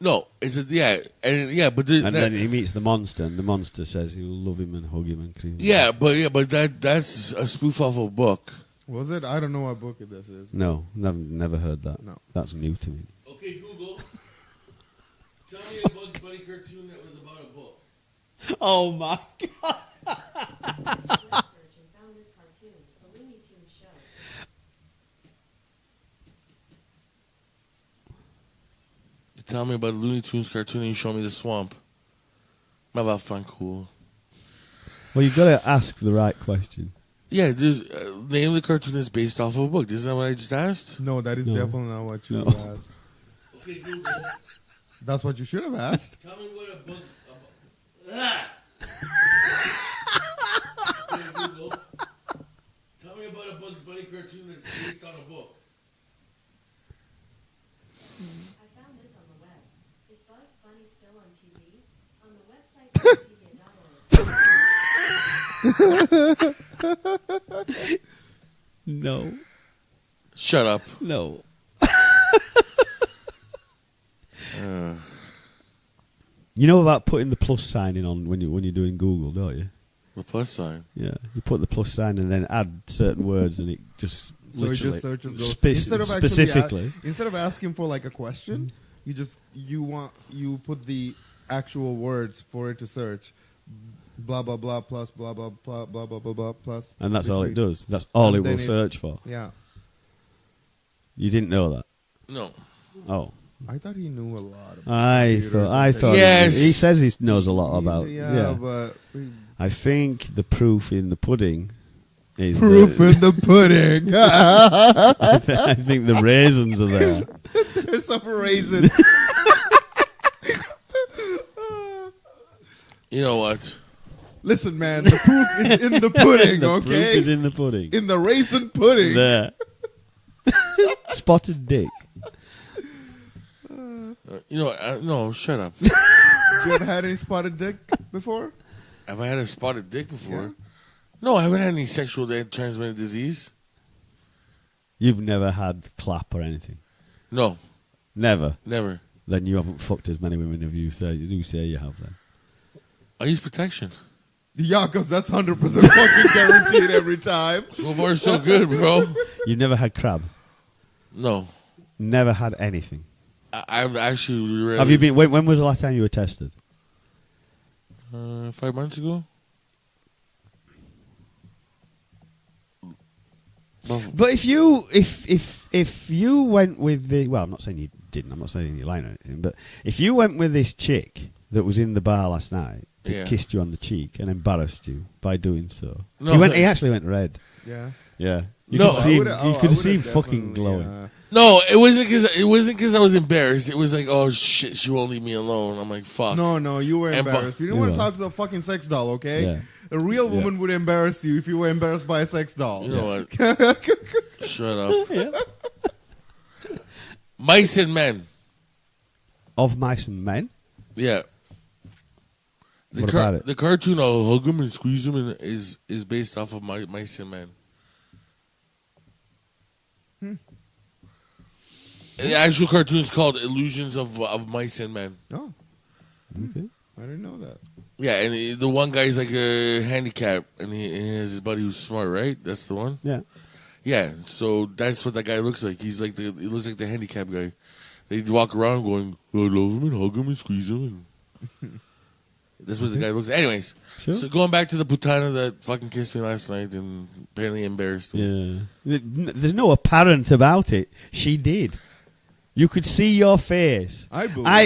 No, it's but and then he meets the monster, and the monster says he will love him and hug him and clean him. yeah, but that's a spoof off a book. Was it? I don't know what book this is. No, never heard that. No. That's new to me. Okay, Google. Tell me a Bugs Bunny cartoon that was about a book. Oh my god! Web search and found this cartoon, the Looney Tunes show. You tell me about a Looney Tunes cartoon and you show me the swamp. Not that fun, cool. Well, you've got to ask the right question. Yeah, name the cartoon is based off of a book. Isn't that what I just asked? No, that is No. definitely not what you No. asked. Okay, Google. That's what you should have asked. Tell me what a Bugs. Okay, Google. Tell me about a Bugs Bunny cartoon that's based on a book. I found this on the web. Is Bugs Bunny still on TV? On the website Wikipedia.org. No, Shut up. no. You know about putting the plus sign in on when you're doing Google, don't you? The plus sign. Yeah, you put the plus sign and then add certain words, and it just So it literally just searches those. specifically. Instead of asking for like a question, you put the actual words for it to search. Blah blah blah plus blah blah blah blah blah blah blah plus. And that's all it between. does. That's all And it will then search for. Yeah, You didn't know that? No. Oh, I thought he knew a lot. About I computers thought. and Yes. He says he knows a lot about. Yeah, but I think the proof in the pudding is proof that- in the pudding. I think the raisins are there. There's some raisins. You know what? Listen, man, the proof is in the pudding. The Okay, proof is in the pudding. in the raisin pudding. There. Spotted dick. You know what? No, shut up. You ever had any spotted dick before? Have I had a spotted dick before? Yeah. No, I haven't had any sexual transmitted disease. You've never had clap or anything. No, Never. never. Then you haven't fucked as many women as you say you have. Then. I use protection. Yeah, because that's 100% fucking guaranteed every time. So far, so good, bro. You've never had crab. No, Never had anything. I've actually. Rarely, Have you been? When was the last time you were tested? 5 months ago. But if you went with the I'm not saying you didn't. I'm not saying you lied or anything. But if you went with this chick that was in the bar last night that Yeah. kissed you on the cheek and embarrassed you by doing so, No, he actually went red. Yeah. Yeah, you No, could see him, I you would've- could I see him would've fucking definitely, glowing. No, it wasn't because I was embarrassed. It was like, oh shit, she won't leave me alone. I'm like, fuck. No, you were And embarrassed. You didn't You want to were. talk to the fucking sex doll, okay? Yeah. A real woman would embarrass you if you were embarrassed by a sex doll. You know what? Shut up. Mice and men. Of mice and men. Yeah. What about it? The cartoon, I'll hug him and squeeze him, and is based off of Mice and Men. The actual cartoon's called Illusions of Mice and Men. Oh, Okay. I didn't know that. Yeah, and the one guy's like a handicap, and he has his buddy who's smart, right? That's the one. Yeah. Yeah, so that's what that guy looks like. He looks like the handicap guy. They walk around going, "I love him and hug him and squeeze him." And that's what the guy looks like. Anyways, Sure. so going back to the putana that fucking kissed me last night and apparently embarrassed me. Yeah. There's no apparent about it. She did. You could see your face. I believe. I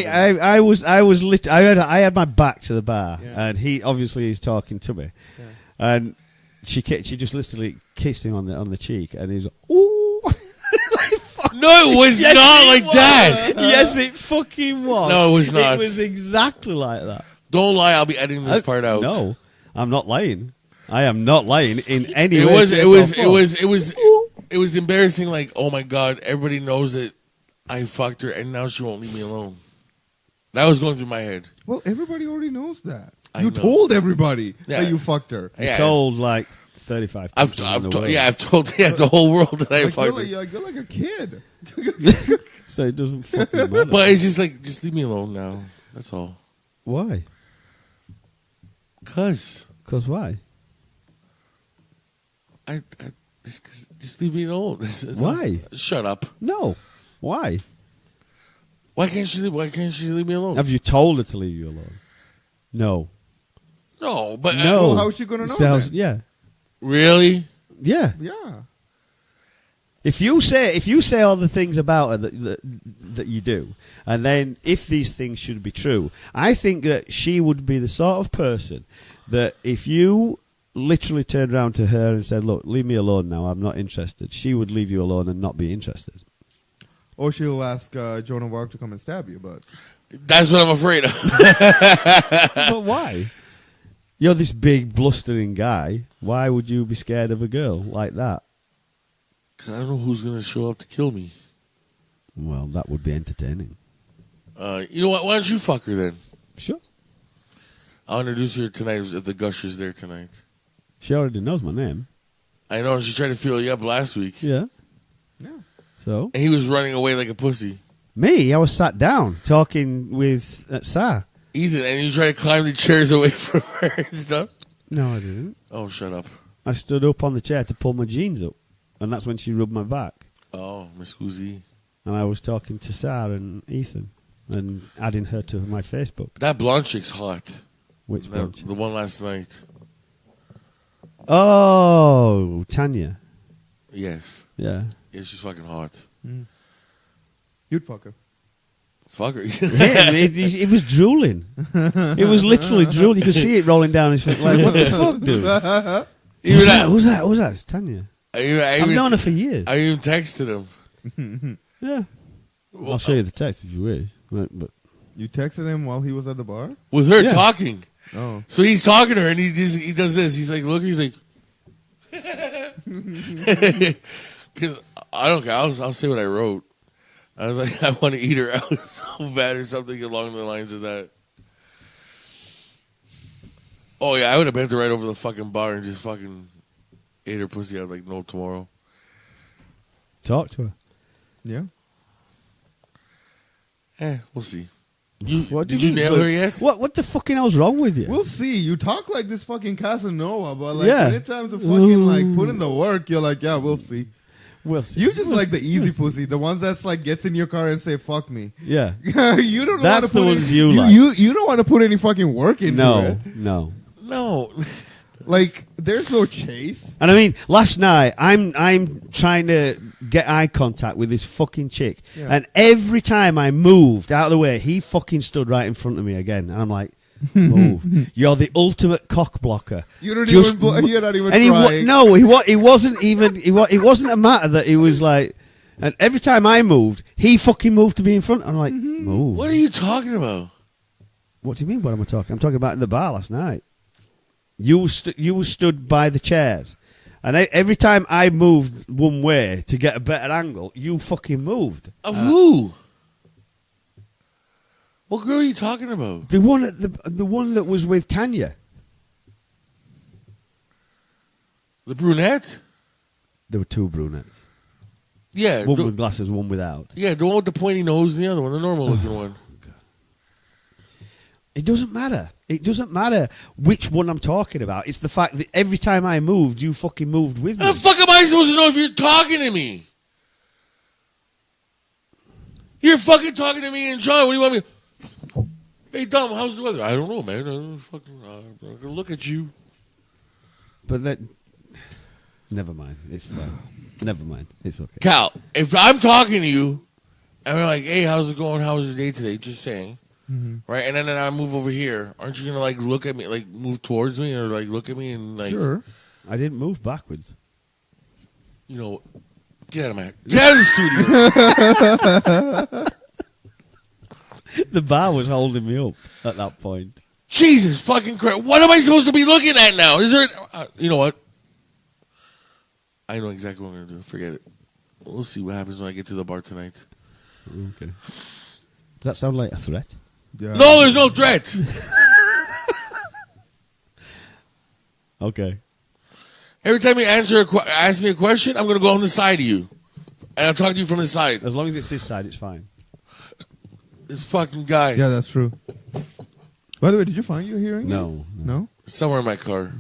had my back to the bar, Yeah. and he obviously is talking to me, Yeah. and she just literally kissed him on the cheek, and he's like, ooh. Like, fuck. No, it was Yes, not it like was. that. Yes, it fucking was. No, it was not. It was exactly like that. Don't lie, I'll be editing this part out. No, I'm not lying. I am not lying in any It way. was shape, it or was it form. was it was it was embarrassing. Like, oh my god, everybody knows that I fucked her, and now she won't leave me alone. That was going through my head. Well, everybody already knows that. I You know. told everybody Yeah. that you fucked her. I Yeah. told like 35 I've people in the world. told the whole world that I Like, fucked her. you're like a kid. So it doesn't fucking matter. But it's just like, just leave me alone now. That's all. Why? Cause Because why? I just leave me alone. That's Why? all. Shut up. No. Why? Why can't she leave me alone? Have you told her to leave you alone? No. No, but No. Well, how's she gonna know then? Yeah. really? Yeah. Yeah. If you say all the things about her that you do, and then if these things should be true, I think that she would be the sort of person that if you literally turned around to her and said, "Look, leave me alone now. I'm not interested," she would leave you alone and not be interested. Or she'll ask Jonah Wark to come and stab you, but That's what I'm afraid of. But why? You're this big blustering guy. Why would you be scared of a girl like that? 'Cause I don't know who's gonna show up to kill me. Well, that would be entertaining. You know what? Why don't you fuck her then? Sure. I'll introduce her tonight if the Gusher's there tonight. She already knows my name. I know she tried to feel you up last week, Yeah. yeah. So and he was running away like a pussy. me, I was sat down talking with Sa. Ethan, and you tried to climb the chairs away from her and stuff. No, I didn't. Oh, shut up. I stood up on the chair to pull my jeans up, and that's when she rubbed my back. Oh, Miss Guzzi. And I was talking to Sa and Ethan and adding her to my Facebook. That blonde chick's hot. Which That- bunch? the one last night. Oh, Tanya. Yes. Yeah. Yeah, she's fucking hot. You'd fuck her. Fuck her. Yeah, it was drooling. It was literally drooling. You could see it rolling down his face. Like, what the fuck, dude? Even that- Who's that? Who's that? It's Tanya. I've known her for years. I even texted him. Yeah. I'll show you the text if you wish. But You texted him while he was at the bar? With her Yeah. talking. Oh. So he's talking to her, and he does this. He's like, look, he's like, because I don't care. I'll say what I wrote. I was like, I want to eat her out so bad, or something along the lines of that. Oh yeah, I would have bent her right over the fucking bar and just fucking ate her pussy out like no tomorrow. talk to her. Yeah. We'll see. What Did do you mean? nail her yet? What the fucking hell's wrong with you? We'll see. You talk like this fucking Casanova, but like Yeah. when it's time to fucking like put in the work, you're like, yeah, we'll see. We'll see. You just We'll like the see. easy pussy, the ones that's like gets in your car and say fuck me. Yeah. You don't That's want to the put ones any, you like. you don't want to put any fucking work into No, it. no. No. Like there's no chase. And I mean, last night I'm trying to get eye contact with this fucking chick, Yeah. and every time I moved out of the way, he fucking stood right in front of me again, and I'm like, "Move! You're the ultimate cock blocker." You don't Just even. You're not even And trying. no, he wasn't even. It wasn't a matter that he was like. And every time I moved, he fucking moved to be in front. I'm like, move. What are you talking about? What do you mean? What am I talking? I'm talking about in the bar last night. You stood by the chairs, and every time I moved one way to get a better angle, you fucking moved. Of who? What girl are you talking about? The one that was with Tanya. The brunette? There were two brunettes. Yeah, One the, with glasses, one without. yeah, the one with the pointy nose and the other one, the normal looking one. It doesn't matter. It doesn't matter which one I'm talking about. It's the fact that every time I moved, you fucking moved with me. How the fuck am I supposed to know if you're talking to me? You're fucking talking to me and John. What do you want me? Hey, Dom, how's the weather? I don't know, man. I'm gonna look at you. But that... Never mind. It's fine. Never mind. It's okay. Cal, if I'm talking to you, and I'm like, hey, how's it going? How was your day today? Just saying. Right? And then I move over here. Aren't you going to, like, look at me, like, move towards me or, like, look at me and, like... Sure. I didn't move backwards. You know, get out of my... Get out of the studio. The bar was holding me up at that point. Jesus fucking Christ. What am I supposed to be looking at now? Is there... you know what? I know exactly what I'm going to do. Forget it. We'll see what happens when I get to the bar tonight. Okay. Does that sound like a threat? Yeah. No, there's no threat. Okay. Every time you ask me a question, I'm going to go on the side of you. And I'll talk to you from the side. As long as it's this side, it's fine. This fucking guy. Yeah, that's true. By the way, did you find your hearing aid? No. No? Somewhere in my car.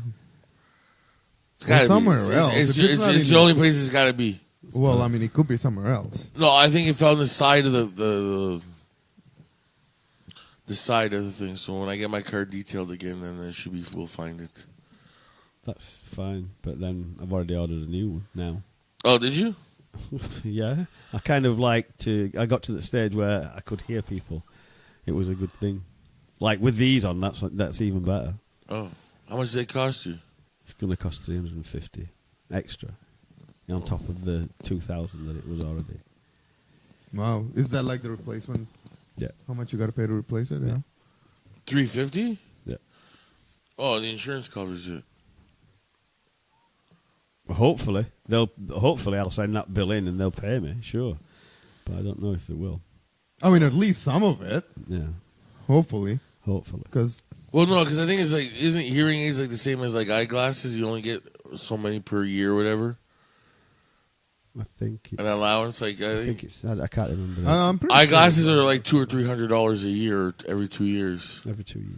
It's Well, gotta somewhere be. else. It's If it's not the in- only place it's got to be. Well, I mean, it could be somewhere else. No, I think it fell on the side of the side of the thing. So when I get my car detailed again, then it should be. We'll find it. That's fine. But then I've already ordered a new one now. Oh, did you? Yeah. I kind of like to... I got to the stage where I could hear people. It was a good thing. Like with these on, that's even better. Oh, how much did they cost you? It's going to cost $350 extra on top of the $2,000 that it was already. Wow. Is that like the replacement? Yeah. How much you got to pay to replace it? Yeah. $350? Yeah. Oh, the insurance covers it. Well, hopefully I'll send that bill in and they'll pay me. Sure, but I don't know if they will. I mean, at least some of it. Yeah. Hopefully. Because Well, no, because I think it's like, isn't hearing aids like the same as like eyeglasses? You only get so many per year or whatever. I think it's, An allowance, like I think it's. I can't remember. That. I'm pretty eyeglasses sure. are like $200 or $300 a year every 2 years, Every 2 years.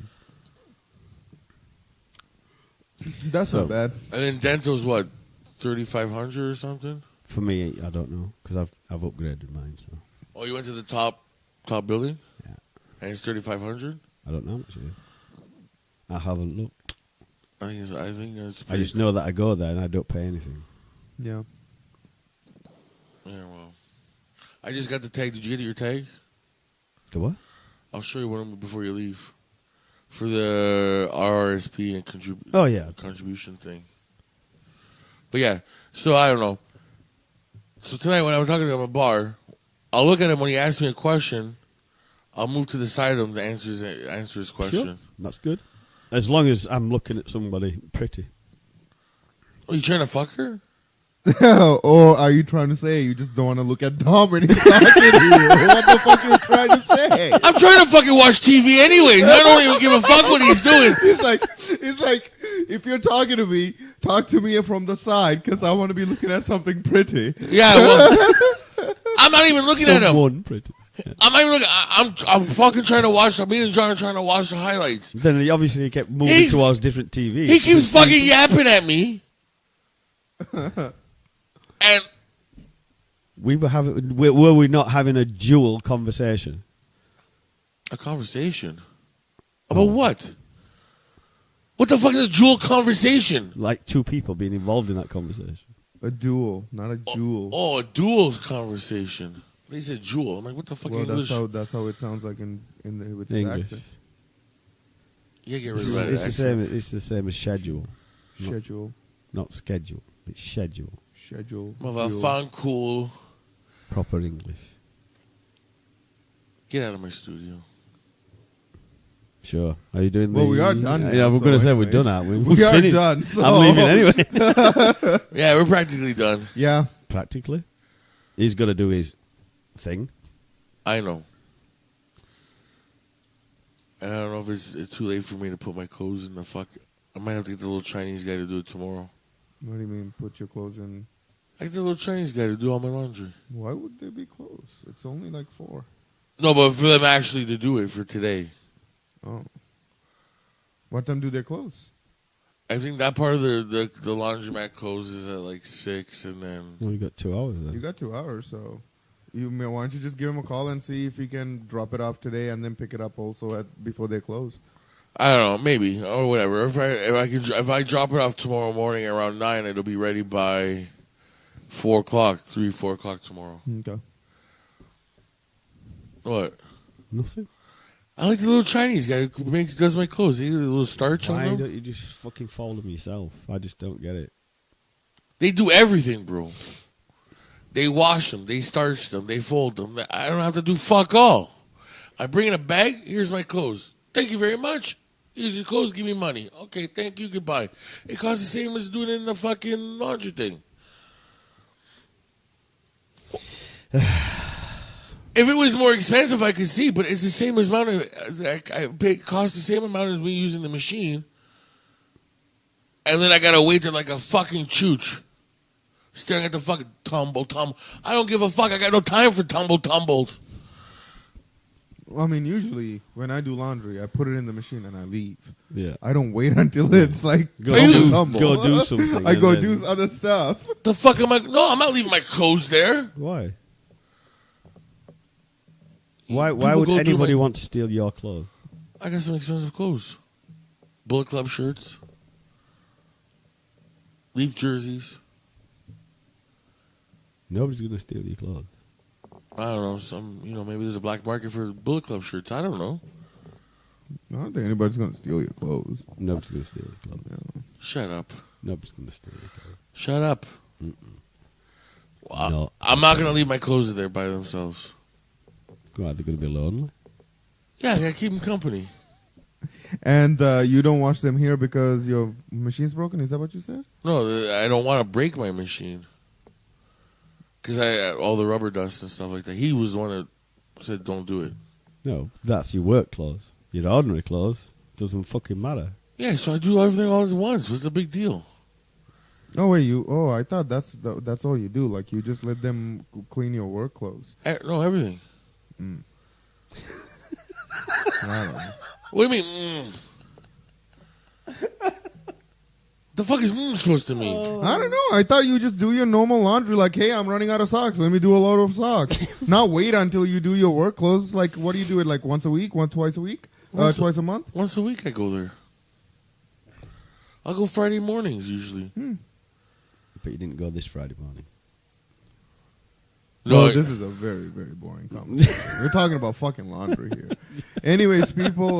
That's not bad. and then dental's what, $3,500 or something? For me, I don't know because I've upgraded mine, so Oh, you went to the top building, yeah. and it's $3,500. I don't know how much it is. I haven't looked. I think it's. I just know that I go there and I don't pay anything. Yeah. Yeah, well, I just got the tag. Did you get your tag? The what? I'll show you one before you leave for the RRSP and Oh yeah. contribution thing. But yeah, so I don't know. So tonight when I was talking to him at a bar, I'll look at him when he asks me a question. I'll move to the side of him to answer his question. Sure. That's good. As long as I'm looking at somebody pretty. Oh, you trying to fuck her? Or are you trying to say you just don't want to look at Dom when he's talking to you? What the fuck are you trying to say? I'm trying to fucking watch TV anyways. I don't even give a fuck what he's doing. It's like if you're talking to me, talk to me from the side because I want to be looking at something pretty. Yeah, well, I'm not even looking at him. Someone pretty. I'm not even looking. I'm fucking trying to watch. Me and John are trying to watch the highlights. Then he obviously kept moving towards different TVs. He keeps fucking yapping at me. And were we not having a dual conversation? a conversation about what? What the fuck is a dual conversation? Like two people being involved in that conversation. A duel, not a jewel. Oh, a dual conversation. They said jewel. I'm like, what the fuck? Well, English? that's how it sounds like with his English. accent. Yeah, get rid It's, of that it's the same. accent. It's the same as schedule, Schedule, not schedule. It's schedule. jewel. Motherfucking cool. Proper English. Get out of my studio. Sure. Are you doing? Well, we are done Yeah, now, we're so going to say we're anyways. done, aren't we? We We're are finished. done, so- I'm leaving anyway. Yeah, we're practically done. Yeah. Practically, he's got to do his thing. I know. And I don't know if it's too late for me to put my clothes in the fuck. I might have to get the little Chinese guy to do it tomorrow. What do you mean? Put your clothes in? I get the little Chinese guy to do all my laundry. Why would they be closed? It's only like 4. No, but for them actually to do it for today. Oh. What time do they close? I think that part of the laundromat closes at like 6, and then Well, you got 2 hours then. You got 2 hours, so why don't you just give him a call and see if he can drop it off today and then pick it up also before they close? I don't know, maybe or whatever. If I drop it off tomorrow morning around 9, it'll be ready by 4 o'clock, 4 o'clock tomorrow. Okay. What? Nothing. I like the little Chinese guy who does my clothes. He a little starch on Why them. don't you just fucking fold them yourself? I just don't get it. They do everything, bro. They wash them, they starch them, they fold them. I don't have to do fuck all. I bring in a bag. Here's my clothes. Thank you very much. Here's your clothes. Give me money. Okay, thank you. Goodbye. It costs the same as doing it in the fucking laundry thing. If it was more expensive, I could see, but it's the same amount of. It costs the same amount as me using the machine, and then I gotta wait there like a fucking chooch, staring at the fucking tumble. I don't give a fuck. I got no time for tumbles. I mean, usually when I do laundry, I put it in the machine and I leave. Yeah. I don't wait until it's like Go tumble. do something. I go and then- do other stuff. The fuck am I? No, I'm not leaving my clothes there. Why? Why People would go through anybody my- want to steal your clothes? I got some expensive clothes. Bullet Club shirts. Leaf jerseys. Nobody's gonna steal your clothes. I don't know. Maybe there's a black market for Bullet Club shirts. I don't know. I don't think anybody's gonna steal your clothes. Nobody's gonna steal your clothes. Shut up. Nobody's gonna steal your clothes. Shut up. Well, No. I'm not going to leave my clothes in there by themselves. Why, they're gonna be lonely? Yeah, I got to keep them company. And you don't wash them here because your machine's broken? Is that what you said? No, I don't want to break my machine. Because all the rubber dust and stuff like that. He was the one that said don't do it. No, that's your work clothes. Your ordinary clothes doesn't fucking matter. Yeah, so I do everything all at once. What's the big deal? Oh wait, I thought that's all you do. Like you just let them clean your work clothes. No, everything. I don't know. What do you mean? The fuck is supposed to mean? I don't know. I thought you just do your normal laundry. Like, hey, I'm running out of socks. Let me do a load of socks. Not wait until you do your work clothes. Like, what do you do it like once a week, twice a week, twice a month? Once a week I go there. I'll go Friday mornings usually. But you didn't go this Friday morning. No, Well, this is a very, very boring conversation. We're talking about fucking laundry here. Anyways, people,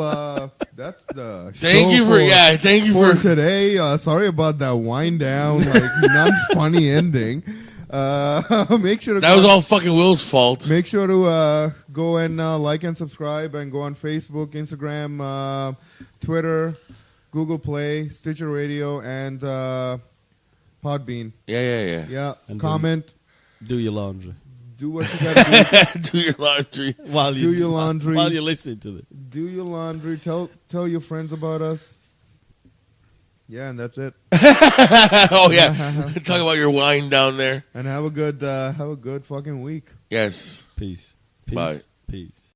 that's the Thank show you for for today. Sorry about that wind down, like not funny ending. Make sure to that was all fucking Will's fault. Make sure to go and like and subscribe and go on Facebook, Instagram, Twitter, Google Play, Stitcher Radio, and Podbean. Yeah. Yeah, And comment. Do your laundry. Do what you got to Do your laundry. While Do your laundry. While you're listening to it. do. Do your laundry. Tell your friends about us. Yeah, and that's it. Oh yeah. Talk about your wine down there. And have a good fucking week. Yes. Peace. Bye. Peace.